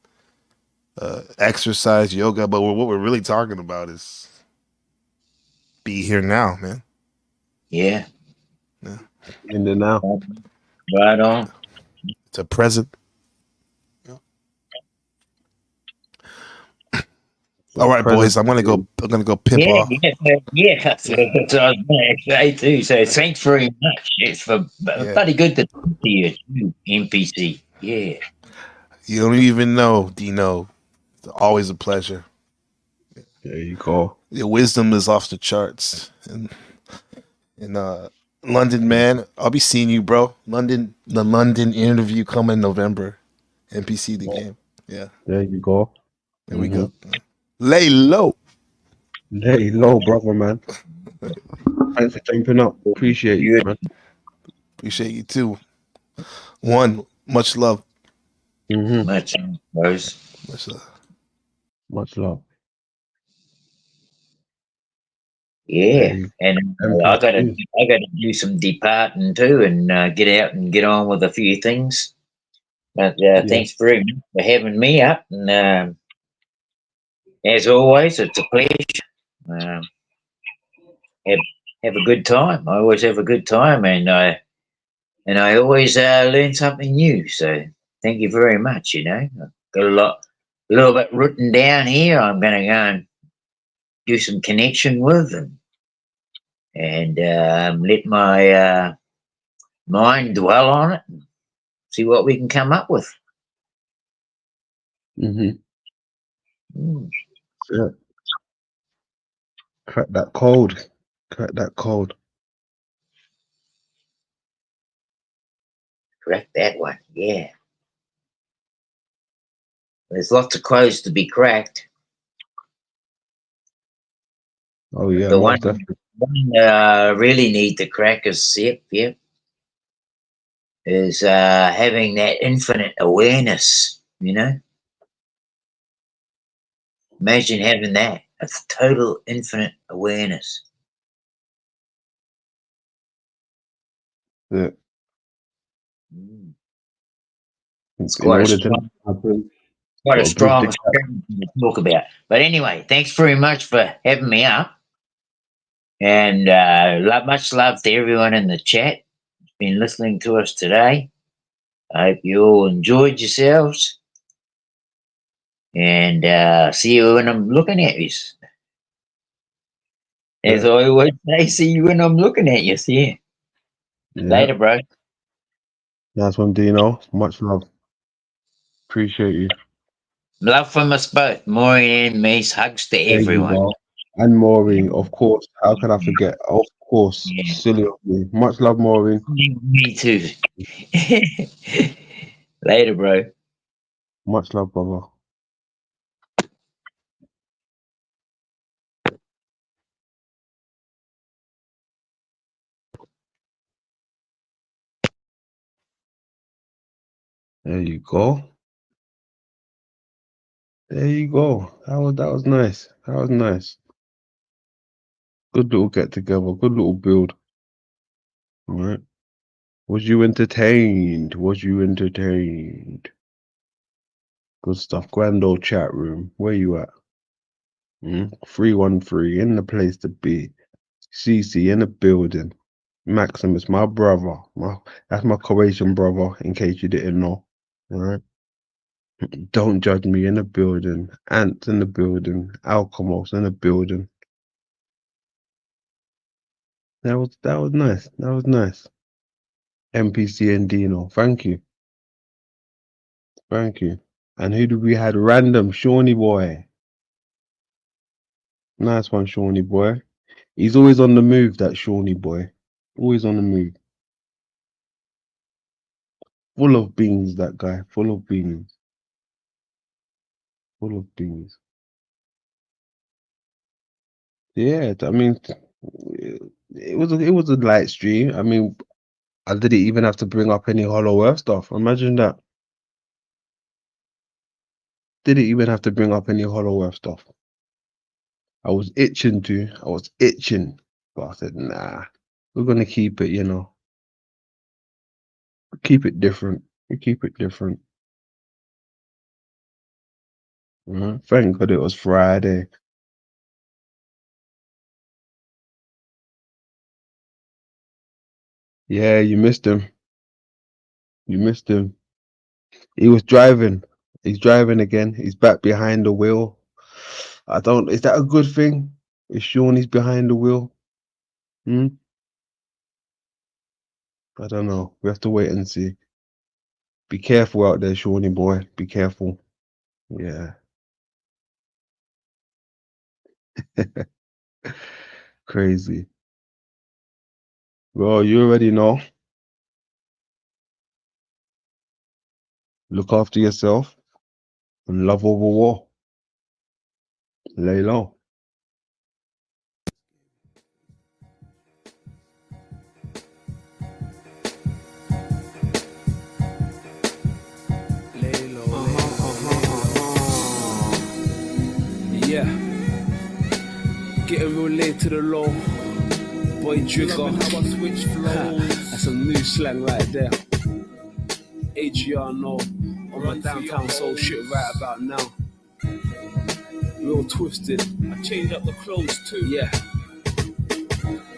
exercise, yoga, but what we're really talking about is be here now, man. Yeah. In the now. Right on. It's a present. All right, boys. I'm gonna go pimp off. Yeah. So that's what I was going to say too. So thanks very much. It's bloody good to talk to you too, NPC. Yeah. You don't even know, Dino. It's always a pleasure. There you go. Your wisdom is off the charts. And London, man, I'll be seeing you, bro. The London interview coming November. NPC the game. Yeah. There you go. There we go. Lay low. Lay low, brother, man. Thanks for jumping up. Appreciate you, man. Appreciate you too. Much love. Much love. Much love. Much love. Yeah, and I got to do some departing too, and get out and get on with a few things. But thanks very much for having me up, and as always, it's a pleasure. Have a good time. I always have a good time, and I always learn something new. So thank you very much. You know, I've got a little bit written down here. I'm going to go and do some connection with and let my mind dwell on it and see what we can come up with. Yeah. Crack that code. Crack that code. Crack that one. Yeah. There's lots of codes to be cracked. Oh yeah, The most one definitely. really need to crack is is having that infinite awareness. You know, imagine having that. It's total infinite awareness. Yeah. It's In quite a order to strong, happen, quite a gotta bridge the strong gap. thing to talk about. But anyway, thanks very much for having me up. And much love to everyone in the chat who's been listening to us today. I hope you all enjoyed yourselves. And see you when I'm looking at you. As I always say, see you when I'm looking at you. See you. Yeah. Later, bro. Nice one, Dino. Much love. Appreciate you. Love from us both. Maureen and Mace. Hugs to There you everyone. go. And Maureen, of course. How could I forget? Of course. Yeah. Silly of me. Much love, Maureen. Me too. Later, bro. Much love, brother. There you go. There you go. That was nice. That was nice. Good little get together. Good little build. All right. Was you entertained? Was you entertained? Good stuff. Grand old chat room. Where you at? 313 in the place to be. CC in the building. Maximus, my brother. That's my Croatian brother, in case you didn't know. All right. Don't judge me in the building. Ants in the building. Alchemos in the building. That was nice. That was nice. MPC and Dino. Thank you. Thank you. And who did we had? Random Shawnee boy. Nice one, Shawnee boy. He's always on the move, that Shawnee boy. Always on the move. Full of beans, that guy. Full of beans. Full of beans. Yeah, I mean, it was a light stream. I mean, I didn't even have to bring up any Hollow Earth stuff. Imagine that. Didn't even have to bring up any Hollow Earth stuff. I was itching to. I was itching. But I said, nah, we're going to keep it, keep it different. We keep it different. Thank God it was Friday. Yeah, you missed him. You missed him. He was driving. He's driving again. He's back behind the wheel. Is that a good thing? Is Shawnee's behind the wheel? I don't know. We have to wait and see. Be careful out there, Shawnee boy. Be careful. Yeah. Crazy. Well, you already know. Look after yourself and love over war. Lay low. Yeah. Getting real late to the low. Boy Trigger. How I switch flows. That's some new slang right there. AGR no. On my downtown soul shit right about now. Real twisted. I changed up the clothes too. Yeah.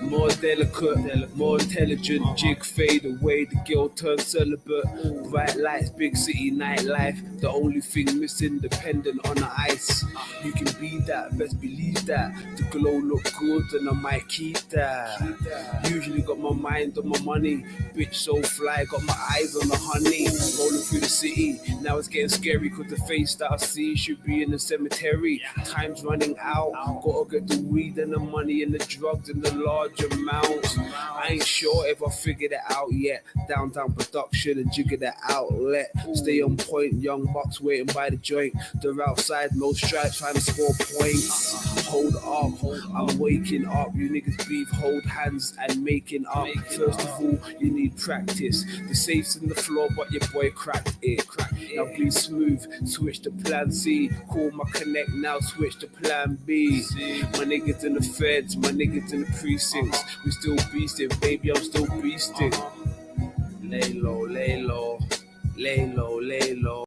More delicate, more intelligent, jig fade away, the girl turns celibate. Bright lights, big city nightlife, the only thing missing, dependent on the ice. You can be that, best believe that. The glow look good and I might keep that. Usually got my mind on my money, bitch so fly, got my eyes on the honey. Rolling through the city, now it's getting scary, cause the face that I see should be in the cemetery. Time's running out, gotta get the weed and the money and the drugs and the large amounts. I ain't sure if I figured it out yet. Downtown production and jigger the outlet. Stay on point, young bucks waiting by the joint. They're outside, no stripes, trying to score points. Hold up, I'm waking up. You niggas beef, hold hands and making up. First of all, you need practice. The safe's in the floor, but your boy cracked it. Now be smooth, switch to plan C. Call my connect now, switch to plan B. My niggas in the feds, my niggas in the precincts. We still beasting, baby, I'm still beasting. Lay low, lay low, lay low, lay low.